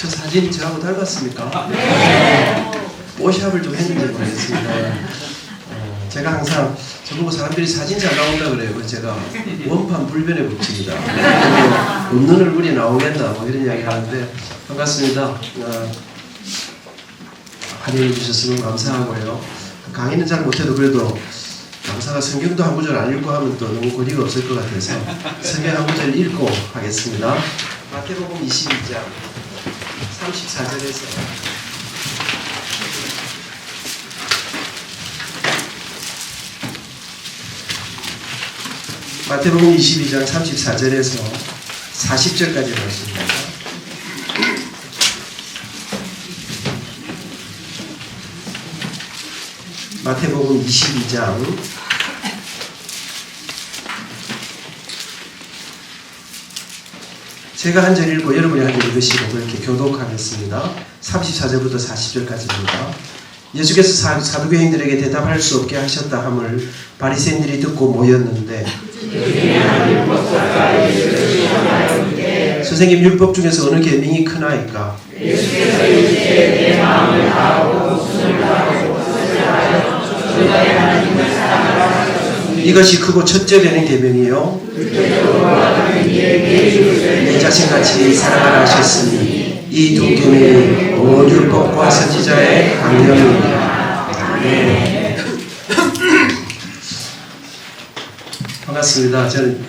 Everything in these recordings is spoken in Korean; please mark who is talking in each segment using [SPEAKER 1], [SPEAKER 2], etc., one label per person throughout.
[SPEAKER 1] 저 사진 저하고 닮았습니까? 네. 뽀샵을 좀 했는지 모르겠습니다. 제가 항상 저보고 사람들이 사진 잘 나온다 그래요. 제가 원판 불변의 법칙이다. 없는 얼굴이 나오겠다 뭐 이런 이야기 하는데 반갑습니다. 환영해 주셨으면 감사하고요. 강의는 잘 못해도 그래도 강사가 성경도 한 구절 안 읽고 하면 또 너무 권위가 없을 것 같아서 성경 한 구절 읽고 하겠습니다. 마태복음 22장 34절에서 마태복음 22장 34절에서 40절까지 말씀입니다. 마태복음 22장 제가 한 절 읽고 여러분이 한 절 읽으시고 그렇게 교독하겠습니다. 34절부터 40절까지입니다. 예수께서 사두개인들에게 대답할 수 없게 하셨다 함을 바리새인들이 듣고 모였는데 선생님 율법 중에서 어느 계명이 크나이까? 예수께서 이르시되 내 마음을 다하고 목숨을 다하고 뜻을 다하여 주 너의 하나님을 사랑하라 하셨으니 이것이 크고 첫째 되는 계명이요 내 자신같이 사랑하라 하셨으니 이 두 계명이 온 율법과 선지자의 강령이니라. 아멘. 반갑습니다. 저는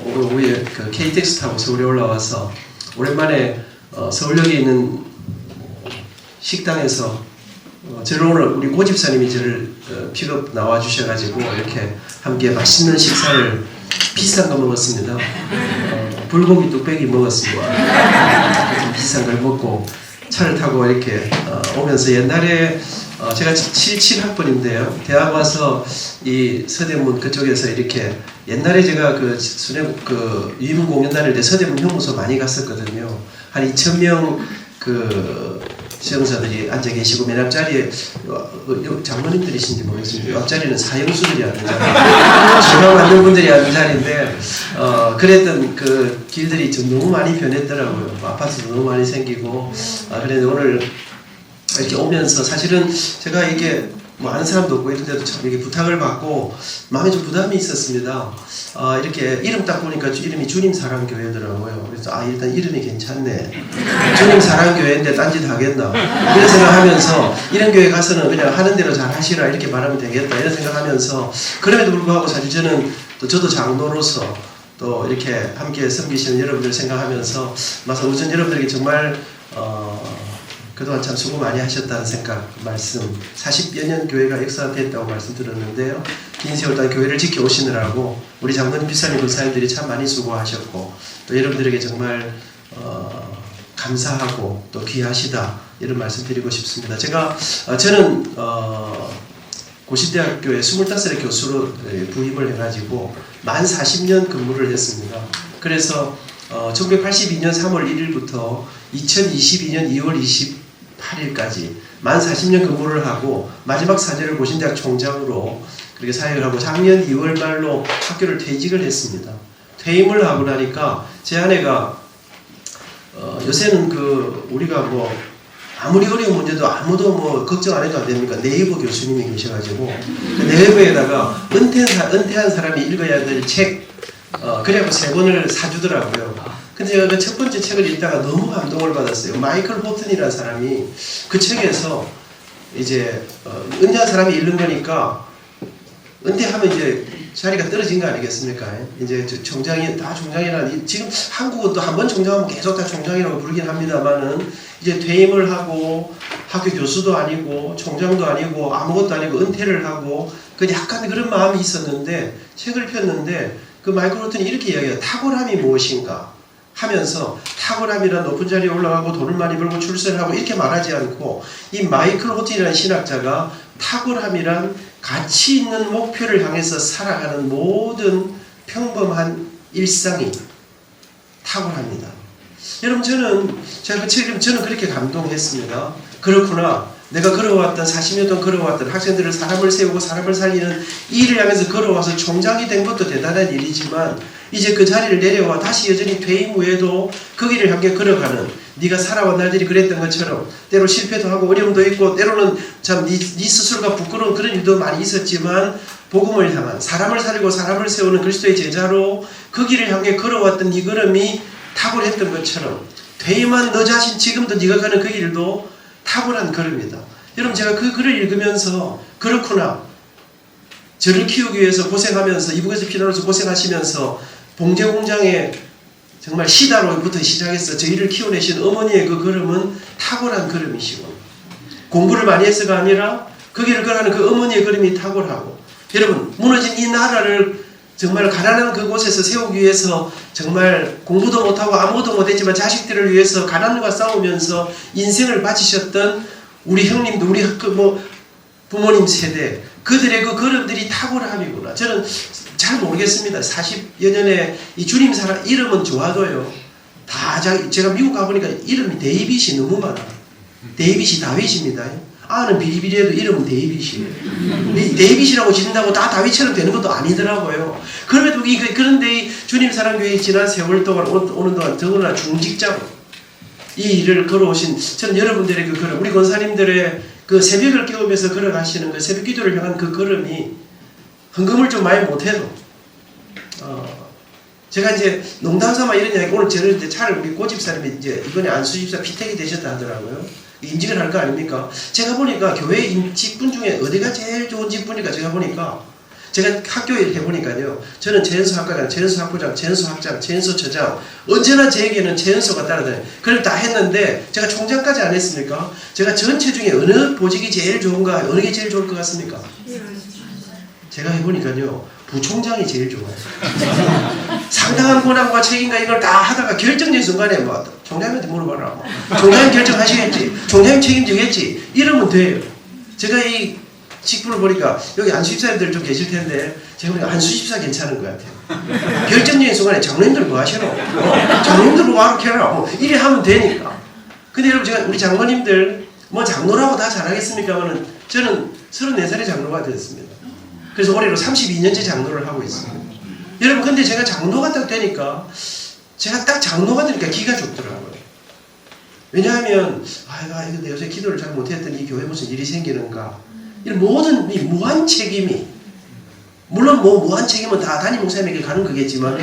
[SPEAKER 1] 오늘 오후에 그 KTX 타고 서울에 올라와서 오랜만에 서울역에 있는 식당에서 저를 오늘 우리 고집사님이 저를 픽업 나와 주셔가지고 이렇게 함께 맛있는 식사를 비싼 거 먹었습니다. 불고기 뚝배기 먹었습니다. 비싼 걸 먹고 차를 타고 이렇게 오면서 옛날에 제가 77학번인데요. 대학 와서 이 서대문 그쪽에서 이렇게 옛날에 제가 그 유임 공연 다닐 때 서대문 형무소 많이 갔었거든요. 한 2,000명 그 수용자들이 앉아 계시고 맨 앞자리에 장로님들이신지 모르겠습니다. 앞자리는 사형수들이 앉는 자리, 중앙 만든 분들이 앉는 자리인데 그랬던 그 길들이 좀 너무 많이 변했더라고요. 아파트도 너무 많이 생기고 그런데 오늘 이렇게 오면서 사실은 제가 이게 뭐 아는 사람도 없고 이런데도 참 이렇게 부탁을 받고 마음에 좀 부담이 있었습니다. 이렇게 이름 딱 보니까 이름이 주님 사랑교회더라고요. 그래서 일단 이름이 괜찮네. 주님 사랑교회인데 딴짓 하겠나. 이런 생각하면서 이런 교회 가서는 그냥 하는 대로 잘 하시라 이렇게 말하면 되겠다 이런 생각하면서 그럼에도 불구하고 사실 저는 또 저도 장로로서 또 이렇게 함께 섬기시는 여러분들 생각하면서 마사 우선 여러분들에게 정말 그동안 참 수고 많이 하셨다는 생각 말씀 40여 년 교회가 역사됐다고 말씀드렸는데요. 긴 세월 동안 교회를 지켜오시느라고 우리 장로님 비사님 권사님들이 참 많이 수고하셨고 또 여러분들에게 정말 감사하고 또 귀하시다 이런 말씀 드리고 싶습니다. 저는 고시대학교에 25의 교수로 부임을 해가지고 만 40년 근무를 했습니다. 그래서 1982년 3월 1일부터 2022년 2월 28일까지 만 40년 근무를 하고 마지막 4년을 고신대학 총장으로 그렇게 사역을 하고 작년 2월 말로 학교를 퇴직을 했습니다. 퇴임을 하고 나니까 제 아내가 요새는 우리가 뭐 아무리 어려운 문제도 아무도 뭐 걱정 안 해도 안 됩니까? 네이버 교수님이 계셔가지고 그 네이버에다가 은퇴한 사람이 읽어야 될 책 그래갖고 3권을 사주더라고요. 근데 제가 그 첫 번째 책을 읽다가 너무 감동을 받았어요. 마이클 호튼이라는 사람이 그 책에서 이제 은퇴한 사람이 읽는 거니까 은퇴하면 이제 자리가 떨어진 거 아니겠습니까? 이제 총장이 다 총장이라는 지금 한국은 또 한 번 총장하면 계속 다 총장이라고 부르긴 합니다만은 이제 퇴임을 하고 학교 교수도 아니고 총장도 아니고 아무것도 아니고 은퇴를 하고 그 약간 그런 마음이 있었는데 책을 폈는데 그 마이클 호튼이 이렇게 이야기해요. 탁월함이 무엇인가? 하면서 탁월함이란 높은 자리에 올라가고 돈을 많이 벌고 출세를 하고 이렇게 말하지 않고 이 마이클 호튼이라는 신학자가 탁월함이란 가치 있는 목표를 향해서 살아가는 모든 평범한 일상이 탁월합니다. 여러분 제가 그 책을 저는 그렇게 감동했습니다. 그렇구나. 내가 걸어왔던 40년 동안 걸어왔던 학생들을 사람을 세우고 사람을 살리는 일을 향해서 걸어와서 총장이 된 것도 대단한 일이지만 이제 그 자리를 내려와 다시 여전히 퇴임 후에도 그 길을 향해 걸어가는 네가 살아온 날들이 그랬던 것처럼 때로 실패도 하고 어려움도 있고 때로는 참 네 스스로가 부끄러운 그런 일도 많이 있었지만 복음을 향한 사람을 살리고 사람을 세우는 그리스도의 제자로 그 길을 향해 걸어왔던 이 걸음이 탁월했던 것처럼 되이만 너 자신 지금도 네가 가는 그 길도 탁월한 걸음이다. 여러분 제가 그 글을 읽으면서 그렇구나. 저를 키우기 위해서 고생하면서 이북에서 피난와서 고생하시면서 봉제 공장에 정말 시다로부터 시작해서 저희를 키워내신 어머니의 그 걸음은 탁월한 걸음이시고 공부를 많이 해서가 아니라 그 길을 걸어가는 그 어머니의 걸음이 탁월하고 여러분 무너진 이 나라를 정말 가난한 그곳에서 세우기 위해서 정말 공부도 못하고 아무것도 못했지만 자식들을 위해서 가난과 싸우면서 인생을 바치셨던 우리 형님도 우리 부모님 세대 그들의 그 걸음들이 탁월함이구나. 저는 잘 모르겠습니다. 40여 년의 이 주님 사랑 이름은 좋아도요. 다 제가 미국 가보니까 이름이 데이빗이 너무 많아. 데이빗이 다윗입니다. 아는 비리비리해도 이름은 데이빗이에요. 데이빗이라고 짓는다고 다 다윗처럼 되는 것도 아니더라고요. 그럼에도 그런데 이 주님 사랑교회 지난 세월 동안 오는 동안 더구나 중직자로 이 일을 걸어오신 저는 여러분들의 그 걸음 우리 권사님들의 그 새벽을 깨우면서 걸어가시는 그 새벽 기도를 향한 그 걸음이 헌금을 좀 많이 못해도 제가 이제 농담삼아 이런 이야기 오늘 저를 이제 차를 우리 꼬집사님이 이제 이번에 안수집사 피택이 되셨다 하더라고요. 임직을 할 거 아닙니까? 제가 보니까 교회 직분 중에 어디가 제일 좋은 직분일까 제가 보니까 제가 학교에 해보니까요. 저는 재연소학과장, 재연소학부장, 재연소학장, 재연소처장 언제나 제에게는 재연소가 따라다녀요. 그걸 다 했는데 제가 총장까지 안 했습니까? 제가 전체 중에 어느 보직이 제일 좋은가 어느 게 제일 좋을 것 같습니까? 제가 해보니까요. 부총장이 제일 좋아요. 상당한 권한과 책임과 이걸 다 하다가 결정된 순간에 뭐 총장한테 물어봐라. 총장이 결정하시겠지. 총장이 책임지겠지. 이러면 돼요. 제가 이 직분을 보니까 여기 안수집사님들 좀 계실 텐데 제가 보니까 안수집사 괜찮은 것 같아요. 결정적인 순간에 장로님들 뭐 하시노? 장로님들 뭐 하러 캐라? 뭐 이래 하면 되니까. 근데 여러분 제가 우리 장로님들 뭐 장로라고 다 잘하겠습니까만은 저는 34살의 장로가 되었습니다. 그래서 올해로 32년째 장로를 하고 있습니다. 여러분 근데 제가 장로가 딱 되니까 제가 딱 장로가 되니까 기가 좋더라고요. 왜냐하면 근데 요새 기도를 잘 못했더니 이 교회 무슨 일이 생기는가 이런 모든 이 무한 책임이 물론 뭐 무한 책임은 다 담임 목사님에게 가는 거겠지만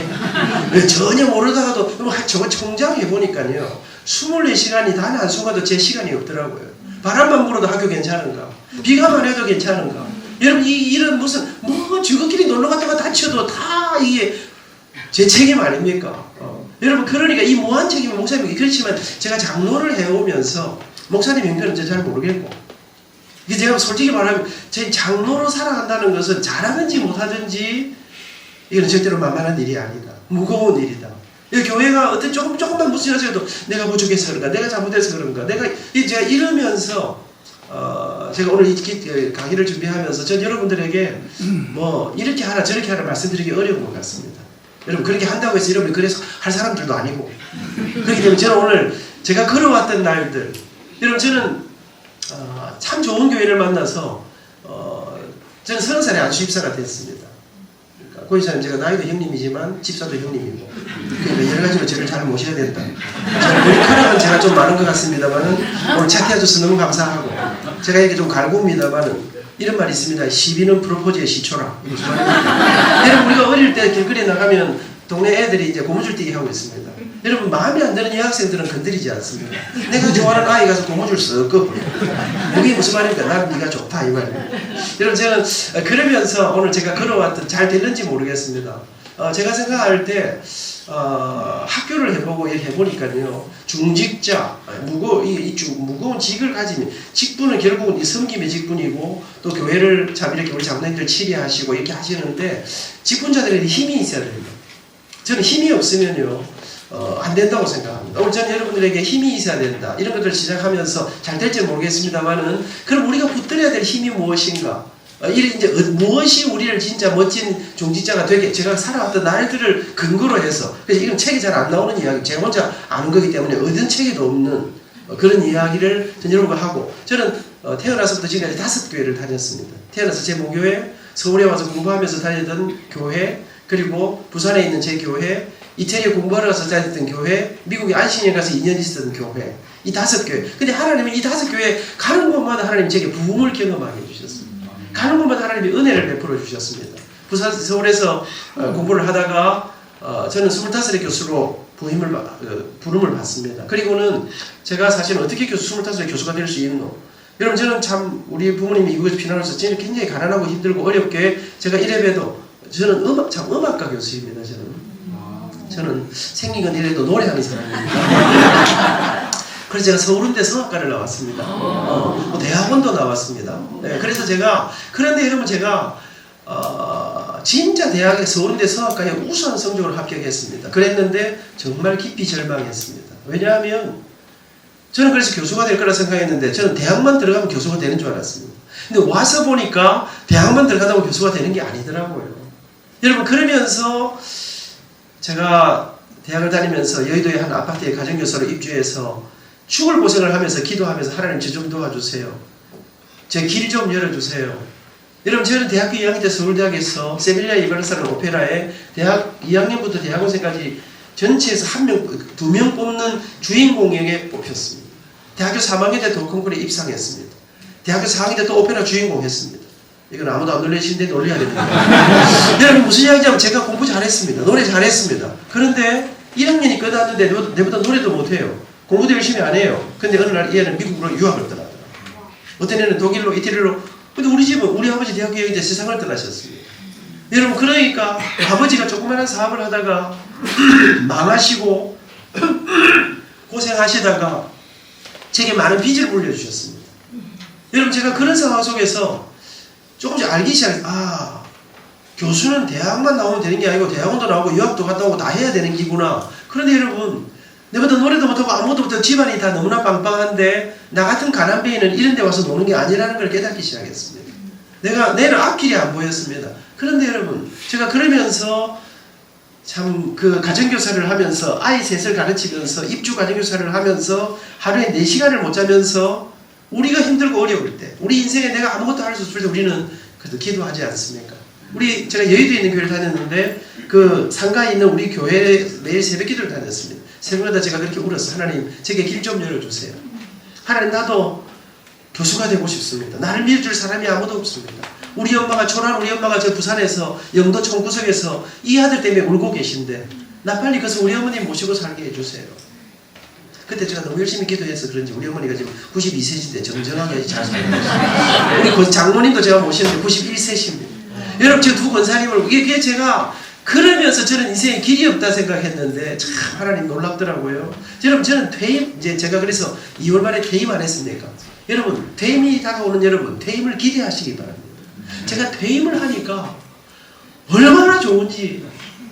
[SPEAKER 1] 전혀 모르다가도 저거 총장 해보니까요 24시간이 단 한순간도 제 시간이 없더라고요. 바람만 불어도 학교 괜찮은가 비가만 해도 괜찮은가 여러분 이런 무슨 저거끼리 놀러 갔다가 다쳐도 다 이게 제 책임 아닙니까? 여러분 그러니까 이 무한 책임은 목사님에게 그렇지만 제가 장로를 해오면서 목사님 형편은 잘 모르겠고 이게 제가 솔직히 말하면 제 장로로 살아간다는 것은 잘하든지 못하든지 이건 절대로 만만한 일이 아니다. 무거운 일이다. 교회가 어떤 조금만 무슨 일을 해도 내가 부족해서 그런가 내가 잘못해서 그런가 제가 이러면서 제가 오늘 이 강의를 준비하면서 전 여러분들에게 뭐 이렇게 하라 저렇게 하라 말씀드리기 어려운 것 같습니다. 여러분 그렇게 한다고 해서 여러분이 그래서 할 사람들도 아니고 그렇기 때문에 저는 오늘 제가 걸어왔던 날들 여러분 저는 참 좋은 교회를 만나서 저는 30살에 안수집사가 됐습니다. 그러니까 고집사님 제가 나이도 형님이지만 집사도 형님이고 그러니까 여러 가지로 저를 잘 모셔야 된다. 머리카락은 제가 좀 많은 것 같습니다만은 오늘 착해줘서 너무 감사하고 제가 이게 좀 갈굽니다만은 이런 말이 있습니다. 시비는 프로포즈의 시초라. 무슨 말입니까? 여러분 우리가 어릴 때 길거리에 나가면 동네 애들이 이제 고무줄 뛰기 하고 있습니다. 여러분 마음에 안 드는 여학생들은 건드리지 않습니다. 내가 좋아하는 아이 가서 고무줄 쓱 꺾어요. 그게 무슨 말입니까? 난 네가 좋다 이 말이에요. 여러분 저는 그러면서 오늘 제가 걸어왔던 잘 됐는지 모르겠습니다. 제가 생각할 때 학교를 해보고 해보니까요 중직자 무거운 직을 가지면 직분은 결국은 이 섬김의 직분이고 또 교회를 참 이렇게 우리 장로님들 치리하시고 이렇게 하시는데 직분자들에게 힘이 있어야 됩니다. 저는 힘이 없으면요 안 된다고 생각합니다. 오늘 저는 여러분들에게 힘이 있어야 된다 이런 것들을 시작하면서 잘 될지 모르겠습니다만은 그럼 우리가 붙들어야 될 힘이 무엇인가? 이제 무엇이 우리를 진짜 멋진 중직자가 되게 제가 살아왔던 날들을 근거로 해서 그래서 이런 책이 잘 안 나오는 이야기 제가 혼자 아는 거기 때문에 어떤 책에도 없는 그런 이야기를 전 여러분과 하고 저는 태어나서부터 지금까지 5교회를 다녔습니다. 태어나서 제 모교회 서울에 와서 공부하면서 다니던 교회 그리고 부산에 있는 제 교회 이태리에 공부하러 가서 다녔던 교회, 미국에 안식년 가서 2년 있었던 교회, 이 5교회. 근데 하나님은 이 5교회 가는 곳마다 하나님 제게 부흥을 경험하게 해주셨습니다. 가는 곳마다 하나님이 은혜를 베풀어 주셨습니다. 부산, 서울에서 공부를 하다가 저는 25의 교수로 부름을 받습니다. 그리고는 제가 사실 어떻게 25의 교수가 될 수 있노? 여러분, 저는 참 우리 부모님이 미국에서 피난와서 저는 굉장히 가난하고 힘들고 어렵게 제가 이래봬도 저는 음악가 교수입니다. 저는 생긴 건 이래도 노래하는 사람입니다. 그래서 제가 서울대 성악과를 나왔습니다. 대학원도 나왔습니다. 네, 그래서 제가, 그런데 여러분 제가 진짜 대학에 서울대 성악과에 우수한 성적으로 합격했습니다. 그랬는데 정말 깊이 절망했습니다. 왜냐하면 저는 그래서 교수가 될 거라 생각했는데 저는 대학만 들어가면 교수가 되는 줄 알았습니다. 근데 와서 보니까 대학만 들어가다고 교수가 되는 게 아니더라고요. 여러분, 그러면서 제가 대학을 다니면서 여의도의 한 아파트에 가정교사로 입주해서 죽을 고생을 하면서 기도하면서 하나님 저 좀 도와주세요. 제 길 좀 열어주세요. 여러분, 저는 대학교 2학년 때 서울대학에서 세빌리아 이발사라는 오페라에 대학 2학년부터 대학원생까지 전체에서 2명 뽑는 주인공 역에 뽑혔습니다. 대학교 3학년 때 도 콩쿠르에 입상했습니다. 대학교 4학년 때 또 오페라 주인공 했습니다. 이건 아무도 안 놀리시는데 놀려야 됩니다. 여러분, 무슨 이야기냐면 제가 공부 잘했습니다. 노래 잘했습니다. 그런데 1학년이 끝났는데 내보다 노래도 못해요. 공부도 열심히 안 해요. 근데 어느 날 이 애는 미국으로 유학을 떠나더라고요. 어떤 애는 독일로, 이태리로. 근데 우리 집은 우리 아버지 대학교 여행때 세상을 떠나셨습니다. 여러분, 그러니까 아버지가 조그마한 사업을 하다가 망하시고 고생하시다가 제게 많은 빚을 물려주셨습니다. 여러분, 제가 그런 상황 속에서 조금씩 알기 시작했어요. 교수는 대학만 나오면 되는 게 아니고 대학원도 나오고 유학도 갔다 오고 다 해야 되는 기구나. 그런데 여러분, 내보다 노래도 못하고 아무것도 못하고 집안이 다 너무나 빵빵한데 나 같은 가난뱅이는 이런 데 와서 노는 게 아니라는 걸 깨닫기 시작했습니다. 내는 앞길이 안 보였습니다. 그런데 여러분, 제가 그러면서 참 그 가정교사를 하면서 아이 셋을 가르치면서 입주 가정교사를 하면서 하루에 4시간을 못 자면서 우리가 힘들고 어려울 때, 우리 인생에 내가 아무것도 할 수 없을 때 우리는 그래도 기도하지 않습니까? 제가 여의도에 있는 교회를 다녔는데 그 상가에 있는 우리 교회에 매일 새벽 기도를 다녔습니다. 새벽마다 제가 그렇게 울었어요. 하나님, 제게 길 좀 열어주세요. 하나님, 나도 교수가 되고 싶습니다. 나를 믿어줄 사람이 아무도 없습니다. 우리 엄마가 저 부산에서 영도 총구석에서 이 아들 때문에 울고 계신데 나 빨리 가서 우리 어머니 모시고 살게 해주세요. 그때 제가 너무 열심히 기도해서 그런지 우리 어머니가 지금 92세신데 정정하게 잘 살고 계십니다. 우리 장모님도 제가 모시는데 91세십니다. 여러분, 제 두 권사님을 이게 제가 그러면서 저는 인생에 길이 없다 생각했는데 참 하나님 놀랍더라고요. 여러분, 저는 퇴임, 이제 제가 그래서 2월 말에 퇴임 안 했습니까? 여러분, 퇴임이 다가오는 여러분, 퇴임을 기대하시기 바랍니다. 제가 퇴임을 하니까 얼마나 좋은지.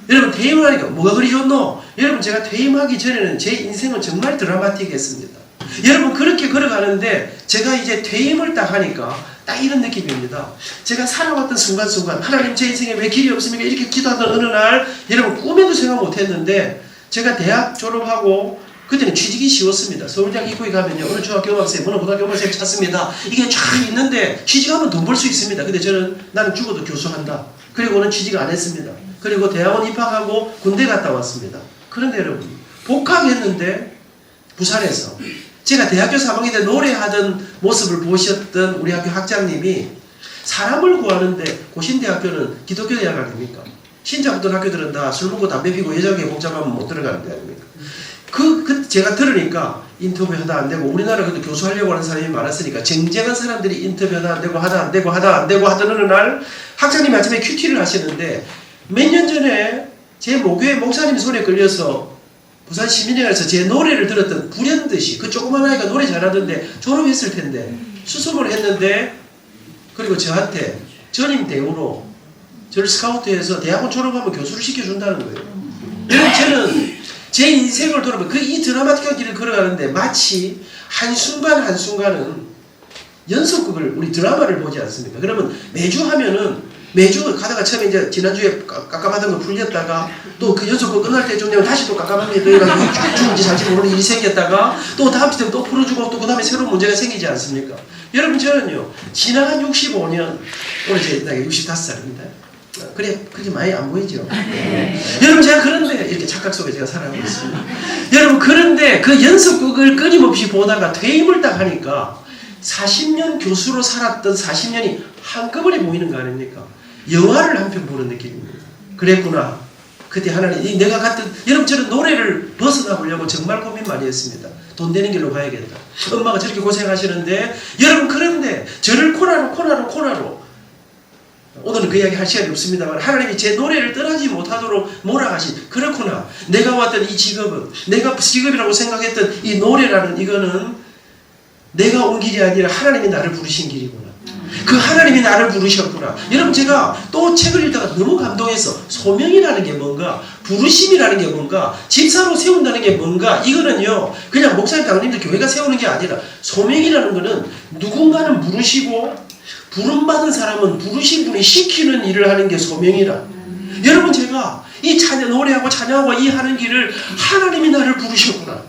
[SPEAKER 1] 여러분, 퇴임을 하니까 뭐가 그리 좋노? 여러분, 제가 퇴임하기 전에는 제 인생은 정말 드라마틱했습니다. 여러분, 그렇게 걸어가는데 제가 이제 퇴임을 딱 하니까 딱 이런 느낌입니다. 제가 살아왔던 순간순간 하나님, 제 인생에 왜 길이 없습니까? 이렇게 기도하던 어느 날, 여러분, 꿈에도 생각 못했는데 제가 대학 졸업하고 그때는 취직이 쉬웠습니다. 서울대학 입구에 가면요, 어느 중학교 음악생, 어느 고등학교 음악생 찾습니다. 이게 쫙 있는데 취직하면 돈 벌 수 있습니다. 근데 나는 죽어도 교수한다. 그리고는 취직 안 했습니다. 그리고 대학원 입학하고 군대 갔다 왔습니다. 그런데 여러분, 복학했는데 부산에서 제가 대학교 3학년 때 노래하던 모습을 보셨던 우리 학교 학장님이 사람을 구하는데 고신대학교는 기독교 대학 아닙니까? 신자부터 학교들은 다 술 먹고 담배 피고 여자에게 복잡하면 못 들어가는 데 아닙니까? 제가 들으니까 인터뷰 하다 안 되고, 우리나라 그래도 교수하려고 하는 사람이 많았으니까 쟁쟁한 사람들이 인터뷰 하다 안 되고 하던 어느 날 학장님이 아침에 큐티를 하시는데 몇 년 전에 제 모교회 목사님 손에 끌려서 부산 시민회관에서 제 노래를 들었던 불현듯이, 그 조그만 아이가 노래 잘하던데 졸업했을 텐데 수습을 했는데, 그리고 저한테 전임 대우로 저를 스카우트해서 대학원 졸업하면 교수를 시켜준다는 거예요. 여러분, 저는 제 인생을 돌아보면 이 드라마틱한 길을 걸어가는데 마치 한순간은 연속극을, 우리 드라마를 보지 않습니까? 그러면 매주 가다가 처음에 이제 지난주에 깝깝하던 거 풀렸다가 또 그 연속극 끝날 때쯤 되면 다시 또 깝깝한 게 들어가지고 죽은지 살지 모르는 일이 생겼다가 또 다음 시점 또 풀어주고 또 그 다음에 새로운 문제가 생기지 않습니까? 여러분, 저는요, 지난 65년, 올해 제 나이가 65살입니다. 그래, 그렇게 많이 안 보이죠? 여러분, 제가 그런데, 이렇게 착각 속에 제가 살아가고 있습니다. 여러분, 그런데 그 연속극을 끊임없이 보다가 퇴임을 딱 하니까 40년 교수로 살았던 40년이 한꺼번에 보이는 거 아닙니까? 영화를 한 편 보는 느낌입니다. 그랬구나. 그때 하나님, 내가 갔던, 여러분, 저는 노래를 벗어나 보려고 정말 고민 많이 했습니다. 돈 되는 길로 가야겠다. 엄마가 저렇게 고생하시는데, 여러분, 그런데 저를 코나로 오늘은 그 이야기 할 시간이 없습니다만 하나님이 제 노래를 떠나지 못하도록 몰아가신, 그렇구나. 내가 왔던 이 직업은, 내가 직업이라고 생각했던 이 노래라는 이거는 내가 온 길이 아니라 하나님이 나를 부르신 길이구나. 그 하나님이 나를 부르셨구나. 여러분, 제가 또 책을 읽다가 너무 감동해서 소명이라는 게 뭔가, 부르심이라는 게 뭔가, 집사로 세운다는 게 뭔가, 이거는요 그냥 목사님 당님들 교회가 세우는 게 아니라 소명이라는 거는 누군가는 부르시고 부름받은 사람은 부르신 분이 시키는 일을 하는 게 소명이라. 여러분, 제가 이 노래하고 찬양하고 이 하는 길을 하나님이 나를 부르셨구나.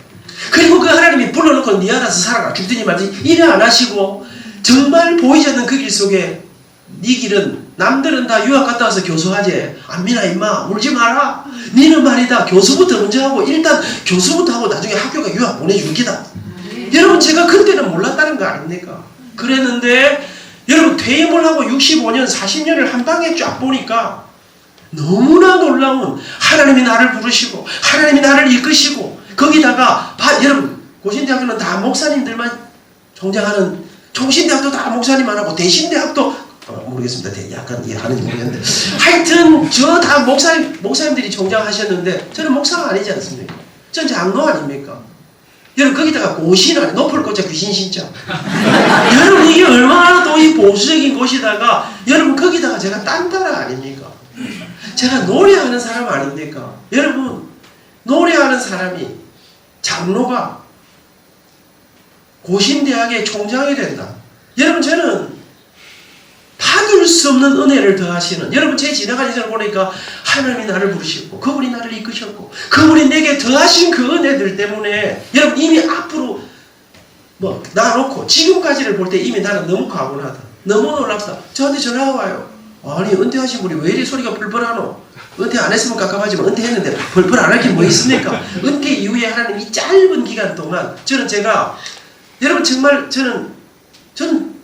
[SPEAKER 1] 그리고 그 하나님이 불러놓고 네 알아서 살아라 죽더니 말지 일을 안 하시고 정말 보이지 않는 그 길 속에 네 길은 남들은 다 유학 갔다 와서 교수하지. 안민아 임마 울지 마라. 니는 말이다 교수부터 먼저 하고 일단 교수부터 하고 나중에 학교가 유학 보내줄 기다. 여러분, 제가 그때는 몰랐다는 거 아닙니까? 그랬는데 여러분, 퇴임을 하고 65년 40년을 한 방에 쫙 보니까 너무나 놀라운, 하나님이 나를 부르시고 하나님이 나를 이끄시고, 거기다가 여러분, 고신대학교는 다 목사님들만 종장하는, 총신대학도 다 목사님만 하고, 대신대학도 모르겠습니다. 약간 이해하는지 모르겠는데 하여튼 저 다 목사님들이 종장하셨는데 저는 목사가 아니지 않습니까? 전 장로 아닙니까? 여러분, 거기다가 고신 안에 높을 꽂자 귀신 신자. 여러분, 이게 얼마나 또 이 보수적인 곳이다가, 여러분, 거기다가 제가 딴따라 아닙니까? 제가 노래하는 사람 아닙니까? 여러분, 노래하는 사람이, 장로가 고신대학의 총장이 된다. 여러분, 저는 받을 수 없는 은혜를 더하시는, 여러분, 제 지나간 인생을 보니까 하나님이 나를 부르시고 그분이 나를 이끄셨고 그분이 내게 더하신 그 은혜들 때문에 여러분, 이미 앞으로 놔놓고 지금까지를 볼 때 이미 나는 너무 과분하다, 너무 놀랍다. 저한테 전화가 와요. 아니, 은퇴하신 분이 왜 이리 소리가 펄펄하노? 은퇴 안 했으면 깝깝하지만 은퇴했는데 펄펄 안 할 게 뭐 있습니까? 은퇴 이후에 하나님 이 짧은 기간 동안 제가 여러분, 정말 저는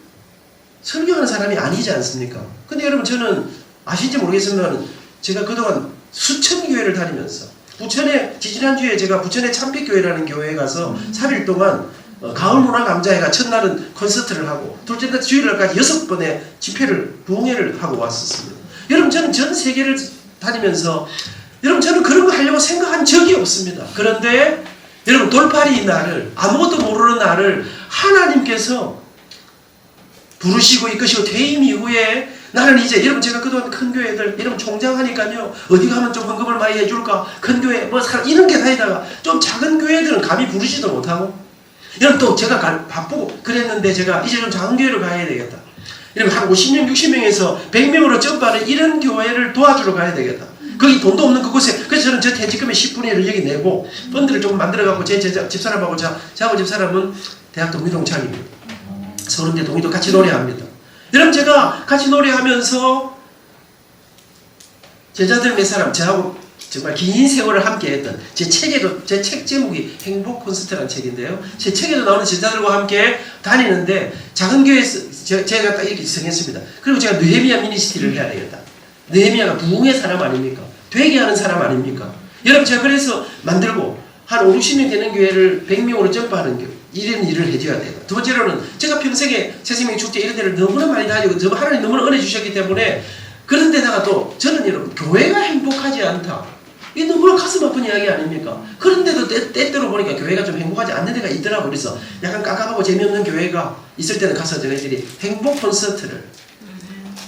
[SPEAKER 1] 설교하는 사람이 아니지 않습니까? 근데 여러분, 저는 아실지 모르겠지만 제가 그동안 수천 교회를 다니면서 부천에, 지지난주에 제가 부천의 참빛교회라는 교회에 가서 3일 동안 가을문화감자회가 첫날은 콘서트를 하고 둘째 날 주일날까지 6번의 집회를, 부흥회를 하고 왔었습니다. 여러분, 저는 전 세계를 다니면서 여러분, 저는 그런 거 하려고 생각한 적이 없습니다. 그런데 여러분, 돌팔이 나를, 아무것도 모르는 나를 하나님께서 부르시고 이끄시고 퇴임 이후에 나는 이제, 여러분, 제가 그동안 큰 교회들, 여러분, 총장하니까요, 어디 가면 좀 헌금을 많이 해줄까? 큰 교회, 이런 게 다니다가 좀 작은 교회들은 감히 부르지도 못하고, 여러분, 또 제가 바쁘고 그랬는데 제가 이제 좀 작은 교회로 가야 되겠다. 여러분, 한 50명, 60명에서 100명으로 점프하는 이런 교회를 도와주러 가야 되겠다. 거기 돈도 없는 그곳에, 그래서 저는 저 퇴직금의 10분의 1을 여기 내고 펀드를 좀 만들어갖고 제 집사람하고 저하고 집사람은 대학 동기동창입니다. 서울대 동기도 같이 노래합니다. 여러분, 제가 같이 노래하면서 제자들 몇 사람, 저하고 정말 긴 세월을 함께 했던, 제 책 제목이 행복 콘서트라는 책인데요. 제 책에도 나오는 제자들과 함께 다니는데, 작은 교회에서 제가 딱 이렇게 정했습니다. 그리고 제가 느헤미야 미니스트리를 해야 되겠다. 느헤미야가 부흥의 사람 아닙니까? 되게 하는 사람 아닙니까? 여러분, 제가 그래서 만들고 한 5, 60명 되는 교회를 100명으로 점프하는 교회, 이런 일을 해줘야 돼요. 두 번째로는 제가 평생에 새생명 축제 이런 데를 너무나 많이 다니고 하나님 너무나 은혜 주셨기 때문에, 그런 데다가 또 저는 여러분, 교회가 행복하지 않다, 이 너무나 가슴 아픈 이야기 아닙니까? 그런데도 때때로 보니까 교회가 좀 행복하지 않는 데가 있더라고. 그래서 약간 깝깝하고 재미없는 교회가 있을 때는 가서 저희들이 행복 콘서트를,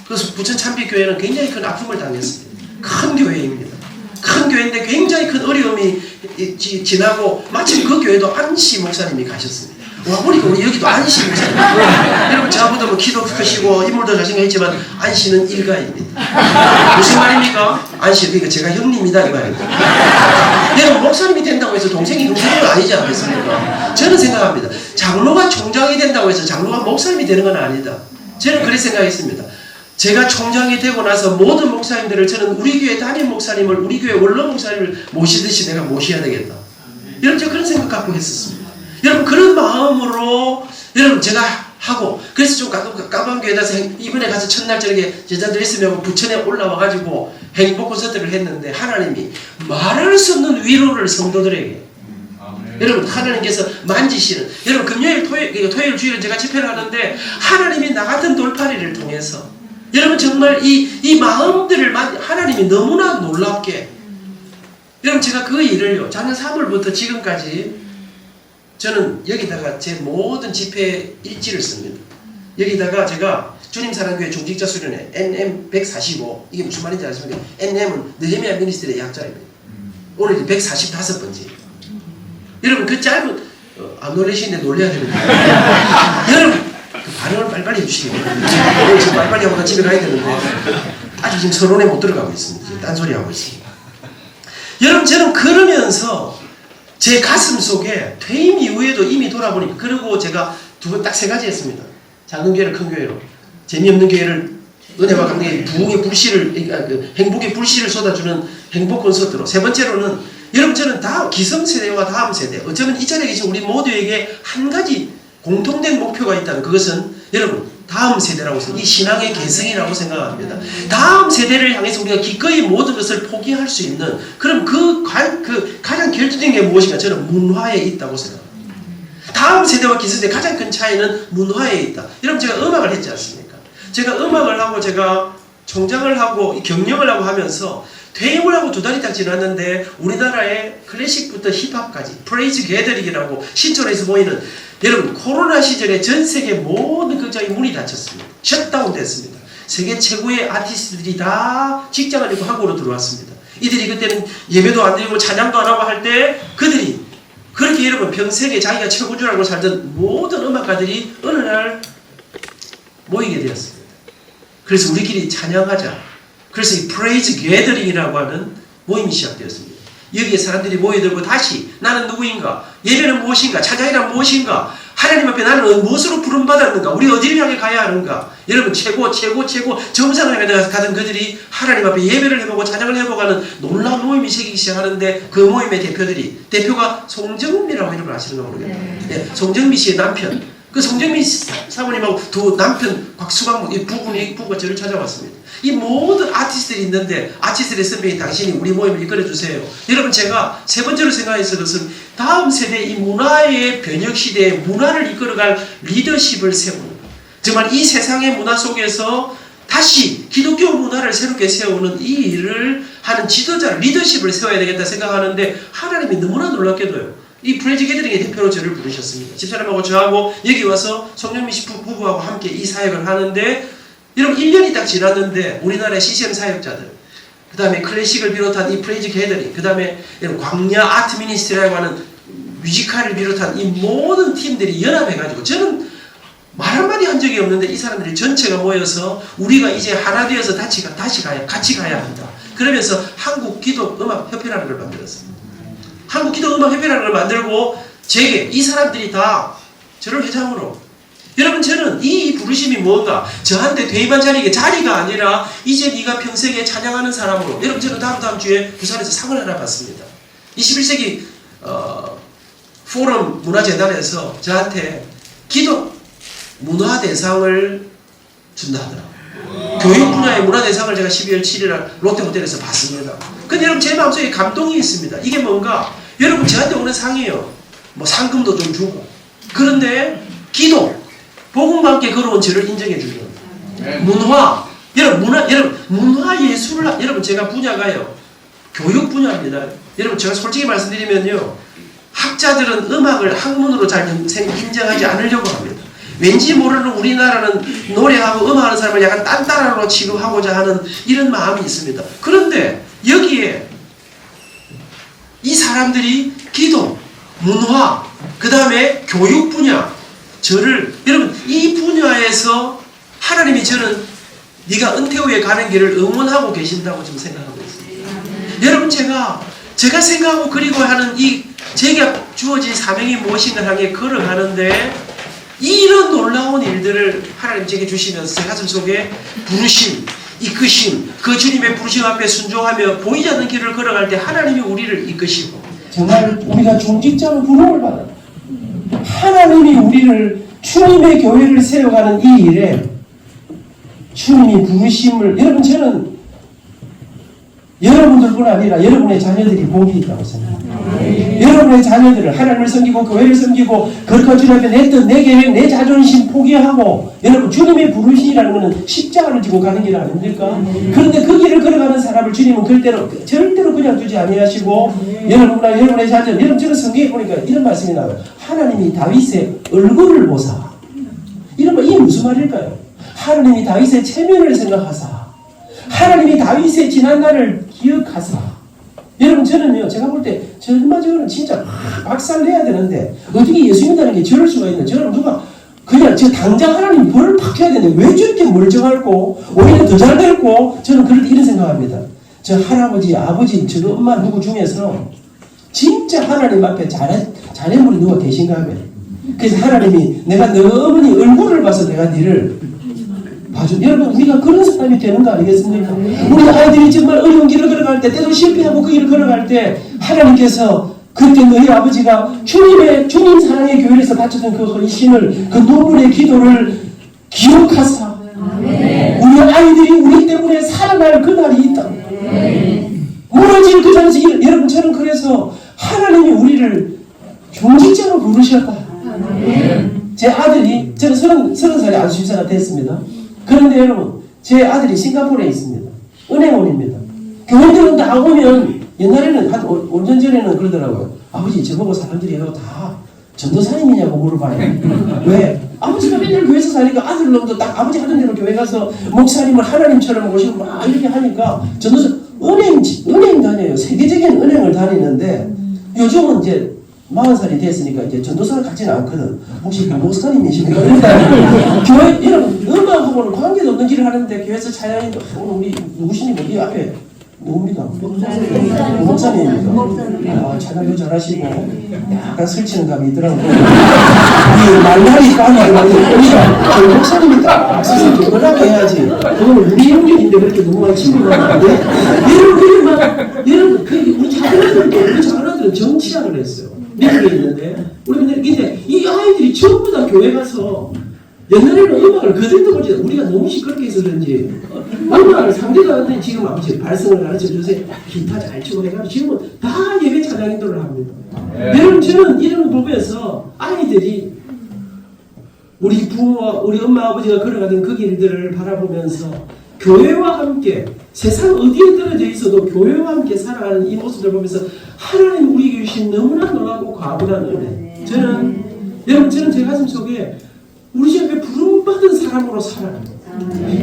[SPEAKER 1] 그래서 부천 참빛교회는 굉장히 큰 아픔을 당했습니다. 큰 교회입니다. 큰 교회인데 굉장히 큰 어려움이 지나고, 마침 그 교회도 안시 목사님이 가셨습니다. 와보니까 우리 여기도 안시 목사님. 여러분, 저보다 뭐 키도 크시고 인물도 잘생겼지만 안시는 일가입니다. 무슨 말입니까? 안시, 그러니까 제가 형님이다 이 말입니다. 여러분, 목사님이 된다고 해서 동생은 아니지 않겠습니까? 저는 생각합니다. 장로가 총장이 된다고 해서 장로가 목사님이 되는 건 아니다. 저는 그렇게 생각했습니다. 제가 총장이 되고 나서 모든 목사님들을 저는 우리 교회 담임 목사님을 우리 교회 원로 목사님을 모시듯이 내가 모셔야 되겠다. 여러분 제가 그런 생각 갖고 했었습니다. 여러분 그런 마음으로 여러분 제가 하고 그래서 좀 까방교회에서 이번에 가서 첫날 저녁에 제자들 있으면 부천에 올라와가지고 행복 콘서트를 했는데 하나님이 말할 수 없는 위로를 성도들에게 여러분 하나님께서 만지시는 여러분 금요일 토요일 주일은 제가 집회를 하는데 하나님이 나 같은 돌파리를 통해서 여러분 정말 이 마음들을 하나님이 너무나 놀랍게 여러분 제가 그 일을요 작년 3월부터 지금까지 저는 여기다가 제 모든 집회 일지를 씁니다. 여기다가 제가 주님 사랑교회 종직자 수련회 NM145 이게 무슨 말인지 아십니까? NM은 느헤미야 미니스트리의 약자입니다. 오늘 145번째. 여러분 그 짧은 안 놀라시는데 놀래야 됩니다. 여러분 그 반응을 빨리빨리 해주시기 바랍니다. 지금 빨리빨리 하고 집에 가야 되는데 아직 지금 서론에 못 들어가고 있습니다. 지금 딴소리 하고 있습니다. 여러분 저는 그러면서 제 가슴 속에 퇴임 이후에도 이미 돌아보니까 그리고 제가 딱 세 가지 했습니다. 작은 교회를 큰 교회로 재미없는 교회를 은혜와 감동의 부흥의 불씨를 행복의 불씨를 쏟아주는 행복 콘서트로 세 번째로는 여러분 저는 다 기성세대와 다음 세대 어쩌면 이 자리에 계신 우리 모두에게 한 가지 공통된 목표가 있다는 그것은 여러분 다음 세대라고 해서 이 신앙의 계승이라고 생각합니다. 다음 세대를 향해서 우리가 기꺼이 모든 것을 포기할 수 있는 그럼 그 가장 결정적인 게 무엇인가 저는 문화에 있다고 생각합니다. 다음 세대와 기성세대 가장 큰 차이는 문화에 있다. 여러분 제가 음악을 했지 않습니까? 제가 음악을 하고 제가 총장을 하고 경영을 하고 하면서 퇴임을 하고 2달이 딱 지났는데 우리나라의 클래식부터 힙합까지 프레이즈 게더링이라고 신촌에서 모이는 여러분 코로나 시절에 전 세계 모든 극장이 문이 닫혔습니다. 셧다운 됐습니다. 세계 최고의 아티스트들이 다 직장을 잃고 한국으로 들어왔습니다. 이들이 그때는 예배도 안 드리고 찬양도 안 하고 할 때 그들이 그렇게 여러분 평생에 자기가 최고인 줄 알고 살던 모든 음악가들이 어느 날 모이게 되었습니다. 그래서 우리끼리 찬양하자. 그래서 이 프레이즈 게더링이라고 하는 모임이 시작되었습니다. 여기에 사람들이 모여들고 다시 나는 누구인가? 예배는 무엇인가? 찬양이란 무엇인가? 하나님 앞에 나는 무엇으로 부름받았는가? 우리 어디를 향해 가야 하는가? 여러분 최고 정상을 향해 가던 그들이 하나님 앞에 예배를 해보고 찬양을 해보고 하는 놀라운 모임이 생기기 시작하는데 그 모임의 대표가 송정미라고 이름을 아시는가 모르겠네요. 네, 송정미 씨의 남편 그 송정미 사모님하고 두 남편 곽수광 이 부부가 저를 찾아왔습니다. 이 모든 아티스트들이 있는데 아티스트의 선배인 당신이 우리 모임을 이끌어주세요. 여러분 제가 세 번째로 생각했을 것은 다음 세대 이 문화의 변혁 시대에 문화를 이끌어갈 리더십을 세우는 정말 이 세상의 문화 속에서 다시 기독교 문화를 새롭게 세우는 이 일을 하는 지도자 리더십을 세워야 되겠다 생각하는데 하나님이 너무나 놀랍게도요. 이 프레이즈 게더링의 대표로 저를 부르셨습니다. 집사람하고 저하고 여기 와서 송영미 씨 부부하고 함께 이 사역을 하는데 여러분 1년이 딱 지났는데 우리나라의 CCM 사역자들 그 다음에 클래식을 비롯한 이 프레이즈 게더링 그 다음에 광야 아트 미니스트리라고 하는 뮤지컬을 비롯한 이 모든 팀들이 연합해가지고 저는 말 한마디 한 적이 없는데 이 사람들이 전체가 모여서 우리가 이제 하나 되어서 같이 가야 한다. 그러면서 한국기도음악협회라는 걸 만들었습니다. 한국기도음악협회라는 걸 만들고 제게 이 사람들이 다 저를 회장으로 여러분 저는 이 부르심이 뭔가 저한테 퇴임한 자리가 아니라 이제 네가 평생에 찬양하는 사람으로 여러분 저는 다음 주에 부산에서 상을 하나 받습니다. 21세기 포럼 문화재단에서 저한테 기도 문화대상을 준다 하더라고요. 교육 분야의 문화대상을 제가 12월 7일 롯데호텔에서 받습니다. 근데 여러분 제 마음속에 감동이 있습니다. 이게 뭔가 여러분 저한테 오는 상이에요. 뭐 상금도 좀 주고 그런데 기도 복음과 함께 걸어온 저를 인정해 주는 문화 여러분 문화예술을 여러분 제가 분야가요 교육 분야입니다. 여러분 제가 솔직히 말씀드리면요 학자들은 음악을 학문으로 잘 인정하지 않으려고 합니다. 왠지 모르는 우리나라는 노래하고 음악하는 사람을 약간 딴따라로 취급하고자 하는 이런 마음이 있습니다. 그런데 여기에 이 사람들이 기도, 문화, 그 다음에 교육 분야 여러분 이 분야에서 하나님이 저는 네가 은퇴 후에 가는 길을 응원하고 계신다고 지금 생각하고 있습니다. 여러분 제가 생각하고 그리고 하는 이 제게 주어진 사명이 무엇인가 향해 걸어가는데 이런 놀라운 일들을 하나님 제게 주시면서 제 가슴 속에 부르심, 이끄심, 그 주님의 부르심 앞에 순종하며 보이지 않는 길을 걸어갈 때 하나님이 우리를 이끄시고 정말 우리가 중직자로 부름을 받아요. 하나님이 우리를 주님의 교회를 세워가는 이 일에 주님이 부르심을 여러분 저는 여러분들뿐 아니라 여러분의 자녀들이 복이 있다고 생각합니다. 여러분의 자녀들을 하나님을 섬기고 교회를 섬기고 거룩한 주님 앞에 내 뜻, 내 계획, 내 자존심 포기하고 여러분 주님의 부르심이라는 것은 십자가를 지고 가는 길 아닙니까? 그런데 그 길을 걸어가는 사람을 주님은 절대로 그냥 두지 아니하시고 여러분과 여러분의 자녀 여러분 저는 성경에 보니까 이런 말씀이 나와요. 하나님이 다윗의 얼굴을 보사 이런 말 이게 무슨 말일까요? 하나님이 다윗의 체면을 생각하사 하나님이 다윗의 지난날을 기억하사 여러분 저는요 제가 볼 때 정말 저는 진짜 박살 내야 되는데 어떻게 예수 믿는다는 게 저럴 수가 있나 저는 누가 그냥 저 당장 하나님 벌을 팍 해야 되는데 왜 저렇게 멀쩡할고 오히려 더 잘 될고 저는 그럴 때 이런 생각합니다. 저 할아버지 아버지 저 엄마 누구 중에서 진짜 하나님 앞에 자녀물이 누가 계신가 하면 그래서 하나님이 내가 너 어머니 얼굴을 봐서 내가 너를 봐줘. 여러분 우리가 그런 사람이 되는 거 아니겠습니까? 우리 아이들이 정말 어려운 길을 걸어갈 때 때로 실패하고 그 길을 걸어갈 때 하나님께서 그때 너희 아버지가 주님 사랑의 교회에서 바쳤던 그 헌신을 그 눈물의 기도를 기억하사 우리 아이들이 우리 때문에 살아날 그날이 있다. 무너질 그 자리에서 여러분 저는 그래서 하나님이 우리를 중직자로 부르셨다. 제 아들이 저는 30살에 아주 집사가 됐습니다. 그런데 여러분 제 아들이 싱가포르에 있습니다. 은행원입니다. 교회들은 다 오면 옛날에는 한 5년 전에는 그러더라고요. 아버지 저보고 사람들이 다 전도사님이냐고 물어봐요. 왜? 아버지가 맨날 교회에서 사니까 아들놈도 딱 아버지 하던 대로 교회 가서 목사님을 하나님처럼 모시고 막 이렇게 하니까 전도사 은행 다녀요. 세계적인 은행을 다니는데 요즘은 이제 40살이 됐으니까 이제 전도사를 같지는 않거든. 혹시 목사님이십니까? 교회, 여러분, 음악하고는 관계도 없는 길을 하는데 교회에서 찬양인도 우리 누구시니? 이 앞에 누굽니까? 목사님입니까? 찬양도 잘하시고 약간 설치는 감이 있더라고요. 우리 말날이 까마귀 우리가 목사님이다. 악수를 조건하게 해야지. 그건 우리 영역인데 그렇게 너무 많이 친구가 하는데 여러분, 우리 자녀들은 정치학을 했어요. 미국에 있는데 우리는 근데 이 아이들이 전부 다 교회 가서 옛날에는 음악을 그들도 보지 우리가 너무 시끄럽게 해서 그런지 음악을 상대가 하는데 지금 아버지 발성을 가르쳐 주세요. 기타 잘 치고 해가지고 지금은 다 예배 찬양인도를 합니다. 여러분 저는 이런 거 보면서 아이들이 우리 부모와 우리 엄마 아버지가 걸어가던 그 길들을 바라보면서 교회와 함께 세상 어디에 떨어져 있어도 교회와 함께 살아가는 이 모습을 보면서 하나님 우리에게 주신 너무나 놀랍고 과분한 은혜. 여러분 저는 제 가슴 속에 우리 집 앞에 부름받은 사람으로 살아갑니다.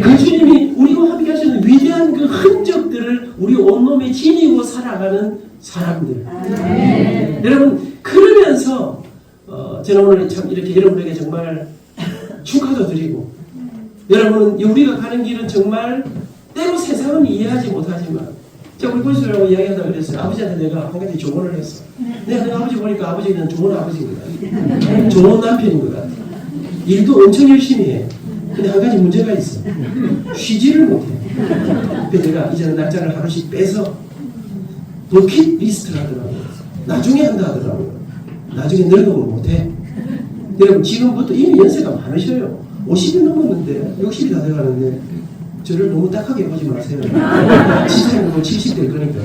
[SPEAKER 1] 그 주님이 우리와 함께 하시는 위대한 그 흔적들을 우리 온몸에 지니고 살아가는 사람들. 여러분 그러면서 저는 오늘 참 이렇게 여러분에게 정말 축하도 드리고 여러분 우리가 가는 길은 정말 때로 세상은 이해하지 못하지만 제가 우리 보시라고 이야기하다가 그랬어요. 아버지한테 내가 한 가지 조언을 했어. 내가 아버지 보니까 아버지는 좋은 아버지인 것 같아. 좋은 남편인 것 같아. 일도 엄청 열심히 해. 근데 한 가지 문제가 있어. 쉬지를 못해. 그래서 내가 이제는 날짜를 하루씩 빼서 버킷리스트를 하더라고요. 나중에 한다 하더라고요. 나중에 늙으면 못해. 여러분 지금부터 이미 연세가 많으셔요. 50이 넘었는데 60이 다 돼가는데 저를 너무 딱하게 보지 마세요. 지사님은 70대 그러니까.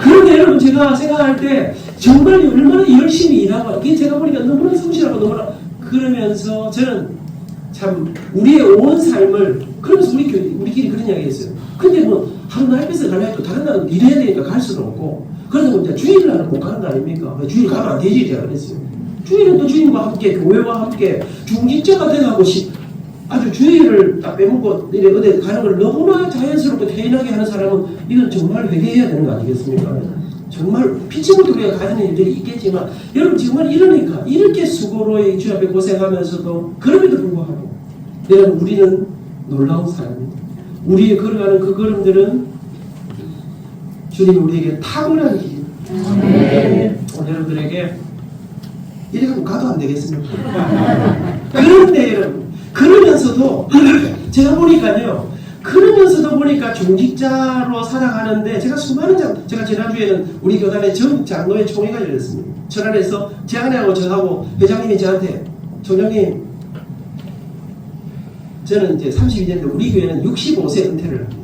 [SPEAKER 1] 그런데 여러분 제가 생각할 때 정말 얼마나 열심히 일하고 그게 제가 보니까 너무나 성실하고 너무나 그러면서 저는 참 우리의 온 삶을 그러면서 우리끼리 그런 이야기 했어요. 근데 뭐 하루 날 뺏어 가려 해도 다른 날은 일해야 되니까 갈 수는 없고 그러다 보니까 주일을 나는 못 가는 거 아닙니까? 주일 가면 안 되지 제가 그랬어요. 주일은 또 주님과 함께 교회와 함께 중직자가 돼가고 아주 주의를 딱 빼먹고 어디 가는 걸 너무나 자연스럽고 태연하게 하는 사람은 이건 정말 회개해야 되는 거 아니겠습니까? 정말 피치 못해 우리가 가는 일들이 있겠지만 여러분 정말 이러니까 이렇게 수고로 주 앞에 고생하면서도 그럼에도 불구하고 여러분 우리는 놀라운 사람입니다. 우리의 걸어가는 그 걸음들은 주님이 우리에게 탁월한 길입니다. 오늘 여러분들에게 이래 가면 가도 안 되겠습니까? 그런데 여러분, 그러면서도 제가 보니까요, 그러면서도 보니까 중직자로 살아가는데 제가 수많은 제가 지난주에는 우리 교단의 전국 장로회 총회가 열렸습니다. 천안에서 제 아내하고 저하고 회장님이 저한테 총장님, 저는 이제 32년인데 우리 교회는 65세 은퇴를 합니다.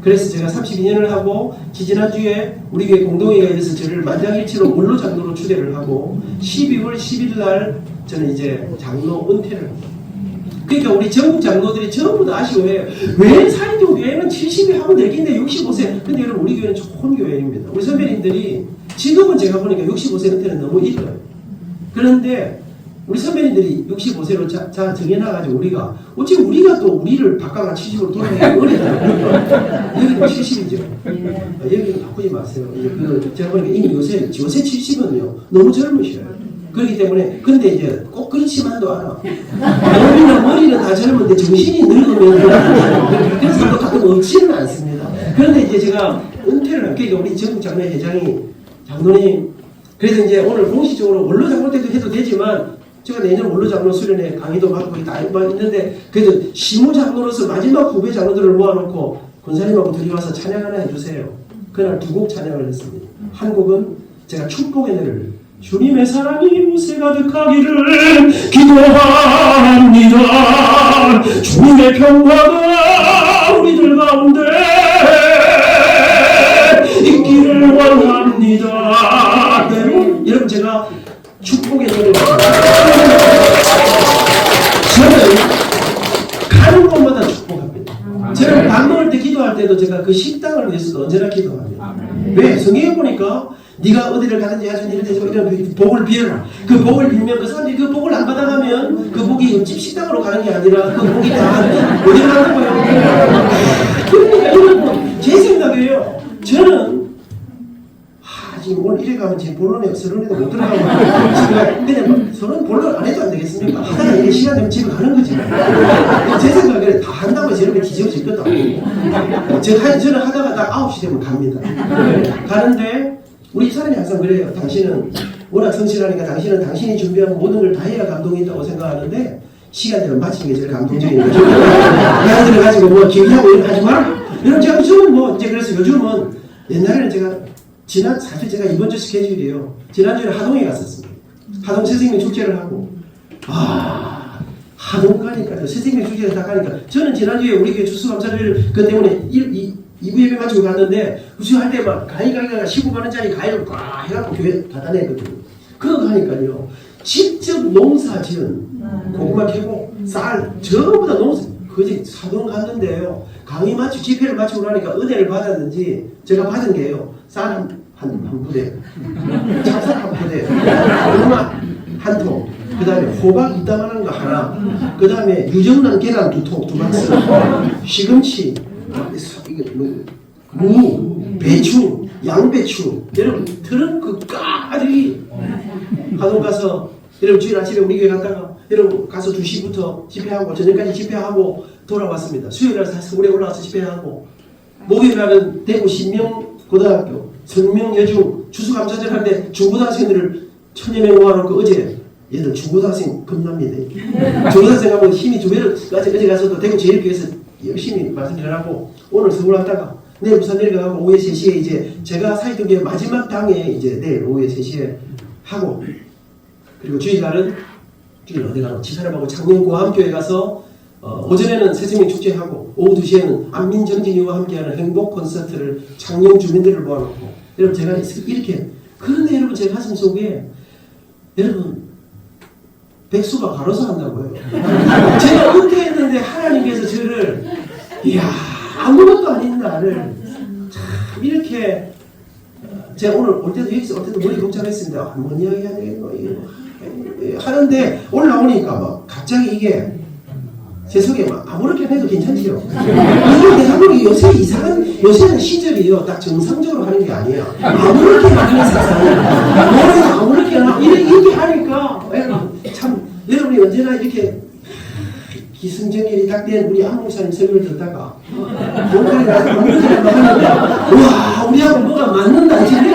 [SPEAKER 1] 그래서 제가 32년을 하고 지지난주에 우리 교회 공동회의가 있어서 저를 만장일치로 원로 장로로 추대를 하고 12월 10일 날 저는 이제 장로 은퇴를 합니다. 그러니까 우리 전국 장로들이 전부 다 아쉬워해요. 왜 사이도 교회는 70이 하면 되겠는데 65세. 근데 여러분, 우리 교회는 좋은 교회입니다. 우리 선배님들이 지금은 제가 보니까 65세 은퇴는 너무 일러요. 그런데 우리 선배님들이 65세로 정해놔가지고 어찌 우리가 또 우리를 바꿔가 70으로 돌아가야 어리잖아요. 여기는 70이죠. 여기는 바꾸지 마세요. 제가 보니까 이미 요새 70은요, 너무 젊으셔요. 그렇기 때문에, 근데 이제 꼭 그렇지만도 않아. 머리는 다 젊은데 정신이 늙으면, 그래서 또 가끔 없지는 않습니다. 그런데 이제 제가 은퇴를 할게요. 우리 전국 장로회 회장이, 장로님, 그래서 이제 오늘 공식적으로 원로 장로 때도 해도 되지만, 제가 내년 원로 장로 수련회 강의도 받고 다 있는데, 그래도 시무 장로로서 마지막 후배 장로들을 모아놓고 권사님하고 둘이 와서 찬양 하나 해주세요. 그날 2곡 찬양을 했습니다. 한 곡은 제가 축복의 노래를, 주님의 사랑이 무새 가득하기를 기도합니다. 주님의 평화가 우리들 가운데 있기를 원합니다. 여러분, 제가 축복의 노래를 저는 가는 곳마다 축복합니다. 저는 밥 먹을 때 기도할 때도 제가 그 식당을 위해서도 언제나 기도합니다. 왜? 성경에 보니까 네가 어디를 가든지 하신 일을 대서 이런 복을 빌어라. 그 복을 빌면 그 사람들이 그 복을 안 받아가면 그 복이 옆집 식당으로 가는 게 아니라 그 복이 다 어디로 가는 거예요. 그러니까 여러분, 제 생각이에요. 저는 지금 오늘 이래 가면 지금 본론에 서론에도 못 들어가고 지금 그냥 서론 본론 안 해도 안 되겠습니까? 하다가 이게 시간 되면 집에 가는 거지. 제 생각에 다 한다고 저렇게 뒤집어질 것도 아니고 저는 하다가 딱 9시 되면 갑니다. 가는데 우리 사람이 항상 그래요. 당신은 워낙 성실하니까 당신은 당신이 준비한 모든 걸 다 해야 감동이 있다고 생각하는데 시간 되면 마치는 게 제일 감동적인 거죠. 나이들을 가지고 뭐 기기하고 이런 거 하지 마라. 이런 저는 뭐 이제 그래서 요즘은 옛날에는 제가 사실 제가 이번 주 스케줄이에요. 지난주에 하동에 갔었습니다. 하동 새생명 축제를 하고 하동 가니까 새생명 축제를 다 가니까 저는 지난주에 우리 교회 추수감사를 그 때문에 2부 예배 마치고 갔는데 우수할 때 막 가위가 15만원짜리 가위를 꽉 해갖고 교회 갖다 냈거든요. 그거 하니까요, 직접 농사 지은 고구마 캐고 쌀 전부 다 농사, 그지 사동 갔는데요, 강의 마치고 집회를 마치고 나니까 은혜를 받았는지 제가 받은 게요, 쌀 한 부대, 찹쌀 한 부대, 고구마 한 통, 그 다음에 호박 이따만한 거 하나, 그 다음에 유정란 계란 2통, 2박스, 시금치, 무, 배추, 양배추, 여러분 트렁크까지 하동 가서, 여러분 주일 아침에 우리 교회 갔다가 여러분 가서 2시부터 집회하고 저녁까지 집회하고 돌아왔습니다. 수요일날 서울에 올라와서 집회하고, 목요일날은 대구 신명고등학교 성명여중 추수감사절 할 때 중고등학생들을 1000여 명 모아놓고 어제 얘들 중고등학생 겁납니다. 중고등학생하고 힘이 2배로 어제 가서도 대구 제일교회에서 열심히 말씀을 하고, 오늘 서울 왔다가 내일 부산 내려가고 오후에 3시에 이제 제가 사회동계 마지막 당에 이제 내일 오후에 3시에 하고, 그리고 주일날은 주일 어디 가나 집사람하고 창녕고함교회 가서 오전에는 새생명 축제하고 오후 2시에는 안민정진이와 함께하는 행복 콘서트를 창녕 주민들을 모아놓고, 여러분 제가 이렇게, 그런데 여러분 제 가슴 속에 여러분 백수가 가로서 한다고요. 제가 은퇴했는데 하나님께서 저를 이야 아무것도 아닌 나를 참 이렇게, 제가 오늘 올 때도 여기서 올 때도 머리 걱정했습니다. 뭔 이야기 하는데 올라오니까 막 갑자기 이게 제 속에 막 아무렇게 해도 괜찮지요. 이게 대한민국이 요새는 시절이요. 딱 정상적으로 하는 게 아니에요. 아무렇게 하는 세상. 노래도 아무렇게 이렇게 하니까 참 여러분이 언제나 이렇게 기승전결이 딱 된 우리 안 목사님 설교를 듣다가 뭔가 아무렇게 하는데 와 우리하고 뭐가 맞는다 이렇게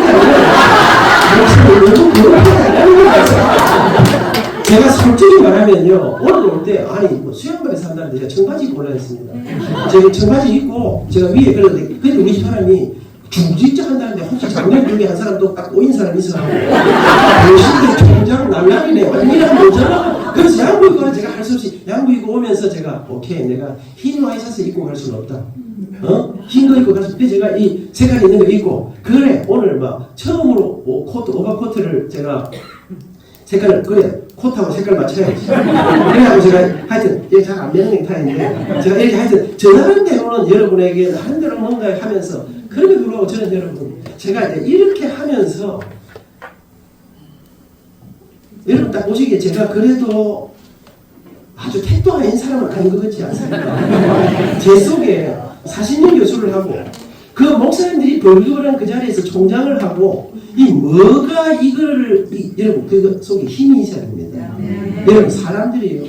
[SPEAKER 1] 목사님 너무 그렇게 하는 거야.
[SPEAKER 2] 제가 솔직히 말하면요, 오늘 올 때, 아니, 뭐 수영반에 산다는데 제가 청바지 입고 올라왔습니다. 제가 청바지 입고, 제가 위에 그러는데, 근데 우리 집 사람이 중직자 한다는데, 혹시 장면 중에 한 사람 또 딱 꼬인 사람 있어요? 멋있게 총장 날라리네. 완전히 뭐잖아. 그래서 양복 입고는 제가 할 수 없이, 양복 입고 오면서 제가, 오케이, 내가 흰 와이셔츠 입고 갈 수는 없다. 흰 거 입고 갈 수 없는데, 제가 이 색깔 있는 거 입고, 그래, 오늘 막, 처음으로 오버코트를 제가, 색깔을, 그래, 코트하고 색깔 맞춰야지. 그래가지고 제가 하여튼, 이게 잘 안 되는 넥타이인데, 제가 이렇게 하여튼, 전하는 대로는 여러분에게 하는 대로 뭔가 하면서, 그렇게 불러고 저는 여러분, 제가 이제 이렇게 하면서, 여러분 딱 보시기에 제가 그래도 아주 택도 아닌 사람을 가는 것 같지 않습니까? 제 속에 40년 교수를 하고, 그 목사님들이 벌벌한 그 자리에서 총장을 하고, 이 뭐가 이거를, 여러분, 그 속에 힘이 있어야 됩니다. 여러분, 사람들이요.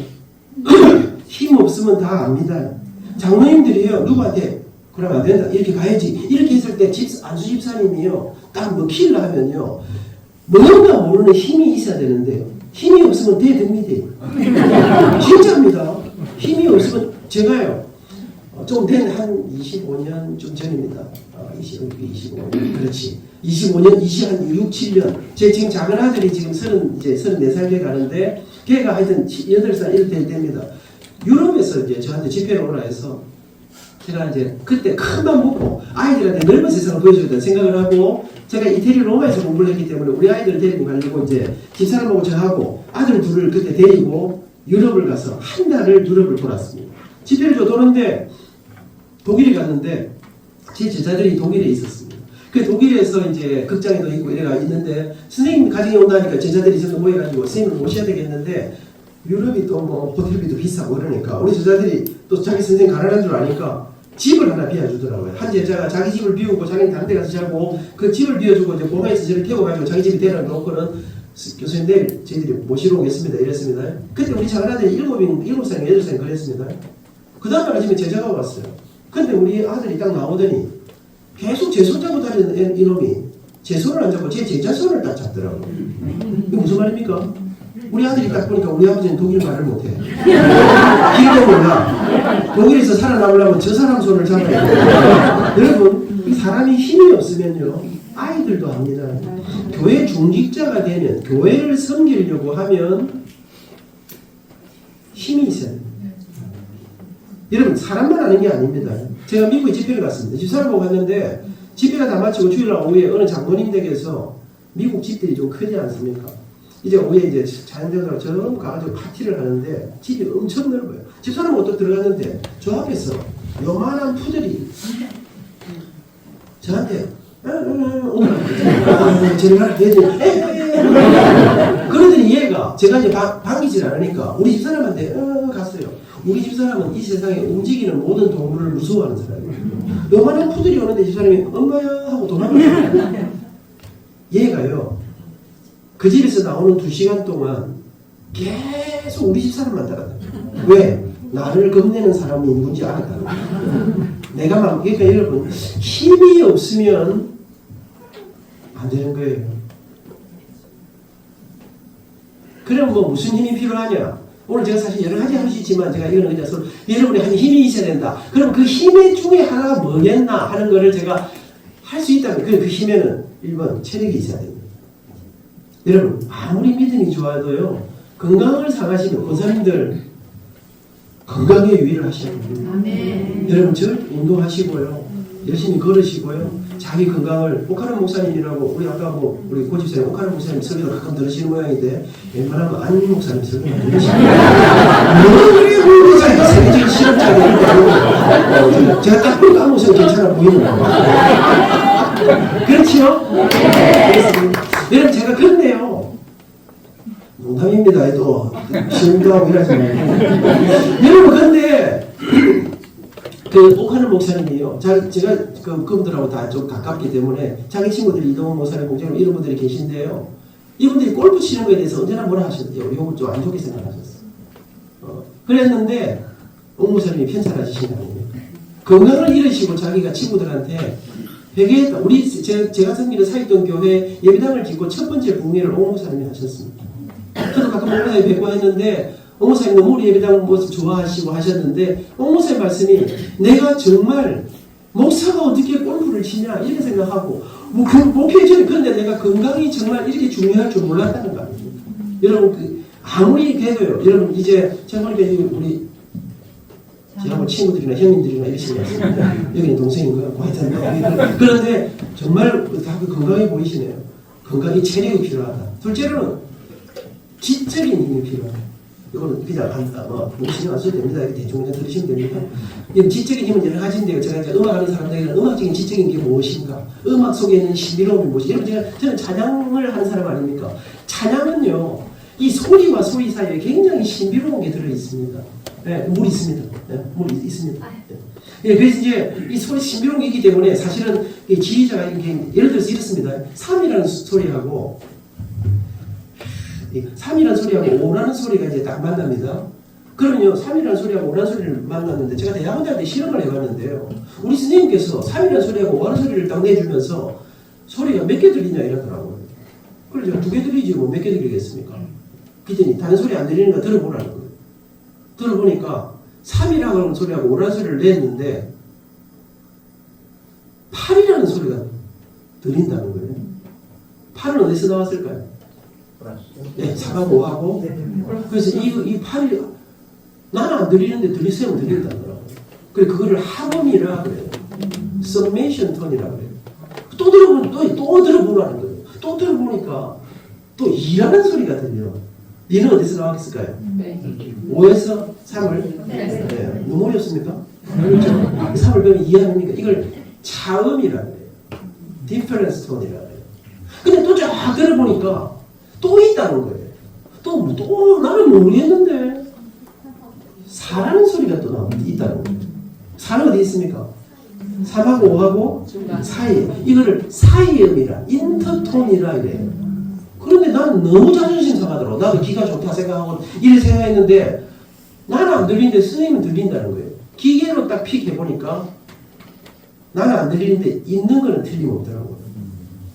[SPEAKER 2] 힘 없으면 다 압니다. 장로님들이요, 누구한테, 그러면 안 된다. 이렇게 가야지. 이렇게 했을 때, 안수 집사님이요, 딱 뭐 키를 하면요, 뭔가 모르는 힘이 있어야 되는데요. 힘이 없으면 대듭니다. 진짜입니다. 힘이 없으면, 제가요, 좀 된 한 25년 좀 전입니다. 25년. 그렇지. 25년, 6, 7년. 제 지금 작은 아들이 지금 34살 돼 가는데, 걔가 하여튼 8살 이렇게 됩니다. 유럽에서 이제 저한테 집회를 오라 해서, 제가 이제 그때 큰 맘 먹고 아이들한테 넓은 세상을 보여주겠다는 생각을 하고, 제가 이태리 로마에서 공부를 했기 때문에 우리 아이들을 데리고 가려고 이제 집사람하고 저하고 아들 둘을 그때 데리고 유럽을 가서 한 달을 유럽을 돌았습니다. 집회를 저 도는데 독일에 갔는데 제 제자들이 독일에 있었습니다. 그 독일에서 이제 극장에도 있고 이래가 있는데 선생님 가정에 온다니까 제자들이 저도 모여가지고 선생님을 모셔야 되겠는데 유럽이 또 뭐 호텔비도 비싸고 그러니까 우리 제자들이 또 자기 선생님 가난한 줄 아니까 집을 하나 비워주더라고요. 한 제자가 자기 집을 비우고 자기는 다른 데 가서 자고 그 집을 비워주고 이제 공항에서 저를 태워가지고 자기 집에 데려놓고는 교수님 내일 저희들이 모시러 오겠습니다. 이랬습니다. 그때 우리 작은 아들이 7살, 8살 그랬습니다. 그 다음날 아침에 제자가 왔어요. 근데 우리 아들이 딱 나오더니 계속 제 손 잡고 다니는 이놈이 제 손을 안 잡고 제 제자 손을 딱 잡더라고요. 이게 무슨 말입니까? 우리 아들이 딱 보니까 우리 아버지는 독일 말을 못해. 길도 몰라. 독일에서 살아남으려면 저 사람 손을 잡아야 돼. 여러분, 사람이 힘이 없으면요, 아이들도 합니다. 교회 중직자가 되면, 교회를 섬기려고 하면 힘이 있어야 됩니다. 여러분, 사람만 아는 게 아닙니다. 제가 미국에 집회를 갔습니다. 집사람하고 갔는데, 집회가 다 마치고 주일날 오후에 어느 장로님 댁에서 미국 집들이 좀 크지 않습니까? 이제 오후에 이제 자연대로 저 가가지고 파티를 하는데 집이 엄청 넓어요. 집사람은 또 들어갔는데 저 앞에서 요만한 푸들이 저한테 제가 그러더니 얘가 제가 이제 반기질 않으니까 우리 집사람한테 갔어요. 우리 집사람은 이 세상에 움직이는 모든 동물을 무서워하는 사람이에요. 요만한 푸들이 오는데 집사람이 엄마야 하고 도망갔어요. 얘가요, 그 집에서 나오는 2시간 동안 계속 우리 집 사람만 따라다녀요. 왜? 나를 겁내는 사람이 누군지 알았다는 거예요. 내가 막, 그러니까 여러분, 힘이 없으면 안 되는 거예요. 그럼 뭐 무슨 힘이 필요하냐? 오늘 제가 사실 여러 가지 할 수 있지만 제가 이거는 그냥 서로 여러분이 한 힘이 있어야 된다. 그럼 그 힘의 중에 하나가 뭐겠나 하는 거를 제가 할 수 있다면 그 힘에는 1번 체력이 있어야 됩니다. 여러분, 아무리 믿음이 좋아도요, 건강을 상하시면 권사님들 건강에 유의를 하셔야 됩니다. 여러분, 운동하시고요, 열심히 걸으시고요, 자기 건강을, 오카는 목사님이라고, 우리 아까 뭐, 우리 고집사님, 오카는 목사님 설교도 가끔 들으시는 모양인데, 웬만하면 안 목사님 설교 안 들으시고요. 뭐, 자기 세계적인 실험자가 제가 딱 보니까 안 목사님 괜찮아 보이는 거예요. 그렇지요? 여러분, 제가 그런데요, 농담입니다. 해도 시험도 하고 이러잖아요. 여러분, 근데 그 옥하는 목사님이요, 제가 그분들하고 다 좀 가깝기 때문에 자기 친구들이 이동훈 목사님, 공장님 이런 분들이 계신데요, 이분들이 골프 치는 거에 대해서 언제나 뭐라 하셨대요? 이걸 좀 안 좋게 생각하셨어요. 그랬는데 옥 목사님이 편찮아지신 거 아닙니까? 건강을 잃으시고 자기가 친구들한테 회개했다. 제가 섬기는 사익동 교회 예배당을 짓고 첫 번째 국례를 옥 목사님이 하셨습니다. 저도 가끔 옥목사님 뵙고 했는데 옥목사님 너무 우리 예배당 모습 좋아하시고 하셨는데 옥목사님 말씀이 내가 정말 목사가 어떻게 골프를 치냐 이렇게 생각하고 그 목표에 저는 그런데 내가 건강이 정말 이렇게 중요할 줄 몰랐다는 거 아닙니까? 여러분 아무리 그래도요. 여러분 이제 제가 보니까 우리 지난번 친구들이나 형님들이나 이러시는 것 같습니다. 여기는 동생인 것 같고 하여튼 그런데 정말 다들 건강해 보이시네요. 건강이 체력이 필요하다. 둘째로는 지적인 힘이 필요하다. 이거는 그냥 한다. 신경 안 써도 됩니다. 대충 그냥 들으시면 됩니다. 이건 지적인 힘은 여러 가지인데요. 제가 이제 음악하는 사람들에게는 음악적인 지적인 게 무엇인가? 음악 속에 있는 신비로움이 무엇인가? 여러분 저는 찬양을 하는 사람 아닙니까? 찬양은요. 이 소리와 소리 사이에 굉장히 신비로운 게 들어 있습니다. 네, 물이 있습니다. 네, 물이 있습니다. 네. 그래서 이제 이 소리 신비로운 게 있기 때문에 사실은 이 지휘자가 이렇게 예를 들어서 이렇습니다. 3이라는 소리하고 3이라는 소리하고 5라는 소리가 이제 딱 만납니다. 그러면요, 3이라는 소리하고 5라는 소리를 만났는데 제가 대학원 다닐 때 실험을 해봤는데요. 우리 선생님께서 3이라는 소리하고 5라는 소리를 딱 내주면서 소리가 몇 개 들리냐 이러더라고요. 그래서 제가 2개 들리지 뭐 몇 개 들리겠습니까? 그랬더니 다른 소리 안 들리는 거 들어보라는 거예요. 들어보니까 3이라는 소리하고 5라는 소리를 냈는데 8이라는 소리가 들린다는 거예요. 8은 어디서 나왔을까요? 네, 4하고 5하고 그래서 이 8이 나는 안 들리는데 들리세요 들린다더라고요. 그래 그거를 하모니라 그래요. 서메이션 톤이라 그래요. 또 들어보면 또 들어보라는 거예요. 또 들어보니까 또 2라는 소리가 들려. 2는 어디서 나왔을까요? 5에서 3을 네. 너무 어렵습니까? 그렇죠? 3을 배우면 2 아닙니까? 이걸 차음이라 그래요. 디퍼런스 톤이라 그래요. 근데 또 쫙 들어보니까 또 있다는 거예요. 또 나는 모르겠는데 4라는 소리가 또 있다는 거예요. 4는 어디 있습니까? 3하고 5하고 사이에 이거를 사이음이라 인터톤이라 이래요. 그런데 나는 너무 자존심 상하더라고. 나도 귀가 좋다 생각하고 이렇게 생각했는데 나는 안 들리는데 스님은 들린다는 거예요. 기계로 딱 픽해보니까 나는 안 들리는데 있는 거는 틀림없더라고요.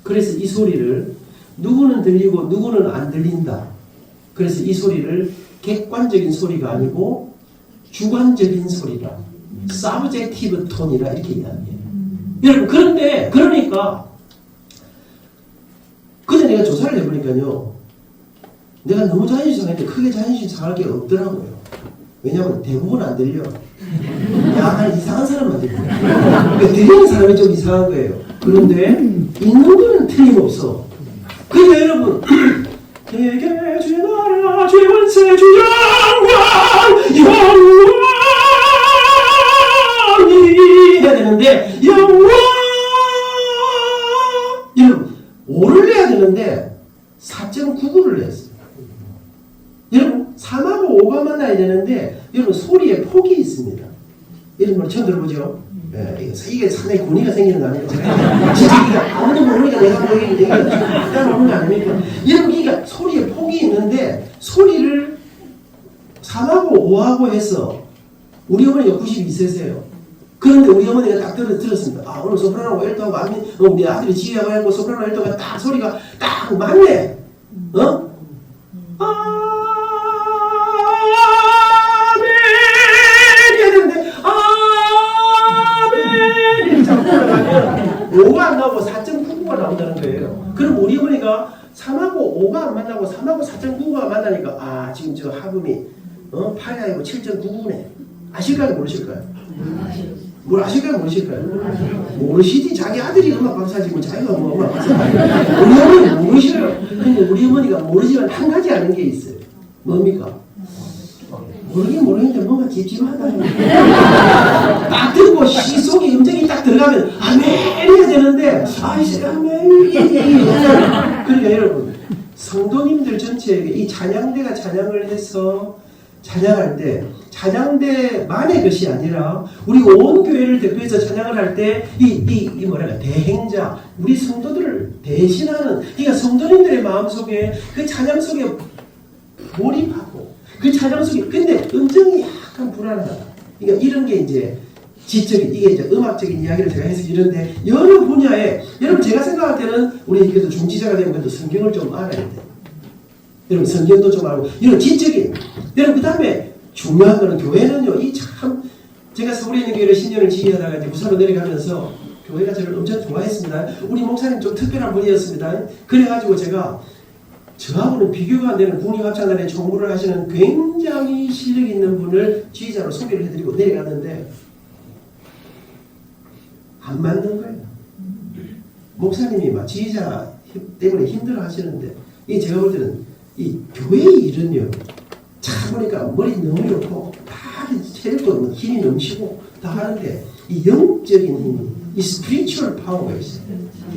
[SPEAKER 2] 그래서 이 소리를 누구는 들리고 누구는 안 들린다. 그래서 이 소리를 객관적인 소리가 아니고 주관적인 소리라 subjective 톤이라 이렇게 이야기해요. 여러분 그런데 그러니까 근데 내가 조사를 해보니까요 내가 너무 자존심 상했는데 크게 자존심 상할 게 없더라고요. 왜냐하면 대부분 안 들려. 약간 이상한 사람만 들려. 그러니까 들리는 사람이 좀 이상한 거예요. 그런데 있는 거는 틀림없어. 그러니까 여러분 대개 주나라 주원세 주영광 영원히 해야 되는데 영원 여러분 5를 내야 되는데 4.99를 냈어요. 여러분 3하고 5가 만나야 되는데 여러분 소리에 폭이 있습니다. 이런 걸 처음 들어보죠? 네, 이게 상당히 권위가 생기는 거 아니에요? 진짜 아무도 모르니까 내가 모르겠는데 내가 모르는 거 아닙니까? 여러분 그러니까 소리에 폭이 있는데 소리를 3하고 5하고 해서 우리 어머니가 92세세요. 그런데 우리 어머니가 딱 들었습니다. 아 오늘 소프라노하고 엘토하고 우리 아들이 지휘하고 했고 소프라노 엘토가 딱 소리가 딱 맞네. 아멘 5가 안 나오고 4.99가 나온다는 거예요. 그럼 우리 어머니가 3하고 5가 안 만나고 3하고 4.99가 만나니까 아 지금 저 합음이 8이 아니고 7.99네. 아실까요 모르실까요? 뭘 아실까요 모르실까요? 모르시지. 자기 아들이 음악 박사지 뭐 자기가 뭐 음악 박사 우리 어머니 모르셔요. 근데 우리 어머니가 모르지만 한 가지 아는 게 있어요. 뭡니까? 모르긴 모르는데 뭔가 찝찝하다. 딱 듣고 속에 음정이 딱 들어가면 아멘 해야 되는데 아이씨 아멘 그러니까 여러분 성도님들 전체에게 이 찬양대가 찬양을 해서 찬양할 때 찬양대만의 것이 아니라 우리 온 교회를 대표해서 찬양을 할 때 이 뭐랄까 대행자 우리 성도들을 대신하는 그러니까 성도님들의 마음속에 그 찬양 속에 몰입하고 그 찬양 속에 근데 음정이 약간 불안하다. 그러니까 이런 게 이제 지적인 이게 이제 음악적인 이야기를 제가 해서 이런데 여러 분야에 여러분 제가 생각할 때는 우리 그래도 중지자가 되면 그래도 성경을 좀 알아야 돼. 여러분 성경도 좀 알고 이런 지적인 여러분 그 다음에 중요한 거는 교회는요 이 참 제가 서울에 있는 교회를 10년을 지휘하다가 이제 부산으로 내려가면서 교회가 저를 엄청 좋아했습니다. 우리 목사님 좀 특별한 분이었습니다. 그래가지고 제가 저하고는 비교가 안 되는 국립합창단에 총무를 하시는 굉장히 실력 있는 분을 지휘자로 소개를 해드리고 내려갔는데 안 맞는 거예요. 목사님이 막 지휘자 때문에 힘들어 하시는데 이 제가 볼 때는 이 교회의 일은요 참 보니까 머리 너무 좋고 다 체력도 힘이 넘치고 다 하는데 이 영적인 힘이 이 스피리추얼 파워가 있어요.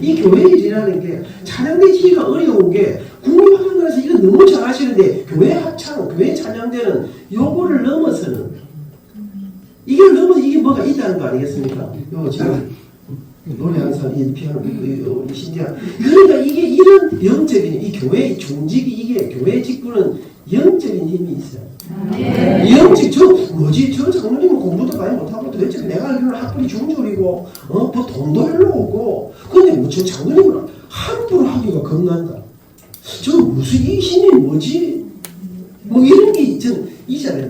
[SPEAKER 2] 이 교회 일이라는 게 찬양대 지휘가 어려운 게 국립합창단에서 이거 너무 잘하시는데 교회 합창, 교회 찬양대는 요거를 넘어서는 이걸 넘어서 이게 뭐가 있다는 거 아니겠습니까? 요 지금 노래 항상 이 피아노 우리 신디아 그러니까 이게 이런 영적인 이 교회의 중직이 이게 교회 직구는 영적인 힘이 있어요. 영적 저 뭐지 저 장로님은 공부도 많이 못하고 도대체 내가 알기로는 학벌이 중졸이고 뭐 돈도 별로 없고 근데 뭐 저 장로님은 함부로 하기가 겁난다. 저 무슨 이 힘이 뭐지? 뭐 이런 게 전 있어야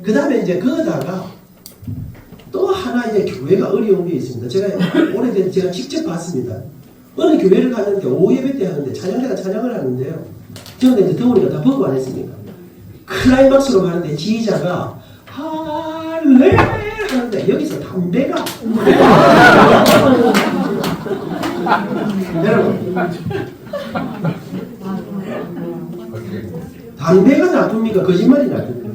[SPEAKER 2] 그 다음에 이제 거기다가 또 하나 이제 교회가 어려운 게 있습니다. 제가 오래된 제가 직접 봤습니다. 어느 교회를 갔는데 오후 예배 때 하는데 찬양대가 찬양을 하는데요. 저는 이제 덩어리가 다 벗고 안 했습니까? 클라이막스로 가는데 지휘자가 할렐 하는데 여기서 담배가 여러분 담배가 나쁩니까? 거짓말이 나쁩니까?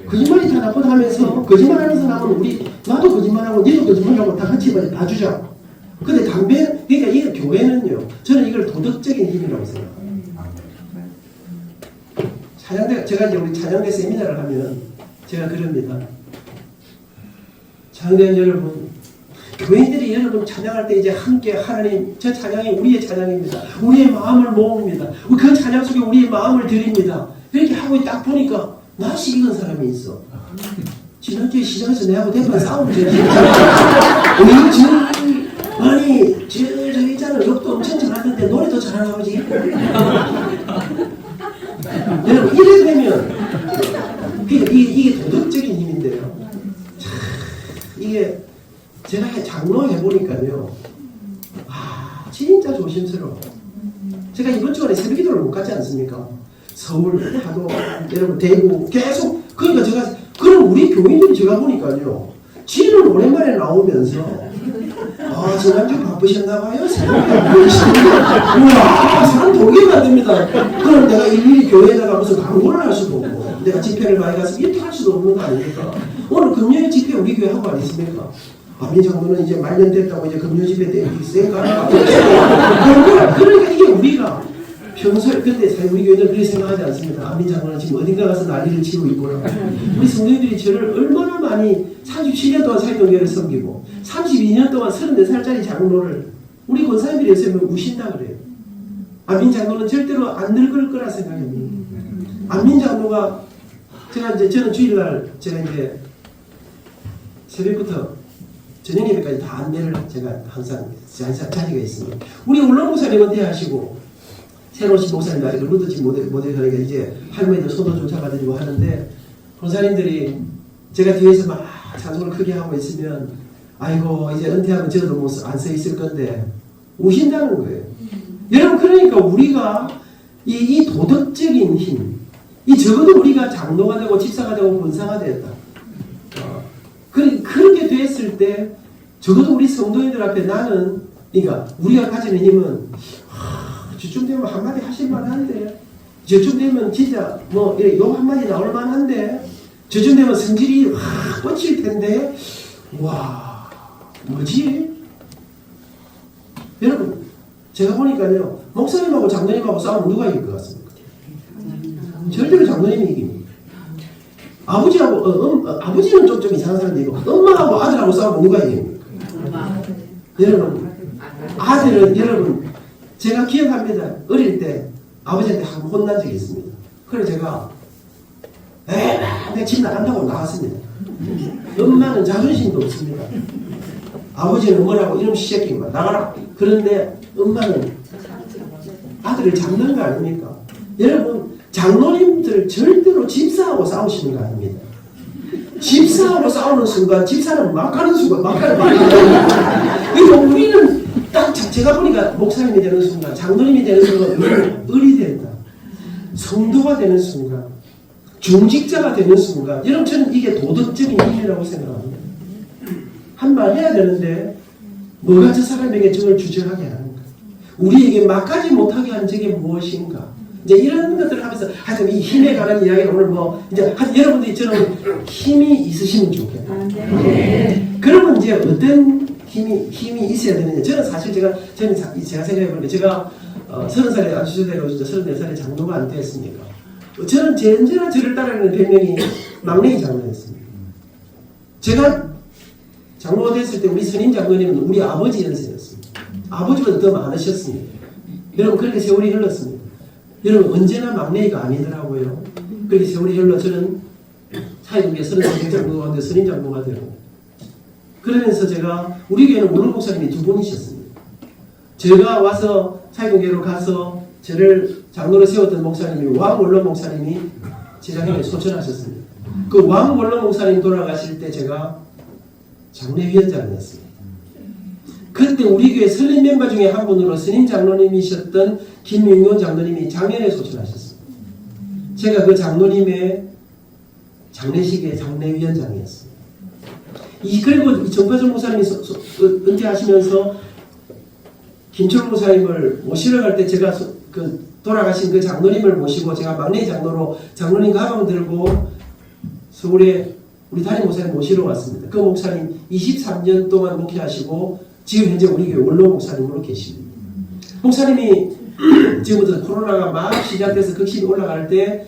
[SPEAKER 2] 거짓말이 다 나쁘다 하면서 거짓말하면서 나오면 우리 나도 거짓말하고 니도 거짓말하고 다 같이 봐주자. 근데 담배 그러니까 이 교회는요 저는 이걸 도덕적인 힘이라고 생각합니다. 찬양대 제가 이제 우리 찬양대 세미나를 하면 제가 그럽니다. 찬양대 여러분 교인들이 여러분 찬양할 때 이제 함께 하나님 저 찬양이 우리의 찬양입니다. 우리의 마음을 모읍니다. 그 찬양 속에 우리의 마음을 드립니다. 이렇게 하고 딱 보니까 낯이 익은 사람이 있어. 지난주에 시장에서 내하고 대판 싸움 아니 저 있잖아 욕도 엄청 잘하는데 노래도 잘하나 보지. 여러분 이래 되면 이게 도덕적인 힘인데요. 이게 제가 장로 해보니까요 진짜 조심스러워. 제가 이번 주간에 새벽기도를 못 갔지 않습니까? 서울, 하도, 여러분, 대구, 계속. 그러니까 제가, 그럼 우리 교인들이 제가 보니까요. 지는 오랜만에 나오면서, 지난주 바쁘셨나봐요? 새벽에 보이시는데, 우와, 사람 돌게 만듭니다. 그럼 내가 일일이 교회에다가 무슨 광고를 할 수도 없고, 내가 집회를 많이 가서 이렇게 할 수도 없는 거 아닙니까? 오늘 금요일 집회 우리 교회 하고 안 있습니까? 아민 장로는 이제 말년됐다고 이제 금요 집회 때 쌩까? 그러니까 이게 우리가, 평소에 근데 사실 우리 교회는 그렇게 생각하지 않습니다. 아민 장로는 지금 어딘가 가서 난리를 치고 있고요. 우리 성도님들이 저를 얼마나 많이 37년 동안 사회동교회를 섬기고 32년 동안 34살짜리 장로를 우리 권사님들이 요새 우신다 그래요. 아민 장로는 절대로 안 늙을 거라 생각합니다. 아민 장로가 제가 이제 저는 주일날 제가 이제 새벽부터 저녁 예배까지 다 안내를 제가 항상 자리가 있습니다. 우리 올라 목사님은 대하시고 새로 오신 목사님 아직 루드지 못해가니까 이제 할머니들 손도 좀 잡아드리고 하는데 권사님들이 제가 뒤에서 막 찬송을 크게 하고 있으면 아이고 이제 은퇴하면 저도 안 서 있을 건데 우신다는 거예요. 여러분 그러니까 우리가 이 도덕적인 힘, 이 적어도 우리가 장로가 되고 집사가 되고 권사가 됐다. 그렇게 됐을 때 적어도 우리 성도인들 앞에 나는 그러니까 우리가 가지는 힘은 저쯤 되면 한마디 하실 만한데 저쯤 되면 진짜 뭐 욕 한마디 나올 만한데 저쯤 되면 성질이 확 뻗칠 텐데 와 뭐지? 여러분 제가 보니까요 목사님하고 장로님하고 싸우면 누가 이길 것 같습니까? 절대로 장로님이 이깁니다. 아버지하고 아버지는 좀 이상한 사람이고 엄마하고 아들하고 싸우면 누가 이깁니까? 여러분 아들은 여러분 제가 기억합니다. 어릴 때 아버지한테 한번 혼난 적이 있습니다. 그래서 제가 내가 집 나간다고 나갔습니다. 엄마는 자존심도 없습니다. 아버지는 뭐라고 이놈 시새끼만 나가라. 그런데 엄마는 아들의 집사들을 잡는 거 아닙니까? 여러분 장로님들 절대로 집사하고 싸우시는 거 아닙니다. 집사하고 싸우는 순간 집사는 막 하는 순간 막 하는 그러니까 우리는 딱 제가 보니까 목사님이 되는 순간 장로님이 되는 순간 을이 된다. 성도가 되는 순간 중직자가 되는 순간 여러분 저는 이게 도덕적인 힘이라고 생각합니다. 한 말 해야 되는데 뭐가 저 사람에게 저를 주저하게 하는가? 우리에게 막하지 못하게 한 적이 무엇인가? 이제 이런 것들을 하면서 하여튼 이 힘에 관한 이야기를 오늘 뭐 이제 여러분들이 저는 힘이 있으시면 좋겠다. 그러면 이제 어떤 힘이 있어야 되느냐? 저는 사실 제가 생각해 보니까 제가 30살에 안수대로 34살에 장로가 안 되었습니까? 저는 언제나 저를 따르는 별명이 막내이 장로였습니다. 제가 장로가 됐을 때 우리 선임 장로님은 우리 아버지 연세였습니다. 아버지보다 더 많으셨습니다. 여러분 그렇게 세월이 흘렀습니다. 여러분 언제나 막내가 아니더라고요. 그렇게 세월이 흘러 저는 사회동계 30살 장로가 되고 선임 장로가 되고 그러면서 제가 우리 교회는 원로 목사님이 2분이셨습니다. 제가 와서 사회동계로 가서 저를 장로로 세웠던 목사님이 왕원로 목사님이 제자님에 소천하셨습니다. 그 왕원로 목사님 돌아가실 때 제가 장례위원장이었습니다. 그때 우리 교회 설립 멤버 중에 한 분으로 스님 장로님이셨던 김윤곤 장로님이 작년에 소천하셨습니다. 제가 그 장로님의 장례식의 장례위원장이었습니다. 그리고 정파준 목사님이 은퇴하시면서 김철 목사님을 모시러 갈 때 제가 돌아가신 그 장로님을 모시고 제가 막내 장로로 장로님 가방 들고 서울에 우리 담임 목사님 모시러 왔습니다. 그 목사님 23년 동안 목회하시고 지금 현재 우리 교회 원로 목사님으로 계십니다. 목사님이 지금부터 코로나가 막 시작돼서 극심히 올라갈 때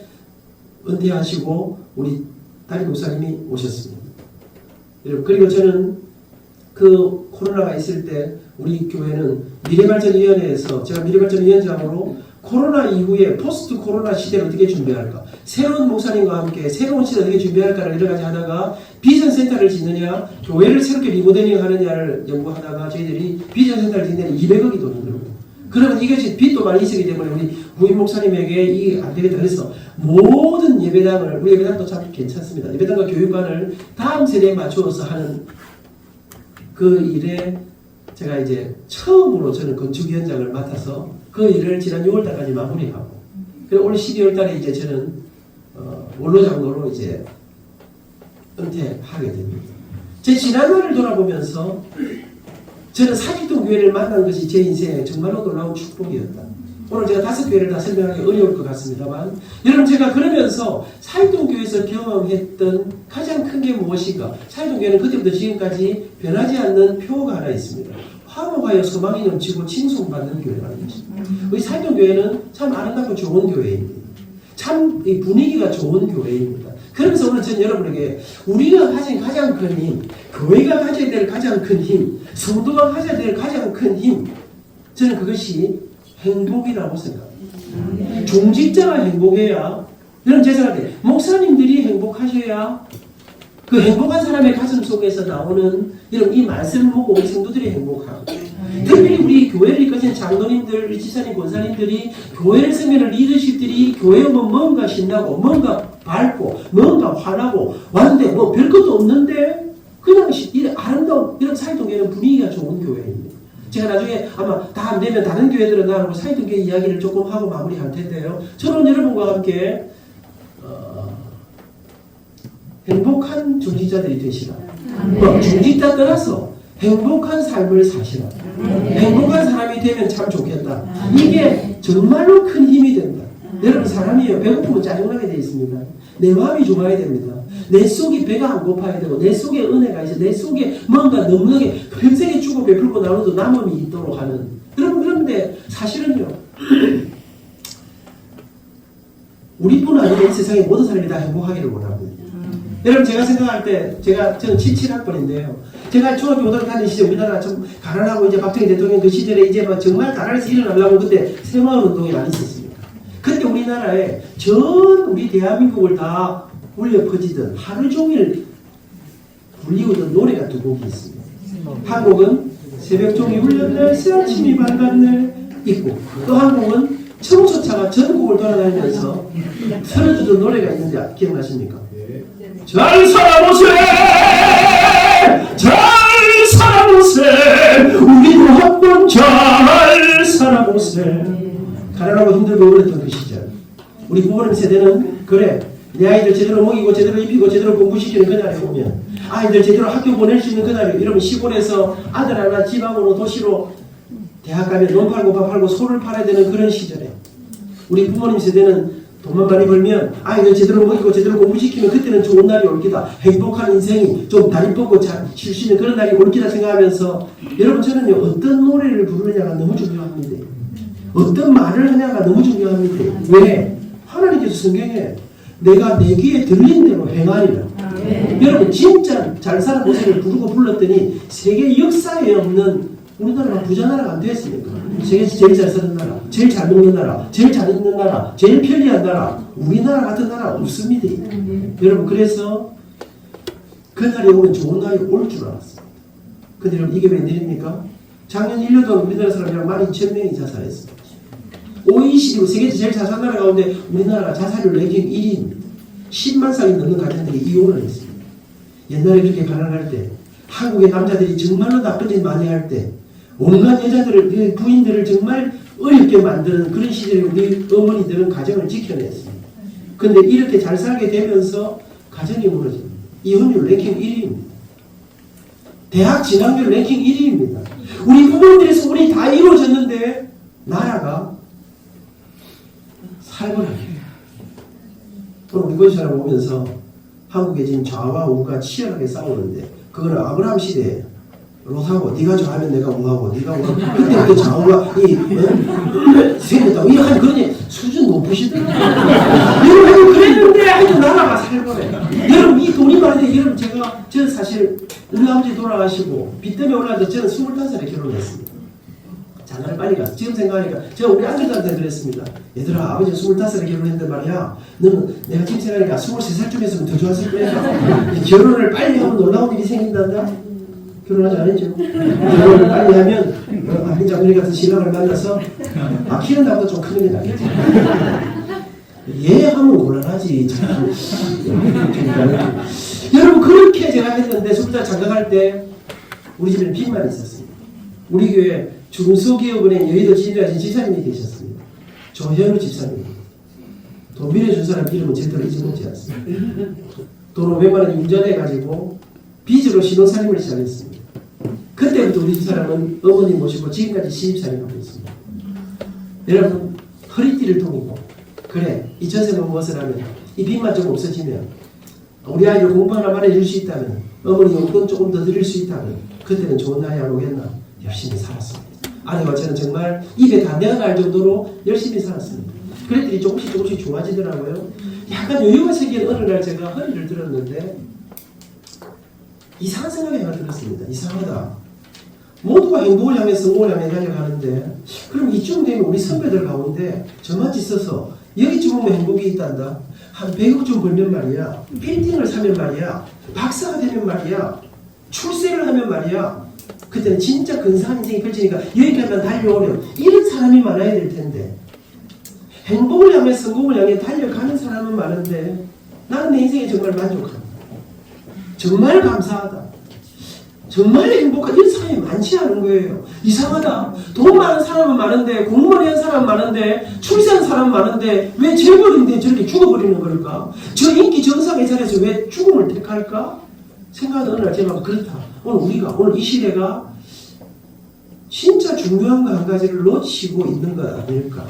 [SPEAKER 2] 은퇴하시고 우리 담임 목사님이 오셨습니다. 그리고 저는 그 코로나가 있을 때 우리 교회는 미래발전위원회에서 제가 미래발전위원장으로 코로나 이후에 포스트 코로나 시대를 어떻게 준비할까? 새로운 목사님과 함께 새로운 시대를 어떻게 준비할까를 여러 가지 하다가 비전 센터를 짓느냐, 교회를 새롭게 리모델링 하느냐를 연구하다가 저희들이 비전 센터를 짓는 200억이 돈이더라고요. 그러면 이것이 빚도 많이 있기 때문에 우리 부임 목사님에게 이게 안 되겠다. 그래서 모든 예배당을, 우리 예배당도 참 괜찮습니다. 예배당과 교육관을 다음 세대에 맞추어서 하는 그 일에 제가 이제 처음으로 저는 건축위원장을 맡아서 그 일을 지난 6월달까지 마무리하고 그리고 올 12월달에 이제 저는 원로장로로 이제 은퇴하게 됩니다. 제 지난날을 돌아보면서 저는 사직동 교회를 만난 것이 제 인생에 정말로 놀라운 축복이었다. 오늘 제가 5교회를 다 설명하기 어려울 것 같습니다만 여러분 제가 그러면서 사직동 교회에서 경험했던 가장 큰 게 무엇인가? 사직동 교회는 그때부터 지금까지 변하지 않는 표가 하나 있습니다. 화목하여 소망이 넘치고 칭송받는 교회라는 것입니다. 우리 사직동 교회는 참 아름답고 좋은 교회입니다. 참 분위기가 좋은 교회입니다. 그러면서 오늘 저는 여러분에게 우리가 가진 가장 큰 힘, 교회가 가져야 될 가장 큰 힘, 성도가 가져야 될 가장 큰 힘, 저는 그것이 행복이라고 생각합니다. 중직자가 행복해야, 여러분 제 생각할 때 목사님들이 행복하셔야 그 행복한 사람의 가슴 속에서 나오는 이런 이 말씀을 보고 우리 성도들이 행복하고 특별히 우리 교회를 이끄신 장로님들, 우리 지사님, 권사님들이 교회를 세우는 리더십들이 교회 오면 뭔가 신나고 뭔가 밝고 뭔가 환하고 왔는데 뭐 별것도 없는데 그냥 이런 아름다운 이런 사이동교회는 분위기가 좋은 교회입니다. 제가 나중에 아마 다 안 되면 다른 교회들은 나하고 사이동교회 이야기를 조금 하고 마무리할 텐데요. 저는 여러분과 함께 행복한 중직자들이 되시라. 중직자 떠나서 행복한 삶을 사시라. 행복한 사람이 되면 참 좋겠다. 이게 정말로 큰 힘이 된다. 여러분 사람이요 배고프면 짜증나게 되어 있습니다. 내 마음이 좋아야 됩니다. 내 속이 배가 안 고파야 되고 내 속에 은혜가 있어 내 속에 뭔가 너무나게 평생에 주고 베풀고 나눠도 남음이 있도록 하는 여러분 그런데 사실은요 우리뿐 아니라 이 세상의 모든 사람이 다 행복하기를 원합니다. 여러분 제가 생각할 때 저는 77학번인데요. 제가 중학교 고등학교 다니는 시절 우리나라 좀 가난하고 이제 박정희 대통령 그 시절에 이제 막 정말 가난해서 일어나려고 그때 새마을 운동이 많이 있었습니다. 그때 우리나라에 전 우리 대한민국을 다 울려 퍼지던 하루 종일 불리우던 노래가 2곡이 있습니다. 한 곡은 새벽 종이 울렸네 새아침이 밝았네 있고 또 한 곡은 청소차가 전국을 돌아다니면서 틀어주던 노래가 있는데 기억나십니까? 잘 살아보세! 잘 살아보세! 우리도 한번 잘 살아보세! 가난하고 힘들고 그랬던 그 시절. 우리 부모님 세대는 그래, 내 아이들 제대로 먹이고 제대로 입히고 제대로 공부시키는 그날에 오면, 아이들 제대로 학교 보낼 수 있는 그날에, 이러면 시골에서 아들 하나 지방으로 도시로 대학 가면 논 팔고 밥 팔고 소를 팔아야 되는 그런 시절에 우리 부모님 세대는 돈만 많이 벌면 아이들 제대로 먹이고 제대로 공부시키면 그때는 좋은 날이 올 기다, 행복한 인생이 좀 다리 뻗고 잘 쉴 수 있는 그런 날이 올 기다 생각하면서, 여러분 저는요, 어떤 노래를 부르느냐가 너무 중요합니다. 어떤 말을 하냐가 너무 중요합니다. 왜? 하나님께서 성경에 내가 내 귀에 들린 대로 행하리라. 여러분 진짜 잘 살아보세요를 부르고 불렀더니 세계 역사에 없는, 우리나라가 부자 나라가 안 됐습니까? 세계에서 제일 잘 사는 나라, 제일 잘 먹는 나라, 제일 잘 있는 나라, 제일 편리한 나라, 우리나라 같은 나라 없습니다. 여러분 그래서 그날이 오면 좋은 날이 올 줄 알았어요. 근데 여러분 이게 웬일입니까? 작년 1년 동안 우리나라 사람이랑 12,000명이 자살했습니다. OECD 세계에서 제일 잘 사는 나라 가운데 우리나라가 자살률 랭킹 1위입니다. 10만 쌍이 넘는 가정들이 이혼을 했습니다. 옛날에 그렇게 가난할 때, 한국의 남자들이 정말로 나쁜 짓 많이 할 때, 온갖 여자들을, 부인들을 정말 어렵게 만드는 그런 시절에 우리 어머니들은 가정을 지켜냈습니다. 근데 이렇게 잘 살게 되면서 가정이 무너집니다. 이혼율 랭킹 1위입니다. 대학 진학률 랭킹 1위입니다. 우리 부모님들에서 우리 다 이루어졌는데 나라가 살벌합니다. 오늘 우리 것처럼 오면서 한국에 지금 좌와 우가 치열하게 싸우는데, 그거는 아브라함 시대에 롯하고 네가 좌하면 내가 우하고 네가 우하고 그때부터 좌우가 세겠다고 이렇게 그러니 수준 높으시더라고요. 여러분 그랬는데 아주 나라가 살벌해. 여러분 이 돈이 많은데, 여러분 저는 사실 우리 아버지 돌아가시고 빚 때문에 올라와서 저는 25살에 결혼했습니다. 장가를 빨리 가서 지금 생각하니까 제가 우리 아들한테 그랬습니다. 얘들아, 아버지가 25살에 결혼했는데 말이야, 너는 내가 지금 생각하니까 23살쯤 했으면 더 좋았을 거야. 결혼을 빨리 하면 놀라운 일이 생긴단다. 결혼하지 않았죠. 결혼을 빨리 하면 행장군이 같은 신랑을 만나서 키는 나보다 좀 크는 게 낫겠지. 얘 하면 곤란하지. 여러분 그렇게 제가 했는데 20살 장가갈 때 우리 집에는 빚만 있었습니다. 우리 교회 중소기업은행 여의도 지인이라신 집사님이 계셨습니다. 조현우 집사님. 돈 빌려준 사람 이름은 절대로 잊어먹지 않습니다. 돈 500만 원 융자해가지고 빚으로 신혼살림을 시작했습니다. 그때부터 우리 집사람은 어머니 모시고 지금까지 시집살림하고 있습니다. 여러분 허리띠를 통이고, 그래 이 전세만 무엇을 하면, 이 빚만 좀 없어지면, 우리 아이들 공부 하나 말해줄 수 있다면, 어머니 용돈 조금 더 드릴 수 있다면, 그때는 좋은 날이 안 오겠나. 열심히 살았습니다. 아내와 저는 정말 입에 다 내어갈 정도로 열심히 살았습니다. 그랬더니 조금씩 좋아지더라고요. 약간 여유가 생긴 어느 날 제가 허리를 들었는데 이상한 생각이 하나 들었습니다. 이상하다. 모두가 행복을 향해 성공을 향해 달려가는데, 그럼 이쯤 되면 우리 선배들 가운데 저만 있어서 여기쯤 오면 행복이 있단다. 한 100억쯤 벌면 말이야, 빌딩을 사면 말이야, 박사가 되면 말이야, 출세를 하면 말이야, 그때는 진짜 근사한 인생이 펼치니까 여기까지만 달려오렴. 이런 사람이 많아야 될 텐데, 행복을 향해 성공을 향해 달려가는 사람은 많은데 나는 내 인생에 정말 만족합니다. 정말 감사하다. 정말 행복한 이런 사람이 많지 않은 거예요. 이상하다. 돈 많은 사람은 많은데, 공무원 한 사람은 많은데, 출세한 사람은 많은데 왜 재벌인데 저렇게 죽어버리는 걸까? 저 인기 정상의 자리에서 왜 죽음을 택할까? 생각하던 어느 날 제가 그렇다. 오늘 이 시대가 진짜 중요한 거 한 가지를 놓치고 있는 거 아닐까?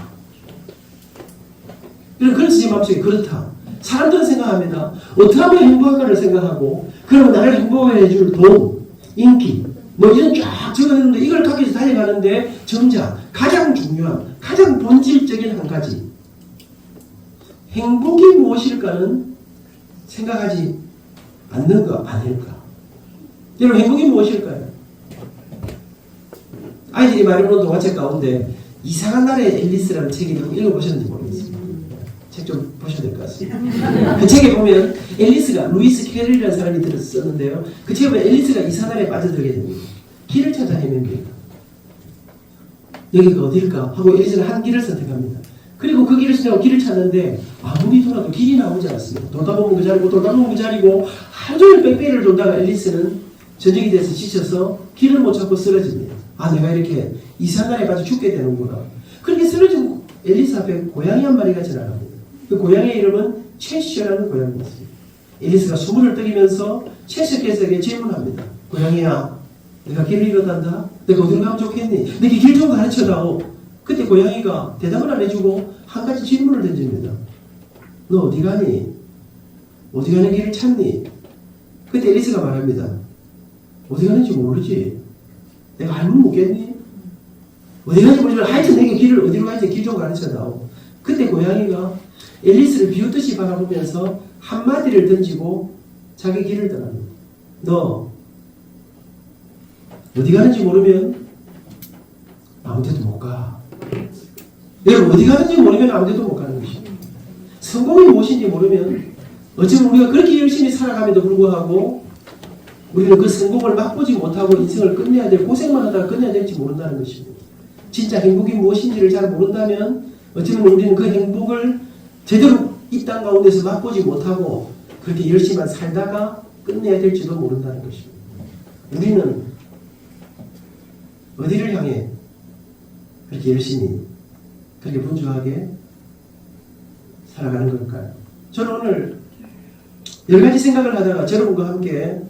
[SPEAKER 2] 그래서 제 마음속에 그렇다. 사람들은 생각합니다. 어떻게 하면 행복할까를 생각하고, 그러면 나를 행복하게 해줄 돈, 인기, 뭐 이런 쫙 적어있는데 이걸 갖기 위해서 달려가는데, 정작 가장 중요한, 가장 본질적인 한 가지, 행복이 무엇일까는 생각하지 않는 거 아닐까? 여러분 행복이 무엇일까요? 아이들이 많이 보는 동화책 가운데 이상한 나라의 앨리스라는 책이 읽어보셨는지 모르겠습니다. 책 좀 보셔야 될 것 같습니다. 그 책에 보면 앨리스가, 루이스 캐럴이라는 사람이 썼는데요. 그 책에 보면 앨리스가 이상한 나라에 빠져들게 됩니다. 길을 찾아 헤맵니다. 여기가 어딜까 하고 앨리스는 한 길을 선택합니다. 그리고 그 길을 지나고 길을 찾는데 아무리 돌아도 길이 나오지 않습니다. 돌다 보면 그 자리고 돌다 보면 그 자리고 하루 종일 뺑뺑이를 돌다가 앨리스는 저녁이 돼서 지쳐서 길을 못 찾고 쓰러집니다. 아, 내가 이렇게 이상한 에 빠져 죽게 되는구나. 그렇게 쓰러진 앨리스 앞에 고양이 한 마리가 지나갑니다. 그 고양이의 이름은 채셔라는 고양이였습니다. 앨리스가 수문을 뜨기면서 채셔께서에게 질문합니다. 고양이야, 내가 길을 잃어간다? 내가 어디로 가면 좋겠니? 내게 길 좀 가르쳐다오. 그때 고양이가 대답을 안 해주고 한 가지 질문을 던집니다. 너 어디 가니? 어디 가는 길을 찾니? 그때 앨리스가 말합니다. 어디 가는지 모르지. 내가 알면 묻겠니? 어디 가는지 모르지만 하여튼 내게 길을 어디로 가는지 길 좀 가르쳐다오. 그때 고양이가 앨리스를 비웃듯이 바라보면서 한마디를 던지고 자기 길을 떠납니다. 너 어디 가는지 모르면 아무 데도 못 가. 여러분, 어디 가는지 모르면 아무 데도 못 가는 것입니다. 성공이 무엇인지 모르면 어쩌면 우리가 그렇게 열심히 살아감에도 불구하고 우리는 그 성공을 맛보지 못하고 인생을 끝내야 될, 고생만 하다가 끝내야 될지 모른다는 것입니다. 진짜 행복이 무엇인지를 잘 모른다면 어쩌면 우리는 그 행복을 제대로 이 땅 가운데서 맛보지 못하고 그렇게 열심히 살다가 끝내야 될지도 모른다는 것입니다. 우리는 어디를 향해 그렇게 열심히 그렇게 분주하게 살아가는 걸까요? 저는 오늘 여러 가지 생각을 하다가 여러분과 함께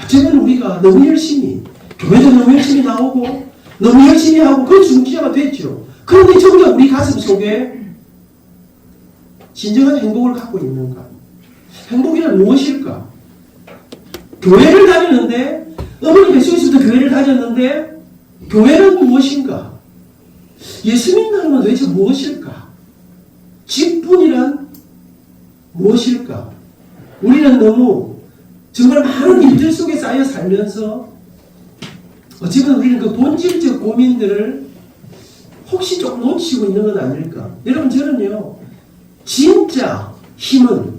[SPEAKER 2] 어쩌면 우리가 너무 열심히 교회도 너무 열심히 나오고 너무 열심히 하고 그런 중기자가 됐죠. 그런데 정작 우리 가슴 속에 진정한 행복을 갖고 있는가? 행복이란 무엇일까? 교회를 다니는데 어머니 뱃속에서부터 교회를 다녔는데 교회는 무엇인가? 예수 믿는 건 도대체 무엇일까? 직분이란 무엇일까? 우리는 너무 정말 많은 일들 속에 쌓여 살면서 어쩌면 우리는 그 본질적 고민들을 혹시 좀 놓치고 있는 건 아닐까? 여러분, 저는요, 진짜 힘은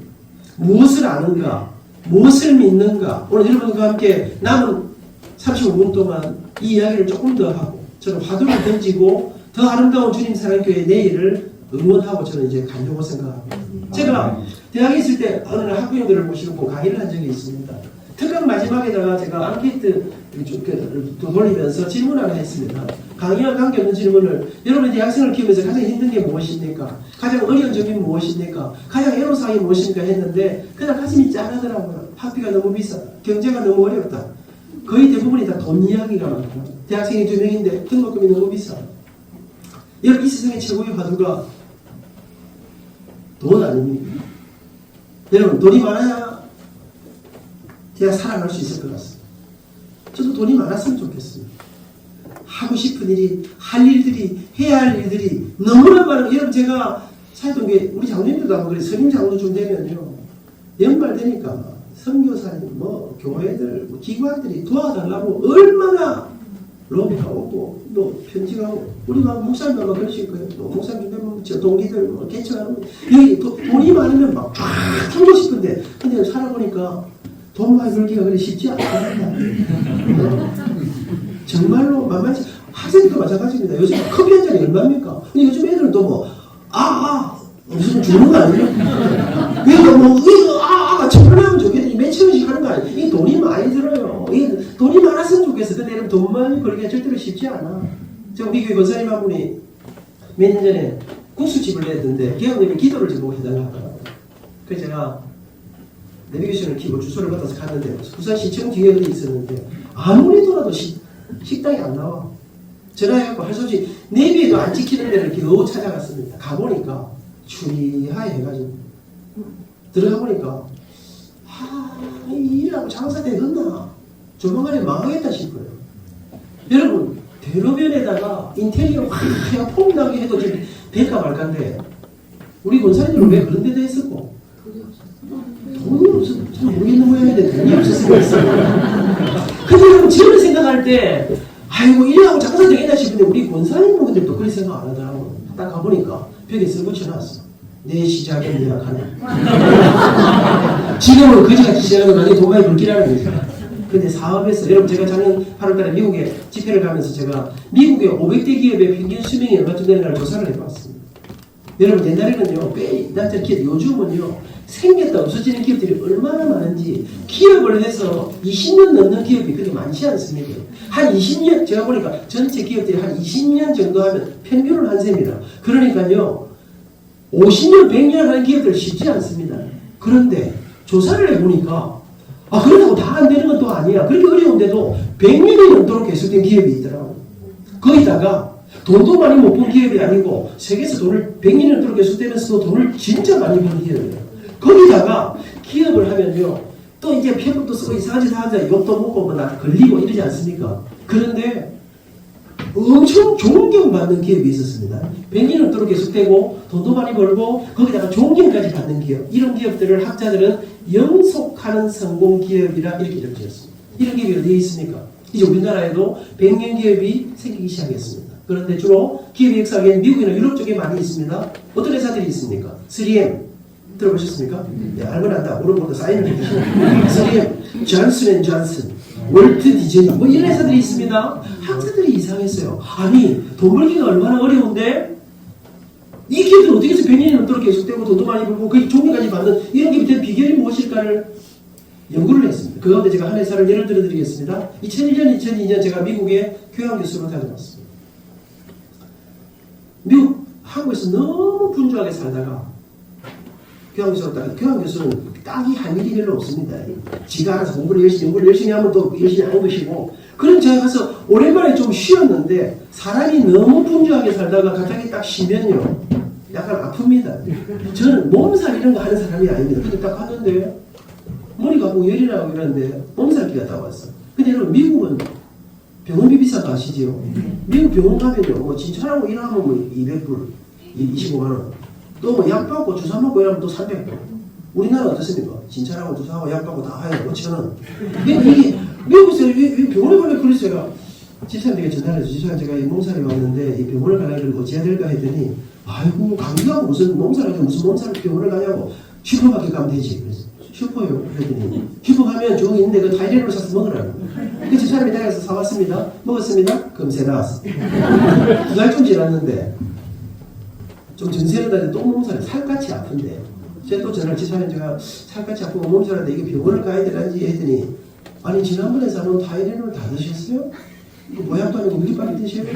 [SPEAKER 2] 무엇을 아는가, 무엇을 믿는가. 오늘 여러분과 함께 남은 35분 동안 이 이야기를 조금 더 하고 저는 화두를 던지고 더 아름다운 주님 사랑교회 내일을 응원하고 저는 이제 가려고 생각합니다. 제가 대학에 있을 때 어느 날 학부형들을 모시고 강의를 한 적이 있습니다. 특강 마지막에다가 제가 앙케이트 돌리면서 질문 하나 했습니다. 강의와 관계없는 질문을 여러분이 대학생을 키우면서 가장 힘든 게 무엇입니까? 가장 어려운 점이 무엇입니까? 가장 애로사항이 무엇입니까? 했는데 그냥 가슴이 짠하더라고요. 학비가 너무 비싸. 경제가 너무 어렵다. 거의 대부분이 다 돈 이야기가 많고 대학생이 2명인데 등록금이 너무 비싸. 여러분, 이 세상의 최고의 화두가 돈 아닙니까? 여러분, 돈이 많아야 제가 살아갈 수 있을 것 같습니다. 저도 돈이 많았으면 좋겠습니다. 하고 싶은 일이, 할 일들이, 해야 할 일들이 너무나 많은. 여러분, 제가 사회동계 우리 장로님들도 하고 그래. 선임 장로쯤 되면요, 연말 되니까 선교사님, 교회들, 기관들이 도와달라고 얼마나 로비가 오고 또 편지가 오고 우리 막 목사님도 그러실 거예요. 또 목사님 되면 저 동기들 개척하는 여기 돈이 많으면 막 쫙 하고 싶은데 근데 살아보니까 돈 많이 벌기가 그래 쉽지 않다. 정말로 만만치. 학생도 마찬가지입니다. 요즘 커피 한 잔이 얼마입니까? 근데 요즘 애들은 또 무슨 주는 거 아니에요? 그러니까 천원하면 좋겠는데 몇천 원씩 하는 거 아니에요? 이 돈이 많이 들어요. 이 돈이 많았으면 좋겠어. 근데 여러분, 돈 많이 벌기가 절대로 쉽지 않아. 제가 우리 교회 권사님 한 분이 몇 년 전에 국수집을 냈는데 개혁님이 기도를 좀 해달라고 하더라고요. 그래서 제가 내비게이션을 켜고 주소를 받아서 갔는데 부산시청 뒤에 있었는데 아무리 돌아도 식당이 안 나와. 전화해갖고 할 수 없이 내비에도 안 찍히는 데를 겨우 찾아갔습니다. 가보니까 추리하에 해가지고 들어가 보니까 이 일하고 장사 되겠나? 조만간에 망하겠다 싶어요. 여러분, 대로변에다가 인테리어 그냥 폼나게 해도 지금 될까 말까인데 우리 권사님들은 왜 그런 데다 했었고? 돈이 없어서 모르겠는 모양인데 돈이 없었으면 했어요. 근데 여러분, 저를 생각할 때 아이고 일하고 장사 되겠다 싶은데 우리 권사님들도 그렇게 생각 안 하더라고요. 딱 가보니까 벽에 써 붙여놨어. 내 시작은 예약하네. 지금은 거지같이 시작하는 거 아니고 돈 많이 벌기라는 거죠. 근데 사업에서 여러분, 제가 작년 8월달에 미국에 집회를 가면서 제가 미국의 500대 기업의 평균 수명이 얼마쯤 되는가를 조사를 해봤습니다. 여러분 옛날에는요, 나한테 기업, 요즘은요, 생겼다 없어지는 기업들이 얼마나 많은지, 기업을 해서 20년 넘는 기업이 그렇게 많지 않습니다. 한 20년, 제가 보니까 전체 기업들이 한 20년 정도 하면 평균을 한 셈이라. 그러니까요, 50년, 100년 하는 기업들 쉽지 않습니다. 그런데 조사를 해보니까, 그렇다고 다 안 되는 건 또 아니야. 그렇게 어려운데도 100년이 넘도록 계속된 기업이 있더라고요. 거기다가 돈도 많이 못 번 기업이 아니고 세계에서 돈을 100년이 넘도록 계속되면서도 돈을 진짜 많이 버는 기업이에요. 거기다가 기업을 하면요, 또 이제 편법도 쓰고 이상한 짓 하자, 욕도 먹고 뭐 나 걸리고 이러지 않습니까? 그런데 엄청 존경받는 기업이 있었습니다. 100년 넘도록 계속되고 돈도 많이 벌고 거기다가 존경까지 받는 기업, 이런 기업들을 학자들은 영속하는 성공 기업이라 이렇게 적었습니다. 이런 기업이 어디에 있습니까? 이제 우리나라에도 100년 기업이 생기기 시작했습니다. 그런데 주로 기업의 역사에는 미국이나 유럽 쪽에 많이 있습니다. 어떤 회사들이 있습니까? 3M 들어보셨습니까? 네, 알면 안다. 모르는 것도 사인을 해주시고 3M, 존슨앤존슨, 월트 디즈니 뭐 이런 회사들이 있습니다. 학자들이 이상했어요. 아니 돈 벌기가 얼마나 어려운데 이 기업들은 어떻게 해서 100년이 넘도록 계속되고 돈도 많이 벌고 그 종류까지 받는 이런 기업이 된 비결이 무엇일까를 연구를 했습니다. 그 가운데 제가 한 회사를 예를 들어 드리겠습니다. 2001년, 2002년 제가 미국에 교양 교수로 다녀왔습니다. 미국, 한국에서 너무 분주하게 살다가 교양 교수로 다녀. 교양 교수는 딱히 할 일이 별로 없습니다. 지가 알아서 공부를 열심히 하면 또 열심히 하는 것이고, 그런 제가 가서 오랜만에 좀 쉬었는데 사람이 너무 분주하게 살다가 갑자기 딱 쉬면요, 약간 아픕니다. 저는 몸살 이런 거 하는 사람이 아닙니다. 근데 딱 갔는데 머리가 뭐 열이 나고 이러는데 몸살기가 딱 왔어. 근데 여러분 미국은 병원비 비싼 거 아시죠? 미국 병원 가면요, 뭐 진찰하고 일하면 뭐 200불, 25만원. 또 뭐 약 받고 주사 맞고 이러면 또 300불. 우리나라 어떻습니까? 진찰하고 주사하고 약 받고 다 하여 5,000원. 이게 미국에서 왜 병원에 가려고 그래서 제가 집사님에게 전화를 해서 집사님 제가 이 몸살이 왔는데 이 병원을 가려고 어찌해야 될까 했더니 아이고 감기하고 무슨 몸살이 무슨 몸살 병원을 가냐고 슈퍼마켓 가면 되지. 그래서 슈퍼요. 그랬더니 슈퍼 가면 저기 있는데 그 타이레놀 사서 먹으라고. 그 집사님이 나가서 사왔습니다. 먹었습니다. 금세 나왔어. 2달 좀 지났는데 좀 전세를 다니 또 몸살이 살같이 아픈데 제가 또 전화를 집사님 제가 살같이 아프고 몸살인데 이게 병원을 가야 되는지 했더니 아니 지난번에 사놓은 타이레놀 다 드셨어요? 모약도 아니고 우리 빨리 드셔요?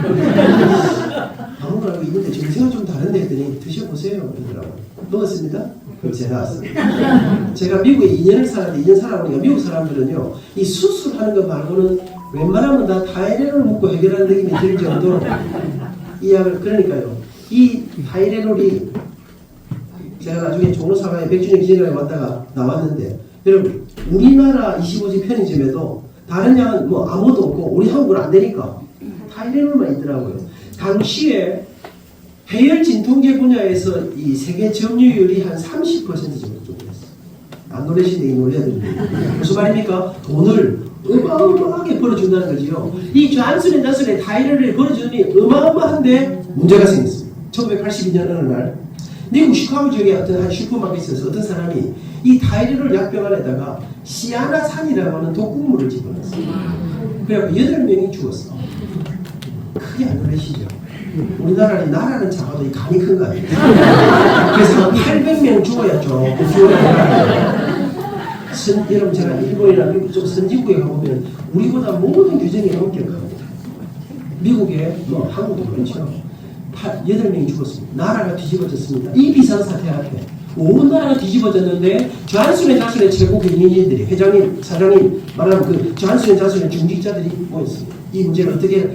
[SPEAKER 2] 아무거나 있는데 정세가 좀 다른데 했더니 드셔보세요 그러더라고요. 먹었습니다. 금세 나왔습니다. 제가 미국에 2년을 살았는데 2년 살아보니까 미국 사람들은요 이 수술하는 거 말고는 웬만하면 다 타이레놀 먹고 해결하는 느낌이 들 정도로 이 약을, 그러니까요 이 타이레놀이 제가 나중에 종로사과에 100주년 기념에 왔다가 나왔는데 여러분 우리나라 25지 편의점에도 다른 약은 뭐 아무것도 없고 우리 한국은 안 되니까 타이레놀만 있더라고요. 당시에 해열 진통제 분야에서 이 세계 점유율이 한 30% 정도 됐어요. 안 놀라시는데 놀라야 됩니다. 무슨 말입니까? 돈을 어마어마하게 벌어준다는 거지요. 이 존슨앤존슨의 타이레놀을 벌어주니 어마어마한데 문제가 생겼습니다. 1982년 어느 날 미국 시카고 지역의 어떤 한 슈퍼마켓에서 어떤 사람이 이 타이레놀 약병 안에다가 시아나산이라고 하는 독극물을 집어넣었어요. 그래갖고 8명이 죽었어. 크게 안 놀라시죠? 우리나라는 나라는 작아도 이 간이 큰 거 아니에요? 그래서 800명 죽어야 조금 죽어야 여러분 제가 일본이나 미국 쪽 선진국에 가보면 우리보다 모든 규정이 엄격합니다. 미국에 뭐 한국도 그렇죠. 8명이 죽었습니다. 나라가 뒤집어졌습니다. 이 비상사태 앞에 온 나라가 뒤집어졌는데 존슨앤존슨의 최고 경영인들이 회장님, 사장님 말하면 그 존슨앤존슨의 중직자들이 모였습니다. 이 문제를 어떻게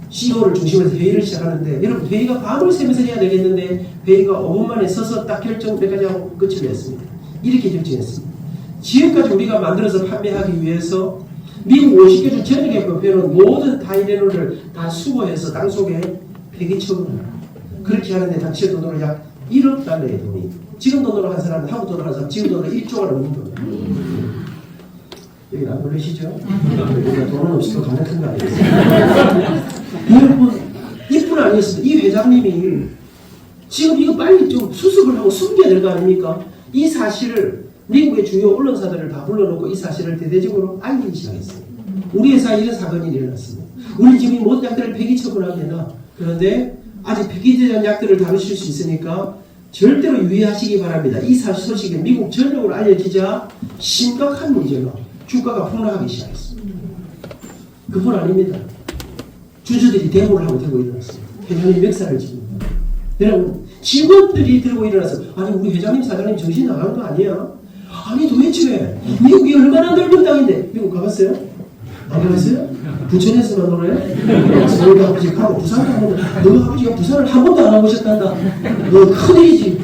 [SPEAKER 2] CEO를 중심으로 해서 회의를 시작하는데 여러분 회의가 밤을 새면서 해야 되겠는데 회의가 5분 만에 서서 딱 결정 몇 가지 하고 끝을 냈습니다. 이렇게 결정했습니다. 지금까지 우리가 만들어서 판매하기 위해서 미국 50개 주 전역에 뽑혀는 모든 타이레놀을 다 수거해서 땅속에 폐기 처분합니다. 그렇게 하는데 당시의 돈으로 약 1억 달러의 돈이 지금 돈으로 한 사람은 한국 돈으로 한 사람 지금 돈으로 1조가 넘는 돈입니다. 여기 안 놀라시죠? 우리가 돈은 없어도 가능한 거 아니겠어요? 여러분 이뿐 아니었습니다. 이 회장님이 지금 이거 빨리 좀 수습을 하고 숨겨야 될 거 아닙니까? 이 사실을 미국의 주요 언론사들을 다 불러놓고 이 사실을 대대적으로 알리기 시작했어요. 우리 회사에 이런 사건이 일어났습니다. 우리 지금 이 모든 약들을 폐기 처분하게 되나? 그런데 아직 폐기된 약들을 다루실 수 있으니까 절대로 유의하시기 바랍니다. 이 소식이 미국 전역으로 알려지자 심각한 문제가 주가가 폭락하기 시작했습니다. 그뿐 아닙니다. 주주들이 데모를 하고 들고 일어났습니다. 회장님 멱살을 짚습니다. 여러분 직원들이 들고 일어나서 아니 우리 회장님 사장님 정신 나간 거 아니야? 아니 도대체 미국이 얼마나 넓은 땅인데 미국 가봤어요? 안 가봤어요? 부천에서만 노래? 서울 아버지 가고 부산 가고 너 아버지가 부산을 한 번도 안 와보셨단다. 너 큰일이지.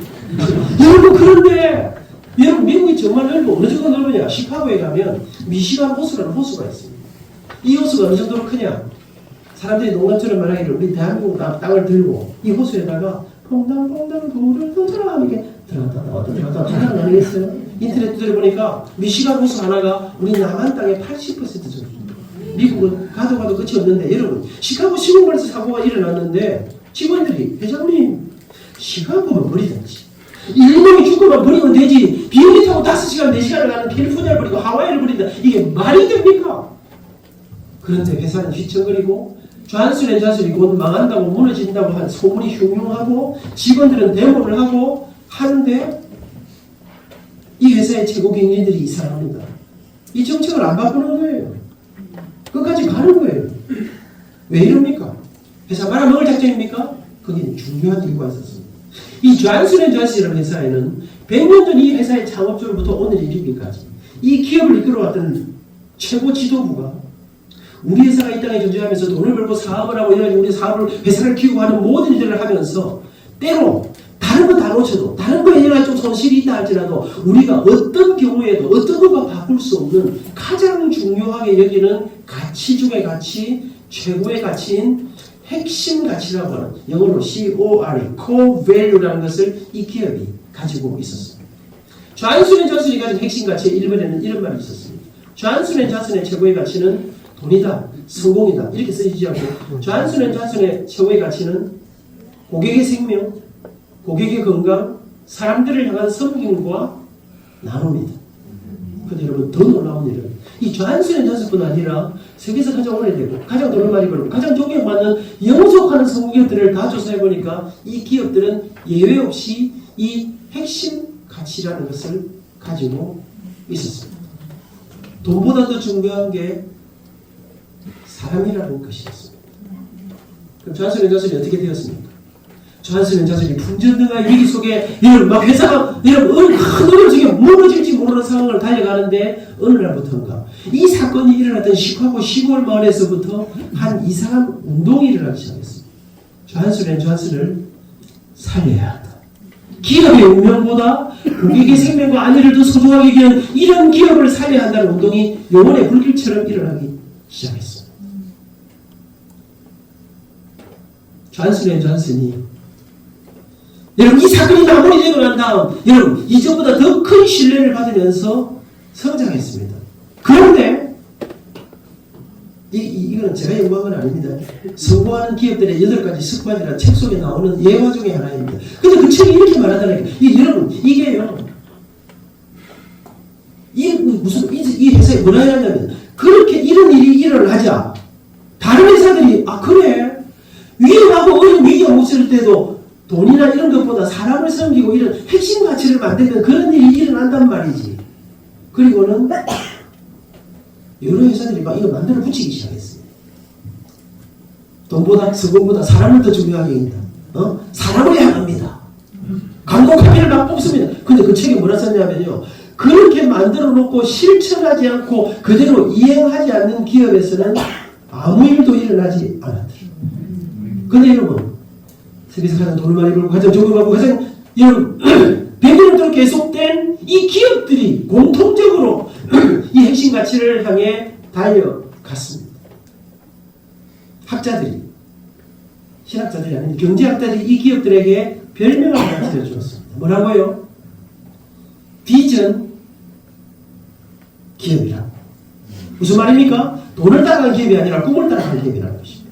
[SPEAKER 2] 여러분 그런데 여러분 미국이 정말 넓고 어느 정도 넓으냐? 시카고에 가면 미시간 호수라는 호수가 있습니다. 이 호수가 어느 정도로 크냐? 사람들이 농담처럼 말하기를 우리 대한민국 땅을 들고 이 호수에다가 퐁당퐁당 돌을 던져라 이렇게 들어갔다 나왔다 들어갔다 나왔다 하는 거 아니겠어요? 인터넷 두드려 보니까 미시간 호수 하나가 우리 남한 땅의 80% 정도. 미국은 가도 끝이 없는데 여러분 시카고 시공간에서 사고가 일어났는데 직원들이 회장님 시카고만 버리든지 일본이 죽고만 버리면 되지 비행기 타고 5시간 4시간을 가는 캘리포니아를 버리고 하와이를 버린다 이게 말이 됩니까? 그런데 회사는 휘청거리고 존슨앤존슨이 곧 망한다고 무너진다고 한 소문이 흉흉하고 직원들은 데모를 하고 하는데 이 회사의 최고 경영진들이 이상합니다. 이 정책을 안 바꾸는 거예요. 끝까지 가는 거예요. 왜 이럽니까? 회사 말아먹을 작전입니까? 거기는 중요한 이유가 있었습니다. 이 존슨앤존슨이라는 회사에는 100년 전 이 회사의 창업주로부터 오늘 이르기까지 이 기업을 이끌어왔던 최고 지도부가 우리 회사가 이 땅에 존재하면서 돈을 벌고 사업을 하고 이런 우리 사업을 회사를 키우고 하는 모든 일들을 하면서 때로 다른 거 다 놓쳐도 다른 거에 일어날 좀 손실이 있다 할지라도 우리가 어떤 경우에도 어떤 것과 바꿀 수 없는 가장 중요하게 여기는 가치 중의 가치, 최고의 가치인 핵심 가치라고 하는 영어로 CORE, Core Value라는 것을 이 기업이 가지고 있었습니다. 존슨앤존슨이 가진 핵심 가치의 1번에는 이런 말이 있었습니다. 존슨앤존슨의 최고의 가치는 돈이다, 성공이다 이렇게 쓰이지 않고 존슨앤존슨의 최고의 가치는 고객의 생명, 고객의 건강, 사람들을 향한 섬김과 나눔이다. 그런데 여러분 더 놀라운 일은 이 존슨앤존슨뿐 아니라 세계에서 가장 오래되고 가장 돈을 많이 벌고 가장 존경받는 영속하는 성공기업들을 다 조사해보니까 이 기업들은 예외 없이 이 핵심 가치라는 것을 가지고 있었습니다. 돈보다 더 중요한 게 사람이라는 것이었습니다. 그럼 존슨앤존슨이 어떻게 되었습니까? 존슨앤존슨이 풍전등화의 위기 속에 여러분 막 회사가 여러분 큰 어려움 속에 무너질지 모르는 상황을 달려가는데 어느 날부터인가 이 사건이 일어났던 시카고 시골 마을에서부터 한 이상한 운동이 일어나기 시작했습니다. 존슨앤존슨을 살려야 한다. 기업의 운명보다 고객의 생명과 안위를 더 소중하게 여기는 이런 기업을 살려야 한다는 운동이 영혼의 불길처럼 일어나기 시작했습니다. 존슨앤존슨이 여러분 이 사건이 마무리되고 난 다음 여러분 이전보다 더 큰 신뢰를 받으면서 성장했습니다. 그런데 이거는 제가 연구한 건 아닙니다. 성공하는 기업들의 8가지 습관이라는 책 속에 나오는 예화 중에 하나입니다. 근데 그 책이 이렇게 말하다는 게 여러분 이게요 이 회사에 뭐라 해야 하냐면 그렇게 이런 일이 일어나자 다른 회사들이 아 그래 위험하고 어려운 위기가 묻힐 때도 돈이나 이런 것보다 사람을 섬기고 이런 핵심 가치를 만들면 그런 일이 일어난단 말이지. 그리고는 여러 회사들이 막 이거 만들어 붙이기 시작했습니다. 돈보다 성공보다 사람을 더 중요하게 여긴다. 사람을 향합니다. 광고 카피를 막 뽑습니다. 근데 그 책에 뭐라 썼냐면요. 그렇게 만들어 놓고 실천하지 않고 그대로 이행하지 않는 기업에서는 아무 일도 일어나지 않았다. 근데 여러분 세계에서 가장 돈을 많이 벌고 가장 적응하고 가장 여러분 100년 동안 계속된 이 기업들이 공통적으로 이 핵심 가치를 향해 달려갔습니다. 학자들이 신학자들이 아닌 경제학자들이 이 기업들에게 별명을 하나 지어주었습니다. 뭐라고요? 비전 기업이라. 무슨 말입니까? 돈을 따라가는 기업이 아니라 꿈을 따라가는 기업이라는 것입니다.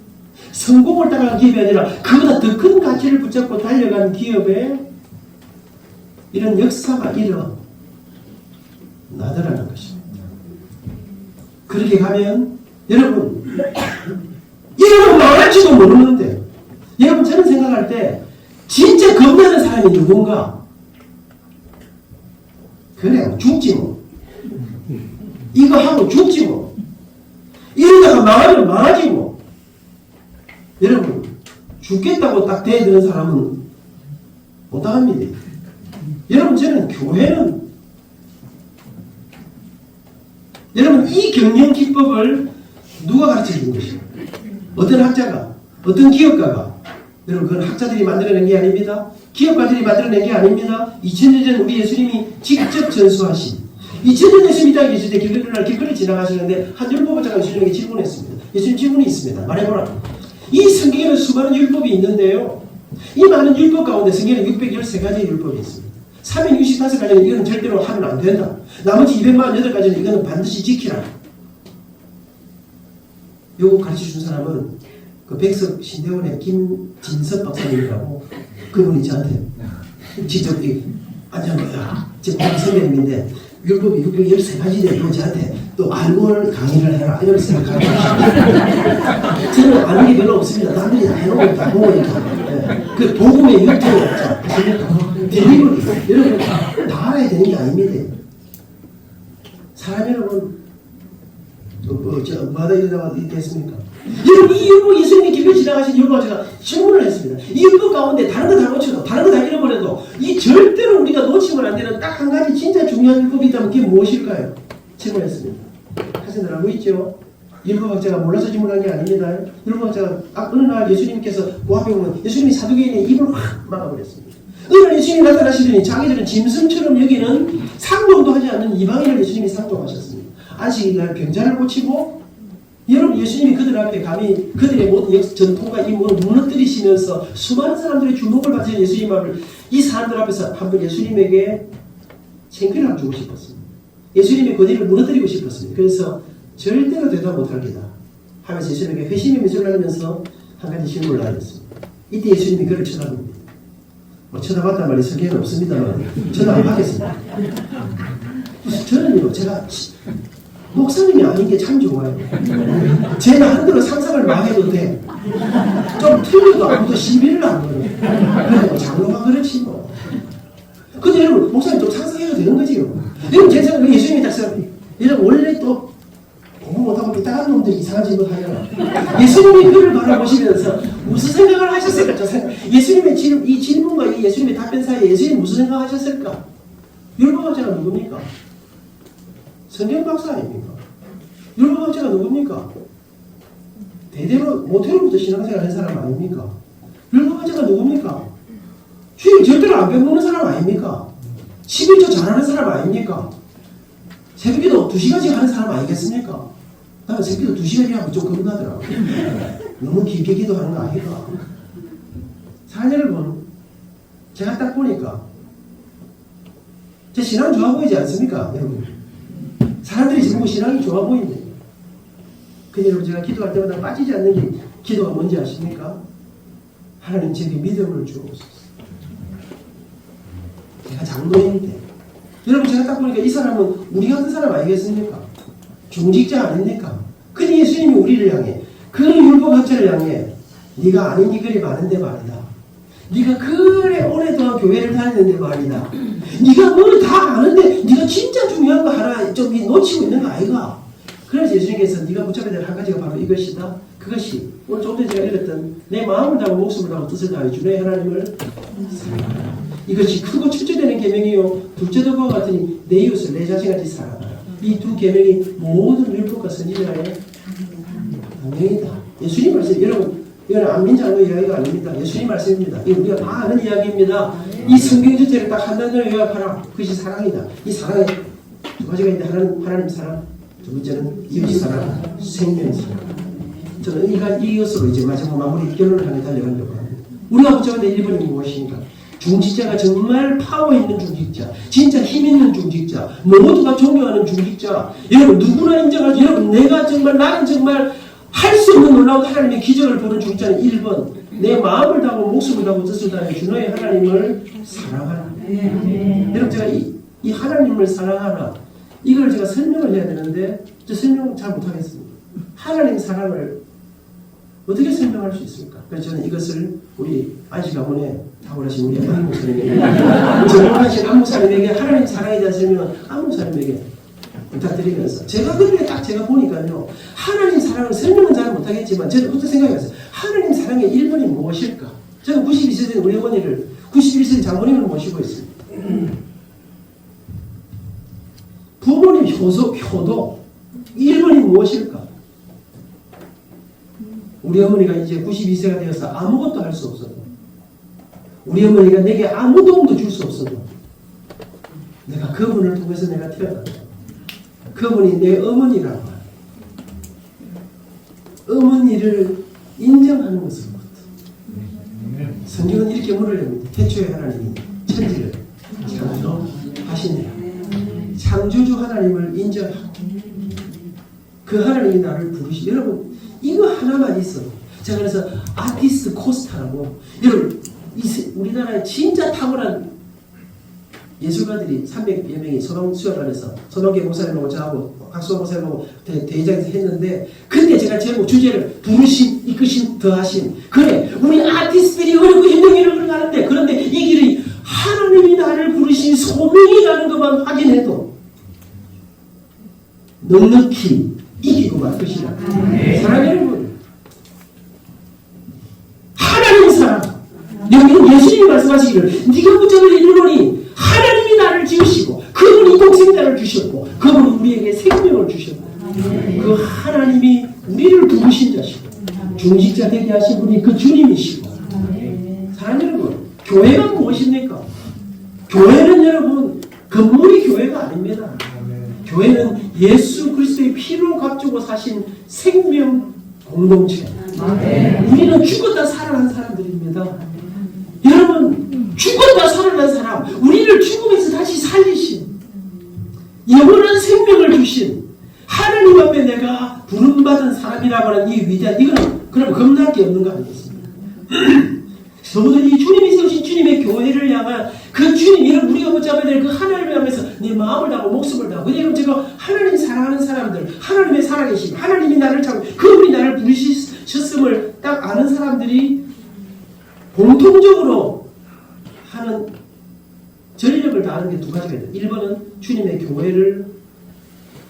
[SPEAKER 2] 성공을 따라가는 기업이 아니라 그보다 더 큰 가치를 붙잡고 달려가는 기업에 이런 역사가 일어나더라는 것입니다. 그렇게 가면 여러분 망할지도 모르는데 여러분 저는 생각할 때 진짜 겁나는 사람이 누군가? 그래 죽지 뭐. 이거 하고 죽지 뭐. 이러다가 망하면 망하지 뭐. 여러분 죽겠다고 딱 대드는 사람은 못 나갑니다. 여러분 저는 교회는 여러분 이 경영 기법을 누가 가르쳐준 것이에요? 어떤 학자가 어떤 기업가가 여러분 그건 학자들이 만들어낸 게 아닙니다. 기업가들이 만들어낸 게 아닙니다. 2000년 전 우리 예수님이 직접 전수하신 2000년 예수님이 이 땅에 계실 때 길거리를 지나가시는데 한 율법학자가 예수님에게 질문했습니다. 예수님 질문이 있습니다. 말해보라. 이 성경에는 수많은 율법이 있는데요. 이 많은 율법 가운데 성경에는 613가지의 율법이 있습니다. 365가지는 이거는 절대로 하면 안 된다. 나머지 248가지는 이거는 반드시 지키라. 요거 가르쳐준 사람은 그 백석 신대원의 김진섭 박사님이라고 그분이 저한테 직접 앉은 거야. 제 고향 선배님인데 율법이 613가지인데 또 저한테 또 알고 강의를 해라 이런 생각하고 저는 아는 게 별로 없습니다. 남들이 다 해놓고 다 보니까 그 복음의 유통 데리고 여러분 다 알아야 되는 게 아닙니다. 사람 여러분 뭐하다 이러다가 이렇게 했습니까? 여러분 이 율법 예수님이 길을 지나가신 율법 제가 질문을 했습니다. 이 율법 가운데 다른 거 다 놓쳐도 다른 거 다 잃어버려도 이 절대로 우리가 놓치면 안 되는 딱 한 가지 진짜 중요한 율법이 있다면 그게 무엇일까요? 질문했습니다. 하신들 알고 있죠? 율법학자가 몰라서 질문한 게 아닙니다. 율법학자가 어느 날 예수님께서 그 앞에 오면 예수님이 사두개인의 입을 확 막아버렸습니다. 어느 날 예수님이 나타나시더니 자기들은 짐승처럼 여기는 상종도 하지 않는 이방인을 예수님이 상종하셨습니다. 안식일날 병자를 고치고 여러분 예수님이 그들 앞에 감히 그들의 모든 전통과 이 모든 무너뜨리시면서 수많은 사람들의 주목을 받으신 예수님 앞을 이 사람들 앞에서 한번 예수님에게 챙기를 한번 주고 싶었습니다. 예수님의 권위를 무너뜨리고 싶었습니다. 그래서 절대로 대답 못할 게다 하면서 예수님에게 회심의 미소를 하면서 한 가지 질문을 하였습니다. 이때 예수님이 그를 쳐다봅니다. 쳐다봤단 말이 성경에는 없습니다만 저는 안 하겠습니다. 저는요 제가 목사님이 아닌 게 참 좋아요. 제가 한대로 상상을 막 해도 돼. 좀 틀려도 아무도 시비를 안 걸어요. 그래도 장로가 그렇지 뭐. 근데 여러분 목사님 좀 상상해도 되는 거지요. 여러분 제 생각에 예수님이 딱 생각해. 여러분 원래 또 공부 못하고 이따간 놈들이 이상한 질문 하잖아. 예수님이 그를 바라보시면서 무슨 생각을 하셨을까? 예수님의 이 질문과 이 예수님의 답변 사이에 예수님이 무슨 생각을 하셨을까? 율법학자가 누굽니까? 성경 박사 아닙니까? 율법학자가 누굽니까? 대대로 모태로부터 신앙생활 한 사람 아닙니까? 율법학자가 누굽니까? 주님 절대로 안 빼먹는 사람 아닙니까? 11조 잘하는 사람 아닙니까? 새벽기도 2시간씩 하는 사람 아니겠습니까? 나는 새벽기도 2시간이 하고 좀 겁나더라고. 너무 길게 기도하는 거 아닌가? 사랑 여러분, 제가 딱 보니까 제 신앙 좋아 보이지 않습니까? 여러분 사람들이 지금 신앙이 좋아 보이는데 근데 여러분 제가 기도할 때마다 빠지지 않는 게 기도가 뭔지 아십니까? 하나님 제게 믿음을 주옵소서. 제가 장로인데 여러분 제가 딱 보니까 이 사람은 우리 같은 사람 아니겠습니까? 중직자 아닙니까? 근데 예수님이 우리를 향해 그 율법학자를 향해 네가 아는 게 그리 많은데 말이다. 네가 그래 오랫동안 교회를 다니는데 말이다. 네가 뭘 다 아는데 네가 진짜 중요한 거 하나 좀 놓치고 있는 거 아이가? 그래서 예수님께서 네가 붙잡아야 될 한 가지가 바로 이것이다. 그것이 오늘 좀 전에 제가 읽었던 내 마음을 다하고 목숨을 다하고 뜻을 다하여 주의 하나님을 사랑하라. 이것이 크고 첫째되는 계명이요 둘째도 그와 같으니 내 이웃을 내 자신같이 사랑하라. 이 두 계명이 모든 율법과 선지자의 계명이다. 예수님 말씀 여러분 이건 안민장로 이야기가 아닙니다. 예수님 말씀입니다. 이거 우리가 다 아는 이야기입니다. 이 성경 전체를 딱 한 단어로 요약하라. 그것이 사랑이다. 이 사랑에 두 가지가 있는데 하나는 하나님 사랑, 두 번째는 이웃 사랑, 생명 사랑. 저는 이것으로 이제 마지막 마무리 결론을 향해 달려가려고 합니다. 우리가 붙잡아야 될 1번이 무엇입니까? 중직자가 정말 파워 있는 중직자, 진짜 힘 있는 중직자, 모두가 존경하는 중직자. 여러분 누구나 인정하지. 여러분 내가 정말 나는 정말 할 수 없는 놀라운 하나님의 기적을 보는 중직자는 1번 내 마음을 다하고 목숨을 다하고 뜻을 다하여 주너의 하나님을 사랑하라. 여러분 제가 이 하나님을 사랑하라 이걸 제가 설명을 해야 되는데 저 설명 잘 못하겠습니다. 하나님 사랑을 어떻게 설명할 수 있습니까? 그래서 저는 이것을 우리 안식 가문에 탁월하신 우리 안 목사님에게 정확하신 안 목사님에게 하나님 사랑에 대한 설명은 안 목사님에게 부탁드리면서 제가 그런데 딱 제가 보니까요 하나님 사랑을 설명은 잘 못하겠지만 저는 어떤 생각이 났어요. 하나님 사랑의 1번이 무엇일까? 저는 92세 된 우리 어머니를 91세 장모님을 모시고 있습니다. 부모님 효도 1번이 무엇일까? 우리 어머니가 이제 92세가 되어서 아무것도 할 수 없어도 우리 어머니가 내게 아무 도움도 줄 수 없어도 내가 그분을 통해서 내가 태어났다. 그분이 내 어머니라고 하는 어머니를 인정하는 것으로부터 성경은 이렇게 물을 냅니다. 태초에 하나님이 천지를 창조하시니라. 창조주 하나님을 인정하고 그 하나님이 나를 부르시. 여러분 이거 하나만 있어. 제가 그래서 아티스트 코스타라고 여러분 우리나라에 진짜 탁월한 예술가들이 300여 명이 소농수련관에서 손흥계 목사님하고 저하고 박수호 목사님하고 대회장에서 했는데 그때 제가 제목 주제를 부르심, 이끄심, 더하심. 그래 우리 아티스트들이 어렵고 힘든 길을 가는데 그런데 이 길이 하나님이 나를 부르신 소명이라는 것만 확인해도 넉넉히 이기고 말 것이라. 사랑하는 여러분 하나님 사랑 여기는 예수님이 말씀하시기를 네가 붙잡을 일본이 하나님이 나를 지으시고 그분이 독생자를 주셨고 그분이 우리에게 생명을 주셨고 그 하나님이 우리를 부르신 자시고 중직자 되게 하신 분이 그 주님이시고. 사랑하는 여러분 교회가 무엇입니까? 교회는 여러분 건물이 교회가 아닙니다. 교회는 예수 그리스도의 피로 값주고 사신 생명 공동체. 우리는 죽었다 살아난 사람들입니다. 여러분 죽었다 살아난 사람 우리를 죽음에서 다시 살리신 영원한 생명을 주신 하나님 앞에 내가 부름받은 사람이라고 하는 이 위대한 이거는 그럼 겁날 게 없는 거 아니겠습니까? 적어도 이 주님이 세우신 주님의 교회를 향한 그 주님 여러분 우리가 붙잡아야 될 그 하나님을 향해서 내 마음을 다하고 목숨을 다하고 여러분 제가 하나님 사랑하는 사람들 하나님의 살아계심 하나님이 나를 찾고 그분이 나를 부르셨음을 딱 아는 사람들이 공통적으로 하는 전력을 다하는 게 두 가지가 있다. 1번은 주님의 교회를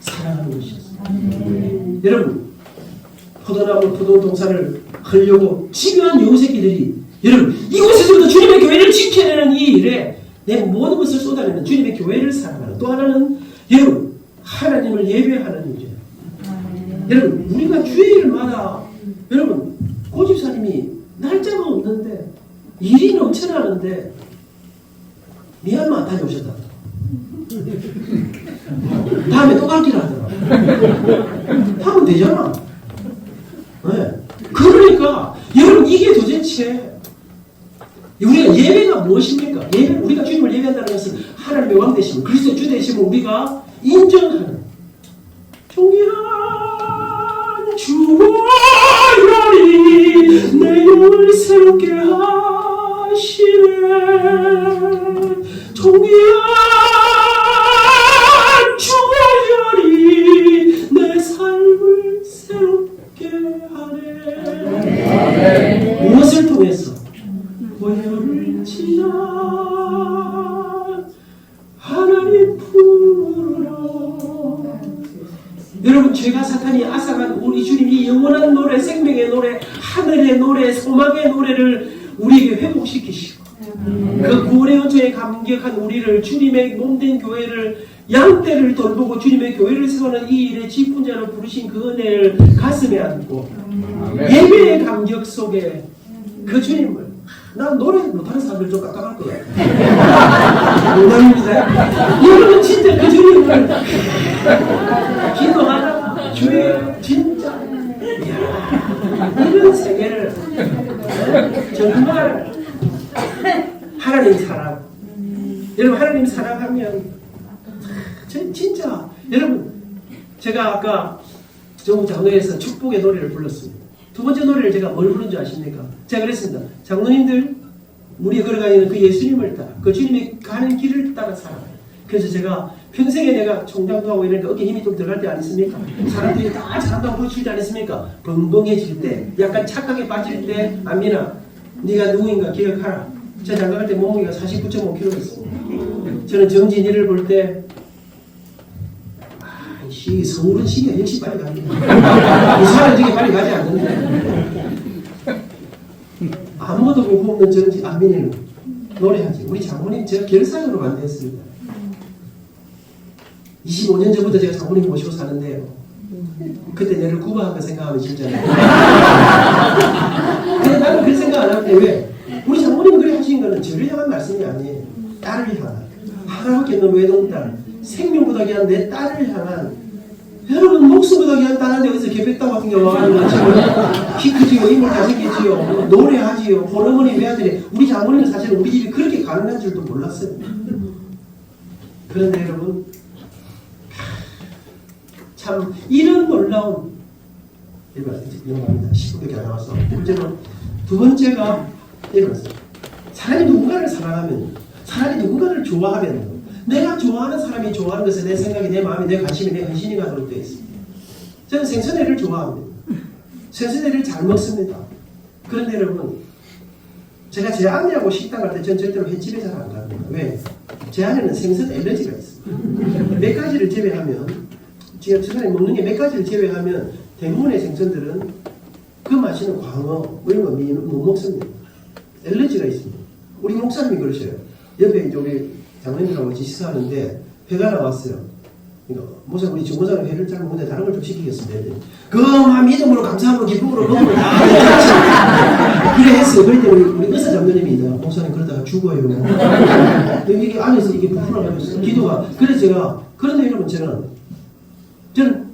[SPEAKER 2] 사랑하는 것이었어요. 여러분 포도나무 포도동산을 하려고 집요한 여우새끼들이 여러분 이곳에서부터 주님의 교회를 지켜내는 이 일에 내 모든 것을 쏟아내는 주님의 교회를 사랑하는 또 하나는 여러분 하나님을 예배하는 문제예요. 여러분 우리가 주일마다 여러분 고집사님이 날짜가 없는데 일이 넘쳐나는데 미얀마 다녀오셨다. 다음에 또 갈기를 하더라. 하면 되잖아. 네. 그러니까 여러분 이게 도대체 우리가 예배가 무엇입니까? 예배, 우리가 주님을 예배한다는 것은 하나님의 왕 되심을 그리스도 주 되심을 우리가 인정하는 존귀한 주와여리 내 영을 새롭게 하시네. 존귀한 주와여리 내 삶을 새롭게 하네. 무엇을 통해서? 보혈을 지나 하나님 품으로. 여러분 죄가 사탄이 앗아간 우리 주님이 영원한 노래 생명의 노래 하늘의 노래 소망의 노래를 우리에게 회복시키시고 그 구원의 은총에 감격한 우리를 주님의 몸된 교회를 양떼를 돌보고 주님의 교회를 세우는 이 일에 직분자로 부르신 그 은혜를 가슴에 안고 예배의 감격 속에 그 주님을 난 노래 못하는 사람들 좀 깜깜할 거야. 농담입니다. 여러분 진짜 그 주님을 기도하다가 주의 진짜 이야, 이런 세계를 정말 하나님 사랑 여러분 하나님 사랑하면 진짜 여러분 제가 아까 정부 장로에서 축복의 노래를 불렀습니다. 두 번째 노래를 제가 뭘 부른 줄 아십니까? 제가 그랬습니다. 장로님들 우리 걸어가는 그 예수님을 따라 그 주님이 가는 길을 따라 살아가요. 그래서 제가 평생에 내가 총장도 하고 이러니까 어깨 힘이 좀 들어갈 때 아니습니까? 사람들이 다 잘한다고 보여줄 때 아니습니까? 벙벙해질 때 약간 착각에 빠질 때 안민아 네가 누구인가 기억하라. 제가 장가갈 때 몸무게가 49.5kg였습니다. 저는 정진이를 볼 때 아이씨 서울은 시기가 역시 빨리 갑니다. 이 사람이 되게 빨리 가지 않는데 아무도 보고 없는 정진 안민이는 노래하지. 우리 장모님 제가 결사적으로 반대했습니다. 25년 전부터 제가 장모님 모시고 사는데요. 그때 내를 구박한 거 생각하면 진짜. 근데 나는 그런 생각 안 하는데 왜? 우리 장모님 그래 하신 거는 저를 향한 말씀이 아니에요. 딸을 향한. 하나밖에 없는 외동딸. 생명보다 귀한 내 딸을 향한. 여러분 목숨보다 귀한 딸한테 어디서 개백당 같은 게 와가지고 지금 키 크지요, 인물 잘생기지요, 노래하지요, 호르몬이 외아들이. 우리 장모님은 사실 우리 집이 그렇게 가능한 줄도 몰랐어요. 그런데 여러분 참 이런 놀라운 영화입니다. 10분밖에 안 나와서. 두 번째가 이러면서 사람이 누군가를 사랑하면, 사람이 누군가를 좋아하면, 내가 좋아하는 사람이 좋아하는 것에 내 생각이, 내 마음이, 내 관심이, 내 헌신이 가도록 되어 있습니다. 저는 생선회를 좋아합니다. 생선회를 잘 먹습니다. 그런데 여러분, 제가 제 아내하고 식당 갈 때 전 절대로 횟집에 잘 안 갑니다. 왜? 제 아내는 생선 알러지가 있습니다. 몇 가지를 제외하면, 제가 최근에 먹는 게 몇 가지를 제외하면 대부분의 생선들은 그 맛있는 광어, 이런 거 못 먹습니다. 알러지가 있습니다. 우리 목사님이 그러셔요. 옆에 이제 우리 장로님들하고 같이 식사하는데 회가 나왔어요. 목사님 우리 정모사님 회를 잘 먹는데 다른 걸 좀 시키겠습니다. 그만 믿음으로 감사함으로 기쁨으로 먹으면 다 그래 했어요. 그럴 때 우리 의사 장로님이 목사님 그러다가 죽어요. 이게 안에서 이게 부풀어가지고 기도가. 그래서 제가 그런데 여러분 저는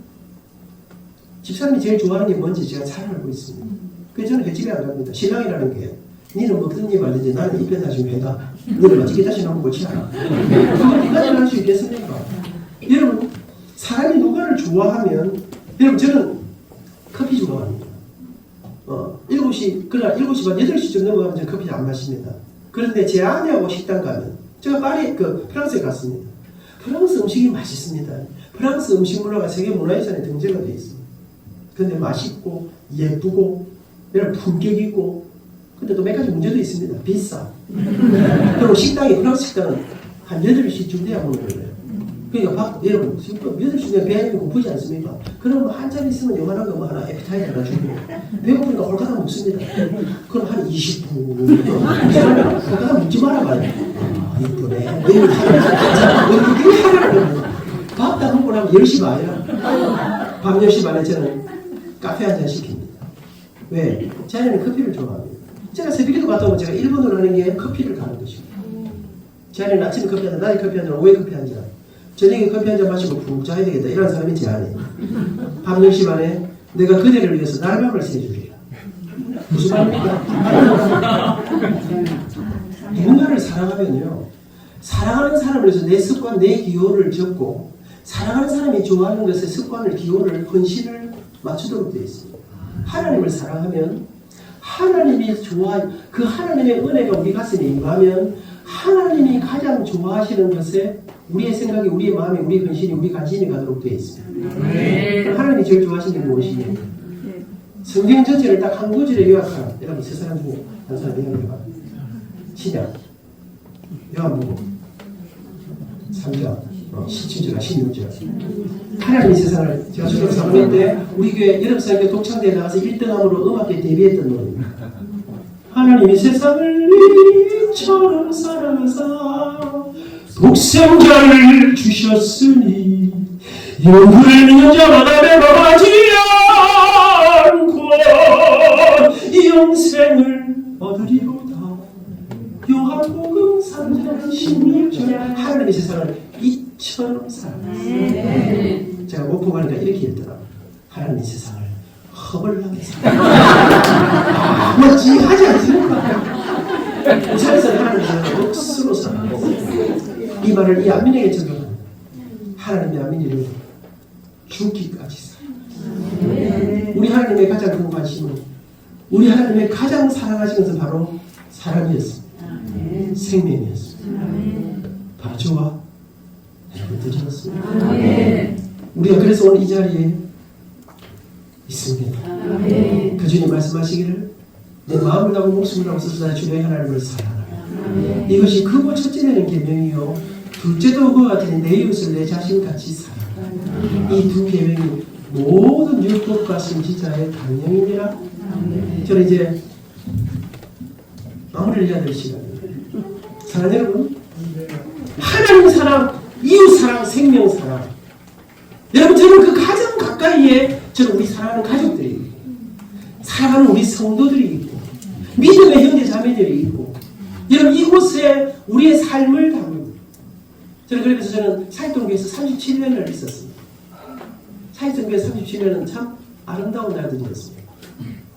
[SPEAKER 2] 집사람이 제일 좋아하는 게 뭔지 제가 잘 알고 있습니다. 그래서 저는 횟집에 안 갑니다. 신랑이라는 게 니는 먹든지 말든지 나는 입에 다시 회다. 너는 맛있게 다시 나면 고치 않아. 그걸 이까지는 할 수 있겠습니까? 여러분 사람이 누가를 좋아하면, 여러분 저는 커피 좋아합니다. 7시, 그러나 7시 반, 8시쯤 넘어가면 저는 커피 안 마십니다. 그런데 제 아내하고 식당 가면, 제가 파리, 프랑스에 갔습니다. 프랑스 음식이 맛있습니다. 프랑스 음식 문화가 세계 문화유산에 등재가 되어 있습니다. 근데 맛있고, 예쁘고, 여러분 품격 있고, 근데 또 몇 가지 문제도 있습니다. 비싸. 그리고 식당이, 프랑스 식당은 한 8시쯤 돼야 먹는 거예요. 그러니까 여러분, 지금 8시면 배안이 고프지 않습니까? 그럼 한 잔 있으면 요만한 거 뭐 하나 에피타이저 하나 주고, 배고프니까 홀가닥 먹습니다. 그럼 한 20분. 홀가닥 먹지 말아봐요. 이쁘네. 왜 이렇게 하라고. 밥 다 먹고 나면 10시 반이야. 밤 10시 반에 저는 카페 한 잔 시킵니다. 왜? 제 아내는 커피를 좋아합니다. 제가 새벽에도 갔다 오면 제가 1번으로 하는 게 커피를 가는 것입니다. 제 아내는 아침에 커피 한 잔, 낮에 커피 한 잔, 오후에 커피 한 잔. 저녁에 커피 한 잔 마시고 푹 자야 되겠다. 이런 사람이 제 아내. 밤 10시 반에 내가 그대를 위해서 날밤을 새주리라. 무슨 말입니까? 누군가를 사랑하면요. 사랑하는 사람을 위해서 내 습관, 내 기호를 적고, 사랑하는 사람이 좋아하는 것에 습관을, 기호를, 헌신을 맞추도록 되어 있습니다. 하나님을 사랑하면 하나님이 그 하나님의 은혜가 우리 가슴에 임하면 하나님이 가장 좋아하시는 것에 우리의 생각이, 우리의 마음이, 우리의 헌신이, 우리 관심이 가도록 되어 있습니다. 그럼 하나님이 제일 좋아하시는 게 무엇이냐? 성경 전체를 딱 한 구절에 요약하라. 여러분 세 사람 중에 한 사람 요약해봐. 신약 요한복음 3장 17절 16절. 하나님이 세상을, 제가 초등학교 3학년 때 우리 교회 여름사역회 독창대에 나가서 1등함으로 음악회 데뷔했던 노래입니다. 하나님이 세상을 이처럼 사랑하사 독생자를 주셨으니 영혼을 믿는 자마다 멸망하지 않고 영생을 얻으리로다. 요한복음 3장 16절. 하나님이 세상을 이처럼 사랑하사. 제가 목포 가니까 이렇게 읽더라. 하나님이 세상을 허벌나게 사랑하사. 멋지하지 않습니까? 우선에서 하나님이 세상을 억수로 사랑하고, 이 말을 이 안민에게 적용합니다. 하나님이 안민이를 죽기까지 사랑합니다. 우리 하나님의 가장 큰 관심은, 우리 하나님의 가장 사랑하시는 것은 바로 사랑이었습니다. 생명이었습니다. 바로 저와 여러분들 되셨습니다. 우리가 그래서 오늘 이 자리에 있습니다. 그 주님 말씀하시기를 내 마음을 다하고 목숨을 다하고 스스로 주의 하나님을 사랑하라. 이것이 크고 첫째는 계명이요 둘째도 그와 같으니 내 이웃을 내 자신같이 사랑하라. 이 두 계명이 모든 율법과 선지자의 강령이니라. 저는 이제 마무리를 해야 될 시간입니다. 사랑하는 여러분, 하나님 사랑, 이웃 사랑, 생명 사랑. 여러분, 저는 그 가장 가까이에 저는 우리 사랑하는 가족들이 있고, 사랑하는 우리 성도들이 있고, 믿음의 형제 자매들이 있고, 여러분 이곳에 우리의 삶을 담습니다. 저는 그래서 저는 사익동교에서 37년을 있었습니다. 사익동교회 37년은 참 아름다운 날들이었습니다.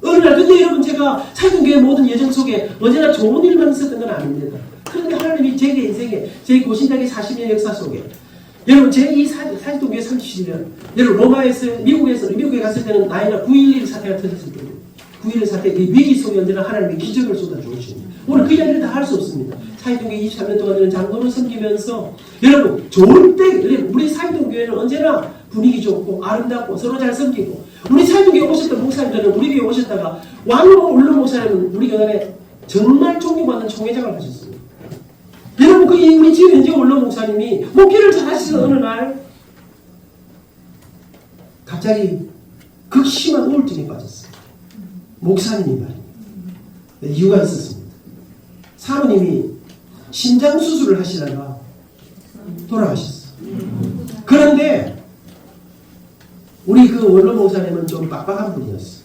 [SPEAKER 2] 어느 날 근데 여러분 제가 사익동교회 모든 여정 속에 언제나 좋은 일만 있었던 건 아닙니다. 그런데 하나님이 제 인생에 제 고신당의 40년 역사 속에 여러분 제 이 사익동교회 37년 여러분 로마에서 미국에 갔을 때는 나이가 9.11 사태가 터졌을 때예요. 9.11 사태 이 위기 속에 언제나 하나님이 기적을 쏟아주십니다. 오늘 그 이야기를 다 할 수 없습니다. 사익동교회 23년 동안 저는 장로를 섬기면서 여러분 좋을 때 우리 사익동교회는 언제나 분위기 좋고 아름답고 서로 잘 섬기고 우리 사익동교회 오셨던 목사님들은 우리 교회 오셨다가 왕올른 목사님은 우리 교단에 정말 존경받는 총회장을 하셨습니다. 여러분 그 우리 지금 현재 올른 목사님이 목회를 잘 하시던 어느 날 갑자기 극심한 우울증에 빠졌어요. 목사님이 말입니다. 이유가 있었습니다. 사모님이 심장 수술을 하시다가 돌아가셨어요. 그런데 우리 그 원로 목사님은 좀 빡빡한 분이었어요.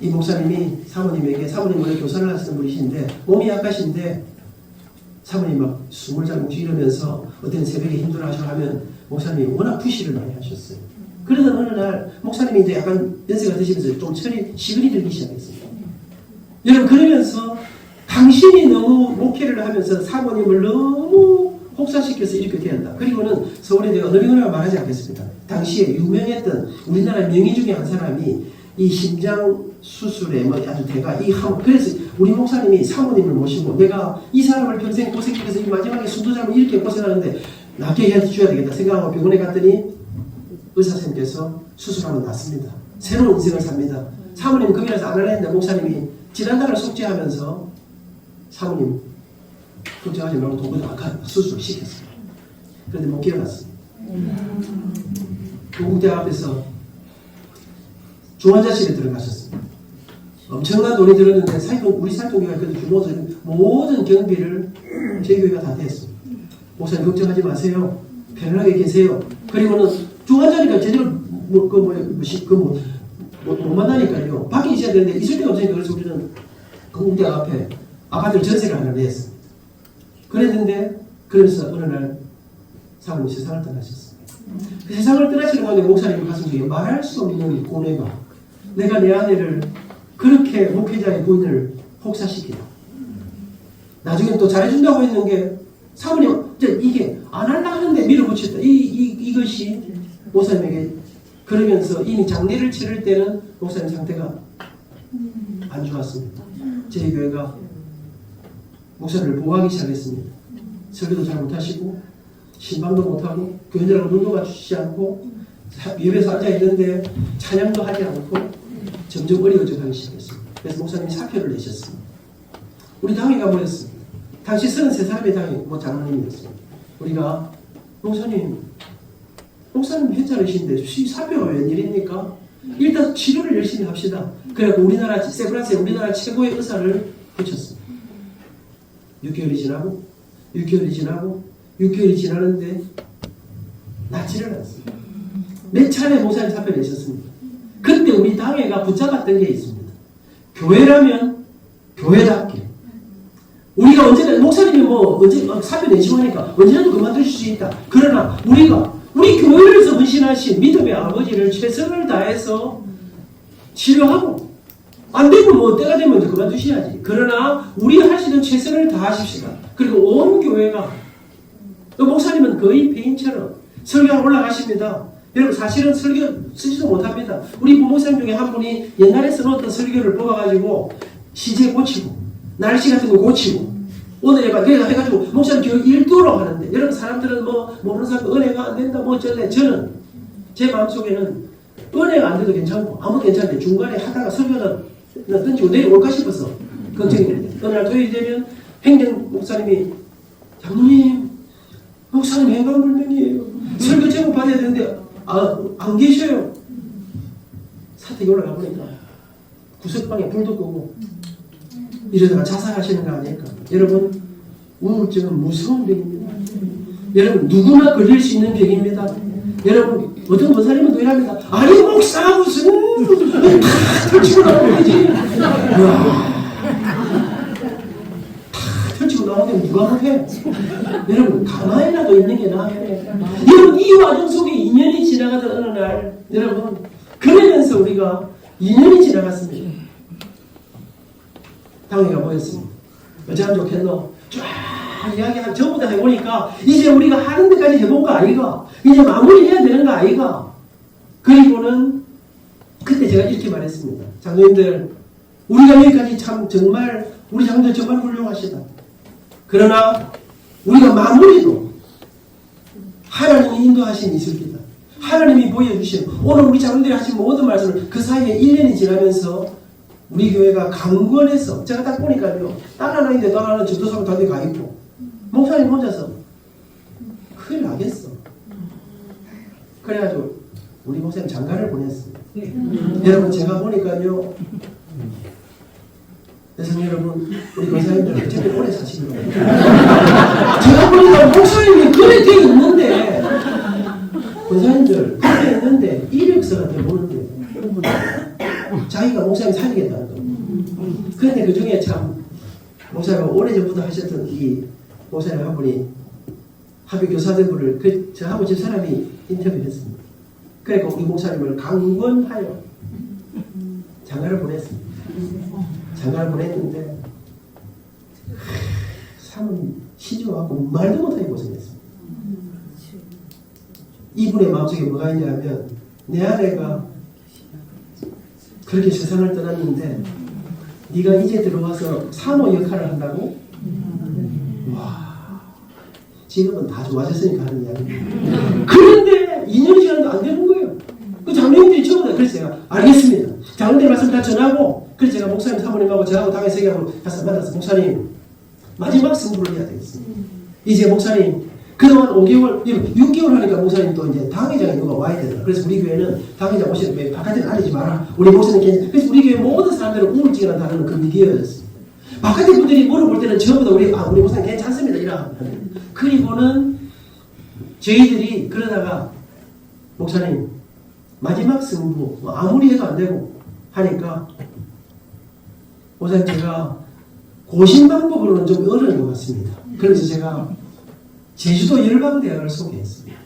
[SPEAKER 2] 이 목사님이 사모님에게 사모님 원래 교사를 하시는 분이신데 몸이 약하신데 사모님 막 숨을 잘 못 쉬면서 어떤 새벽에 힘들어하셔 하면 목사님이 워낙 푸시를 많이 하셨어요. 그러던 어느 날 목사님이 이제 약간 연세가 드시면서 좀 시근이 들기 시작했습니다. 여러분 그러면서 당신이 너무 목회를 하면서 사모님을 너무 혹사시켜서 이렇게 되었다. 그리고는 서울에 대해 어느 병원이라고 말하지 않겠습니다. 당시에 유명했던 우리나라 명의 중에 한 사람이 이 심장 수술에 뭐 아주 대가 그래서 우리 목사님이 사모님을 모시고 내가 이 사람을 평생 고생시켜서 이 마지막에 숨도 잘 이렇게 고생하는데 낫게 해줘야 되겠다 생각하고 병원에 갔더니 의사 선생님께서 수술하면 낫습니다. 새로운 인생을 삽니다. 사모님 거기라서 안 할랬는데 목사님이 지난달을 속죄하면서 사모님 걱정하지 말고 동부에 수술을 시켰어요. 그런데 못 기어갔습니다. 동국대학 앞에서 중환자실에 들어가셨습니다. 엄청난 돈이 들었는데 우리 사익동교회가 그래도 모든 경비를 저희 교회가 다 됐습니다. 목사님 걱정하지 마세요. 편안하게 계세요. 그리고는 중환자니까 제대로 못 만나니까요. 밖에 있어야 되는데 있을 데가 없으니까 그래서 우리는 동국대학 앞에 아파트를 전세를 하나 냈습니다. 그랬는데 그러면서 어느 날 사모님이 세상을 떠나셨습니다. 그 세상을 떠나시는 가운데 목사님 가슴 중에 말할 수 없는 고뇌가 내가 내 아내를 그렇게 목회자의 부인을 혹사시키다. 나중에 또 잘해준다고 했는 게 사모님 이게 안 하려고 하는데 밀어붙였다. 이것이 목사님에게 그러면서 이미 장례를 치를 때는 목사님 상태가 안 좋았습니다. 저희 교회가 목사님을 보호하기 시작했습니다. 설교도 잘 못하시고 신방도 못하고 교인들하고 눈도 맞추지 않고 예배에서 앉아있는데 찬양도 하지 않고 점점 어려워져 가기 시작했습니다. 그래서 목사님이 사표를 내셨습니다. 우리 당회가 뭐였습니다. 당시 33사람의 당회 장로님이었습니다. 우리가 목사님 괜찮으신데 사표가 웬일입니까? 일단 치료를 열심히 합시다. 그래서 우리나라 세브란스에 우리나라 최고의 의사를 붙였습니다. 6개월이 지나는데 낫지를 않습니다. 몇 차례 목사님 사표를 내셨습니다. 그때 우리 당회가 붙잡았던 게 있습니다. 교회라면 교회답게 우리가 언제나 목사님이 언제 사표 내시고 하니까 언제라도 그만두실 수 있다. 그러나 우리 교회를 위해서 헌신하신 믿음의 아버지를 최선을 다해서 치료하고 안 되면 때가 되면 그만두셔야지. 그러나 우리 하시는 최선을 다하십시다. 그리고 온 교회가 목사님은 거의 페인처럼 설교하러 올라가십니다. 여러분 사실은 설교 쓰지도 못합니다. 우리 부목사님 중에 한 분이 옛날에 써놓았던 설교를 뽑아가지고 시제 고치고 날씨 같은 거 고치고 오늘 해가지고 목사님 교육 1도로 하는데 여러분 사람들은 모르는 사람 은혜가 안 된다 어쩔래. 저는 제 마음속에는 은혜가 안 돼도 괜찮고 아무도 괜찮은데 중간에 하다가 설교는 나 던지고 내려올까 싶어서 걱정이. 어느 날 토요일 되면 행정 목사님이 장로님, 목사님 행방불명이에요. 설교 제목 받아야 되는데 안 계셔요. 사택에 올라가 보니까 구석방에 불도 끄고 이러다가 자살하시는 거 아닐까. 여러분, 우울증은 무서운 병입니다. 여러분, 누구나 걸릴 수 있는 병입니다. 여러분, 어떤 목사님은 또 이랍니다. 아니 목사 무슨 다 펼치고 나오는 거지. 다 펼치고 나오면 누가 해? 여러분, 가만히라도 있는 게 나아요. 여러분, 이 와중 속에 2년이 지나가던 어느 날, 여러분, 그러면서 우리가 2년이 지나갔습니다. 당회가 모였습니다. 어쩌면 좋겠노? 쫙 이야기하고 전부 다 해보니까 이제 우리가 하는 데까지 해본 거 아이가? 이제 마무리해야 되는 거 아이가? 그리고는 그때 제가 이렇게 말했습니다. 장로님들, 우리가 여기까지 참 정말 우리 장로들 정말 훌륭하시다. 그러나 우리가 마무리도 하나님이 인도하신 이슬기다. 하나님이 보여주신 오늘 우리 장로들이 하신 모든 말씀을 그 사이에 1년이 지나면서 우리 교회가 강권해서 제가 딱 보니까요. 딸 하나인데 딸 하나는 전도사로 단에 가 있고 목사님 혼자서 큰일 나겠어. 그래가지고 우리 목사님 장가를 보냈습니다. 여러분, 제가 보니까요. 여성 여러분, 우리 권사님들 어차피 오래 사시는 거예요. 제가 보니까 목사님이 그래 돼 있는데 권사님들 그래 있는데 이력서가 돼보는데 자기가 목사님 살리겠다는 거. 그런데 그 중에 참 목사님 오래전부터 하셨던 이 목사님 한 분이 합의 교사들을 저하고 집사람이 인터뷰를 했습니다. 그러니까 우리 목사님을 강권하여 장가를 보냈습니다. 장가를 보냈는데 사모님 시주하고 말도 못하게 고생했습니다. 이분의 마음속에 뭐가 있냐면 내 아내가 그렇게 세상을 떠났는데 네가 이제 들어와서 사모 역할을 한다고? 와, 지금은 다 좋아졌으니까 하는 이야기입니다. 그런데 2년 시간도 안 되는 거예요. 그 장로님들이 처음부터 그래서 제가 알겠습니다. 장로님 말씀 다 전하고 그래서 제가 목사님 사모님하고 저하고 당회 세계하고 가서 만나서 목사님 마지막 승부를 해야 되겠습니다. 이제 목사님 그동안 5개월, 6개월 하니까 목사님 또 이제 당회장에 누가 와야 되더라. 그래서 우리 교회는 당회장 오시면 바깥에 나르지 마라. 우리 목사님 괜찮아. 그래서 우리 교회 모든 사람들은 우울증이라는 단어는 그 미디어였습니다. 바깥에 분들이 물어볼 때는 전부 다 우리 목사님 괜찮습니다. 이라. 그리고는 저희들이 그러다가 목사님 마지막 승부 아무리 해도 안 되고 하니까 목사님 제가 고신 방법으로는 좀 어려운 것 같습니다. 그래서 제가 제주도 열방대학을 소개했습니다.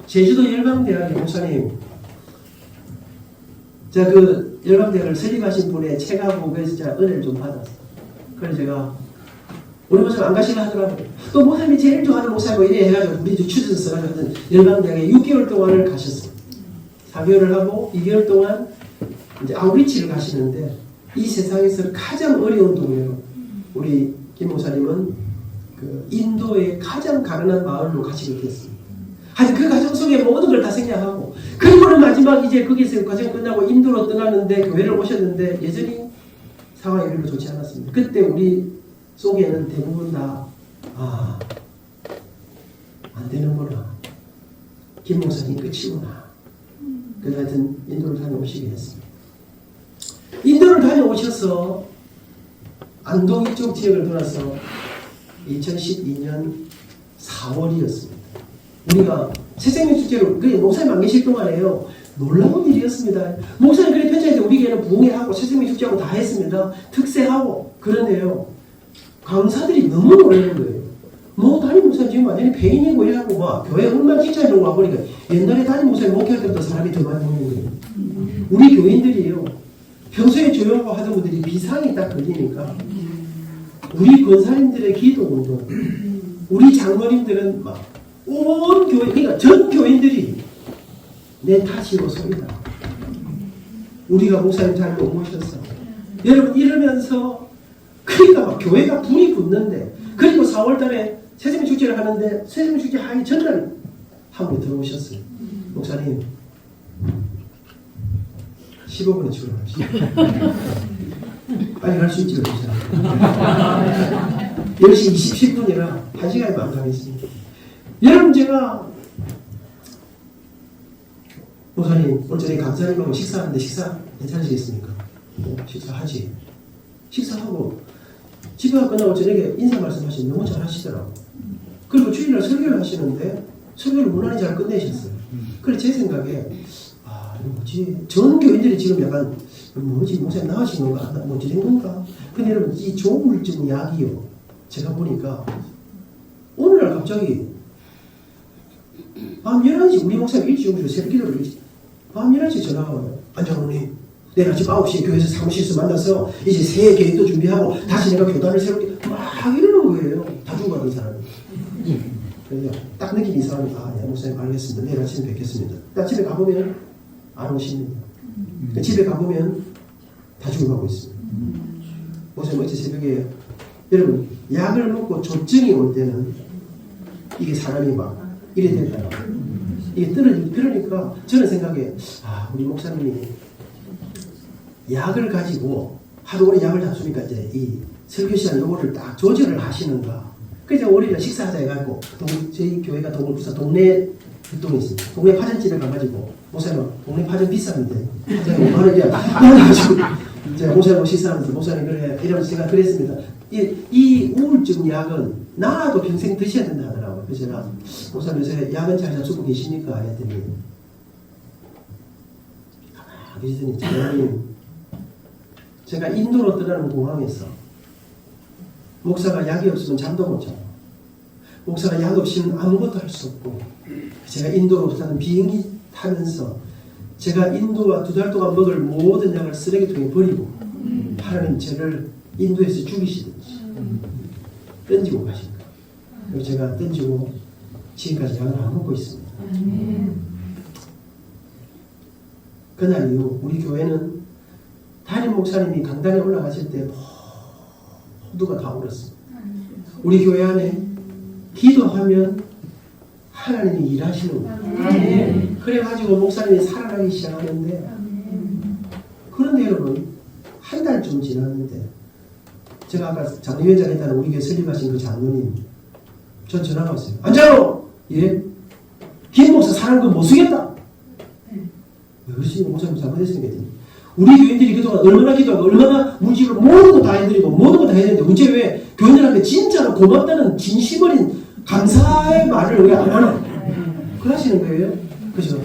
[SPEAKER 2] 제주도 열방대학의 목사님, 제가 그 열방대학을 설립하신 분의 책하고 그래서 제가 은혜를 좀 받았어요. 그래서 제가 우리 목사님 안 가시려 하더라고요. 또 목사님이 제일 좋아하는 목사님고 이래 해가지고 우리 추천서 써가지고 열방대학에 6개월 동안을 가셨어요. 4개월을 하고 2개월 동안 이제 아우리치를 가시는데 이 세상에서 가장 어려운 동네로 우리 김 목사님은 그 인도의 가장 가난한 마을로 가시게 됐습니다. 하여튼 그 과정 속에 모든 걸 다 생략하고 그리고는 마지막 이제 거기서 과정 끝나고 인도로 떠나는데 교회를 오셨는데 여전히 상황이 별로 좋지 않았습니다. 그때 우리 속에는 대부분 다 안 되는구나. 김 목사님 끝이구나. 그래서 하여튼 인도를 다녀오시게 했습니다. 인도를 다녀오셔서 안동 이쪽 지역을 돌아서 2012년 4월이었습니다. 우리가 새생명 축제로 목사님 안 계실 동안에요. 놀라운 일이었습니다. 목사님 그래 편지할 때 우리 교회는 부흥회하고 새생명 축제하고 다 했습니다. 특세하고 그런데요. 강사들이 너무 놀라는 거예요. 담임 목사님 지금 완전히 폐인이고 이래갖고 교회 얼마나 칭찬이라고 와보니까 옛날에 담임 목사님 목회할 때부터 사람이 더 많이 오는 거예요. 우리 교인들이요. 평소에 조용하고 하던 분들이 비상이 딱 걸리니까 우리 권사님들의 기도 운동, 우리 장로님들은 온 교회, 그러니까 전 교인들이 내 탓이고 소리다. 우리가 목사님 잘못 모셨어. 여러분 이러면서 그러니까 교회가 불이 붙는데 그리고 4월달에 새생명 축제를 하는데 새생명 축제 하기 전날 한 분 들어오셨어요. 목사님 15분에 출근합시다. 빨리 갈 수 있죠, 그렇죠? 10시 27분이라 1시간에 만나겠습니다. 여러분, 제가 목사님, 오늘 저녁에 감사님하고 식사하는데 식사 괜찮으시겠습니까? 식사하지. 식사하고 집회가 끝나고 저녁에 인사 말씀하시면 너무 잘 하시더라고. 그리고 주일날 설교를 하시는데 설교를 무난히 잘 끝내셨어요. 그래서 제 생각에 이거 뭐지? 전 교인들이 지금 약간 뭐지? 목사님 나가신 건가? 뭐지 된 건가? 근데 여러분 이 조울증 약이요. 제가 보니까 오늘날 갑자기 밤 11시 우리 목사님 일찍 오셔서 새벽 기도를 밤 11시 전화가 와요. 안장로님 내일 아침 9시에 교회에서 사무실에서 만나서 이제 새해 계획도 준비하고 다시 내가 교단을 새롭게 막 이러는 거예요. 다 죽어가는 사람이. 그래서 딱 느낀 이 사람이 목사님 알겠습니다. 내일 아침에 뵙겠습니다. 딱 집에 가보면 안 오십니다. 집에 가보면 다 죽어가고 있습니다. 목사님 어제 새벽에 여러분 약을 먹고 조증이 올 때는 이게 사람이 막 이래 된다. 이게 떨어지고 그러니까 저는 생각에 우리 목사님이 약을 가지고 하루 오래 약을 잡수니까 이제 이 설교 시간 요거를 딱 조절을 하시는가. 그래서 우리가 식사하자 해가지고 저희 교회가 동물부사 동네 활동이 있습니다. 동네 파전집에 가가지고 목사님 동네 파전 비싼데 제가 5만원이야 가지고 제가 목사님 식사하면서 목사님 그래 이러면서 제가 그랬습니다. 이 우울증 약은 나도 평생 드셔야 된다 하더라고요. 그래서 제가 목사님 요새 약은 잘 잡수고 계십니까? 했더니 계시더니 장로님 제가 인도로 떠나는 공항에서 목사가 약이 없으면 잠도 못 자요. 목사가 약 없이는 아무것도 할 수 없고 제가 인도로 사는 비행기 타면서 제가 인도와 2달 동안 먹을 모든 약을 쓰레기통에 버리고 하나님 저를 인도에서 죽이시든지 던지고 가신다. 그래서 제가 던지고 지금까지 약을 안 먹고 있습니다. 그날 이후 우리 교회는 담임 목사님이 강단에 올라가실 때 모두가 다 울었습니다. 우리 교회 안에 기도하면 하나님이 일하시는 거예요. 그래가지고 목사님이 살아나기 시작하는데 그런데 여러분 한 달쯤 지났는데 제가 아까 장례회장 했다는 우리 교회 설립하신 그 장로님 전 전화가 왔어요. 안장로! 예? 김 목사 사는 거 못 쓰겠다. 왜 그러시 목사님 잘못했으니까 우리 교인들이 그동안 얼마나 기도하고 얼마나 물질을 모든 거 다 해드리고 모든 거 다 해야 되는데 문제 왜 교인들한테 진짜로 고맙다는 진심 어린 감사의 말을 왜 안 하나? 그러시는 거예요. 그래서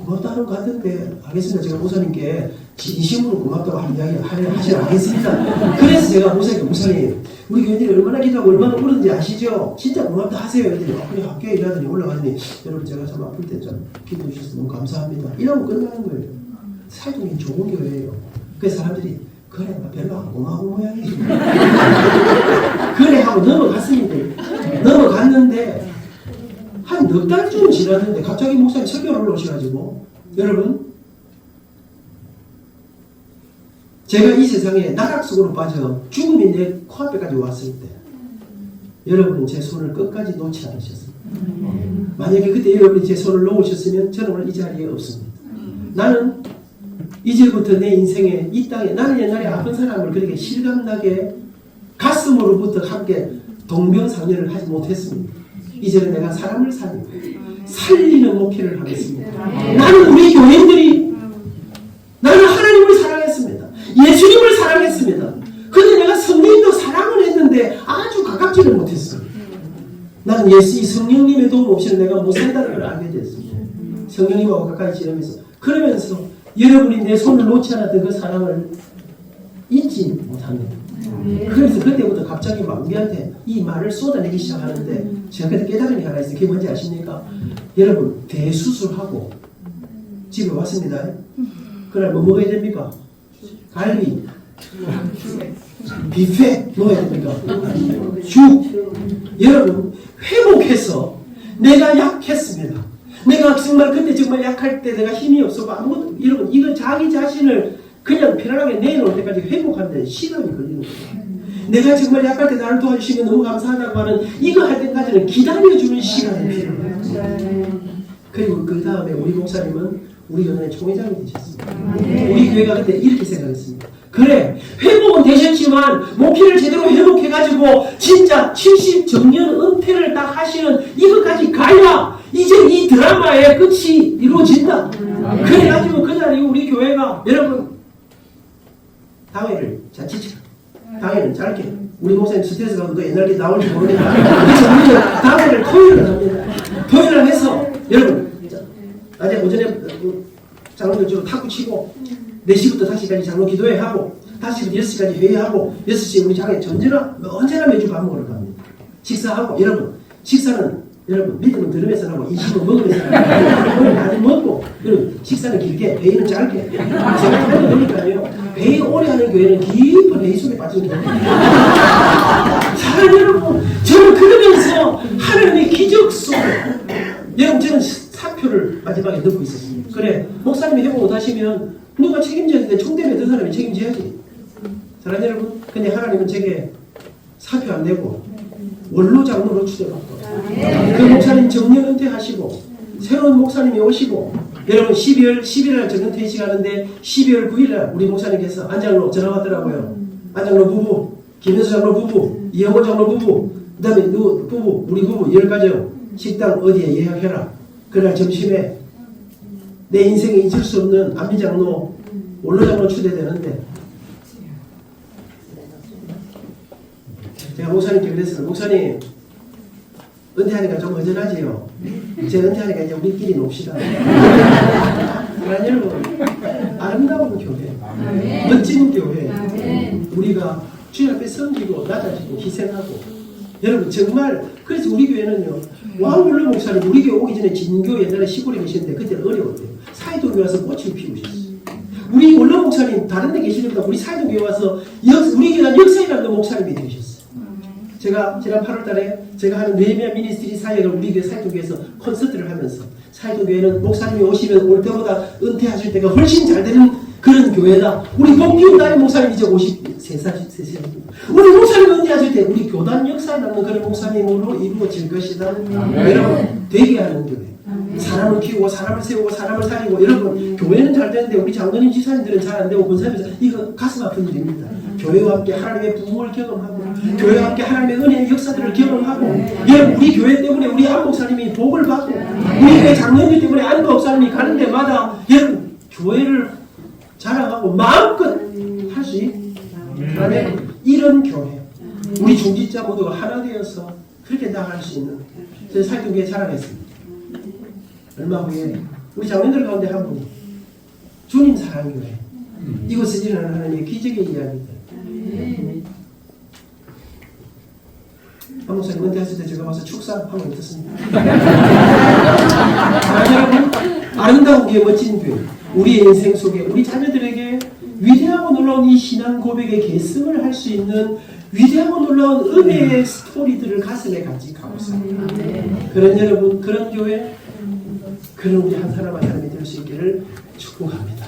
[SPEAKER 2] 고맙다는 것 같은데 알겠습니다. 제가 목사님께 진심으로 고맙다고 하는 이야기 하시라 하겠습니다. 그래서 제가 목사님 우리 교인들이 얼마나 기도하고 얼마나 울었는지 아시죠? 진짜 고맙다 하세요. 그랬더니 그래 학교에 일하더니 올라가더니 여러분 제가 참 아플 때 좀 기도해 주셔서 너무 감사합니다. 이러면 끝나는 거예요. 사도님 좋은 교회예요. 그래서 사람들이 그래 별로 안 고마운 모양이지. 그래 하고 넘어갔습니다. 넘어갔는데 한 넉 달쯤 지났는데 갑자기 목사님 설교를 올라오셔가지고 여러분 제가 이 세상에 나락 속으로 빠져 죽음이 내 코앞에까지 왔을 때 여러분은 제 손을 끝까지 놓지 않으셨습니다. 만약에 그때 여러분이 제 손을 놓으셨으면 저는 오늘 이 자리에 없습니다. 나는 이제부터 내 인생에 이 땅에 나는 옛날에 아픈 사람을 그렇게 실감나게 가슴으로부터 함께 동병상련을 하지 못했습니다. 이제는 내가 사람을 살리는 목회를 하겠습니다. 나는 우리 교인들이 나는 하나님을 사랑했습니다. 예수님을 사랑했습니다. 근데 내가 성령님도 사랑을 했는데 아주 가깝지를 못했어요. 나는 이 성령님의 도움 없이는 내가 못 산다는 걸 알게 됐습니다. 성령님하고 가까이 지내면서 그러면서 여러분이 내 손을 놓지 않았던 그 사랑을 잊지 못합니다. 그래서 그때부터 갑자기 막 우리한테 이 말을 쏟아내기 시작하는데 제가 그때 깨달은 게 하나 있어요. 그게 뭔지 아십니까? 여러분 대수술하고 집에 왔습니다. 그날 뭐 먹어야 됩니까? 갈비, 뷔페 먹어야 됩니까? 죽. 여러분 회복해서 내가 약했습니다. 내가 정말 그때 정말 약할 때 내가 힘이 없었고 아무것도 여러분 이거 자기 자신을 그냥 편안하게 내놓을 때까지 회복하는데 시간이 걸리는 거예요. 내가 정말 약할 때 나를 도와주시면 너무 감사하다고 하는 이거 할 때까지는 기다려주는 시간이 필요해요. 그리고 그 다음에 우리 목사님은 우리 교단의 총회장이 되셨습니다. 우리 교회가 그때 이렇게 생각했습니다. 그래, 회복은 되셨지만 목회를 제대로 회복해가지고 진짜 70정년 은퇴를 딱 하시는 이것까지 가야 이제 이 드라마의 끝이 이루어진다. 그래가지고 그날 이후 우리 교회가 여러분 당회를 자칫 당회는 짧게 우리 목사님 스트레스 받고 또 옛날에 나올지 모르니까 그래서 우리는 당회를 토요일을 합니다. 토요일을 해서 여러분 낮에 오전에 장로들 주로 탁구 치고 4시부터 5시까지 장로 기도회 하고 5시부터 6시까지 회의하고 6시에 우리 장에 언제나 매주 밥 먹으러 갑니다. 식사하고 여러분 식사는 여러분 믿음은 들으면서 하고 인심은 먹으면서 하고 오늘 많이 먹고 그리고 식사는 길게 회의는 짧게 제가 하는 거니까요. 회의 오래 하는 교회는 깊은 회의 속에 빠진 교회입니다. 사랑 여러분 저는 그러면서 하나님의 기적 속에 여러분 저는 사표를 마지막에 넣고 있었습니다. 그래 목사님이 회복 못하시면 누가 책임져야 되는데 총대에 든 사람이 책임져야지. 사랑 여러분 근데 하나님은 제게 사표 안 내고 원로 장로로 추대받고 그 목사님 정년 은퇴하시고 새로운 목사님이 오시고 여러분 12월 11일 정년 퇴직하는데 12월 9일날 우리 목사님께서 안장로 전화 왔더라고요. 안장로 부부 김현수 장로 부부 이영호 장로 부부 그 다음에 누구 부부 우리 부부 10가정 식당 어디에 예약해라. 그날 점심에 내 인생에 잊을 수 없는 안미장로 원로장로 추대되는데 제가 목사님께 그랬어요. 목사님 은퇴하니까 좀 허전하지요. 제가 은퇴하니까 이제 우리끼리 놉시다. 그러나 여러분 아름다운 교회 멋진 교회 우리가 주님 앞에 섬기고 낮아지고 희생하고 여러분 정말 그래서 우리 교회는요 왕물로 목사님 우리 교회 오기 전에 진교 옛날에 시골에 계셨는데 그때는 어려웠대요. 사이도교회 와서 꽃을 피우셨어요. 우리 원로 목사님 다른 데 계시니까 우리 사이도교회 와서 우리 교회 역사이라는 목사님이 되셨어요. 제가 지난 8월 달에 제가 하는 네미아 미니스트리 사역을 우리 교회 사이도교회에서 콘서트를 하면서 사이도교회는 목사님이 오시면 올 때보다 은퇴하실 때가 훨씬 잘 되는 그런 교회다. 우리 복기훈 나의 목사님 이제 53살입니다. 우리 목사님 은퇴하실 때 우리 교단 역사에 남는 그런 목사님으로 이루어질 것이다. 여러분 되게 하는 교회. 사람을 키우고 사람을 세우고 사람을 살리고 여러분 교회는 잘 되는데 우리 장로님 지사님들은 잘 안 되고 권사님들 이거 가슴 아픈 일입니다. 교회와 함께 하나님의 부흥을 경험하고 교회와 함께 하나님의 은혜의 역사들을 경험하고 여러분 우리 교회 때문에 우리 안 목사님이 복을 받고 우리 교회 장로님 때문에 안 목사님이 가는 데마다 여러분 교회를 자랑하고 마음껏 할 수 있는 이런 교회 우리 중직자 모두가 하나 되어서 그렇게 나아갈 수 있는 저희 사이도교회 자랑했습니다. 얼마 후에 우리 장로님들 가운데 한 분이 주님 사랑교회 이곳에 일어나는 하나님의 기적의 이야기들 한 목사님 은퇴했을 때 제가 와서 축사하고 있었습니다. 여러분 아름다운 교회 멋진 교회 우리의 인생 속에 우리 자녀들에게 위대하고 놀라운 이 신앙 고백의 계승을 할 수 있는 위대하고 놀라운 은혜의 스토리들을 가슴에 간직하고서 그런 여러분 그런 교회 그런 우리 한 사람 한 사람이 될 수 있기를 축복합니다.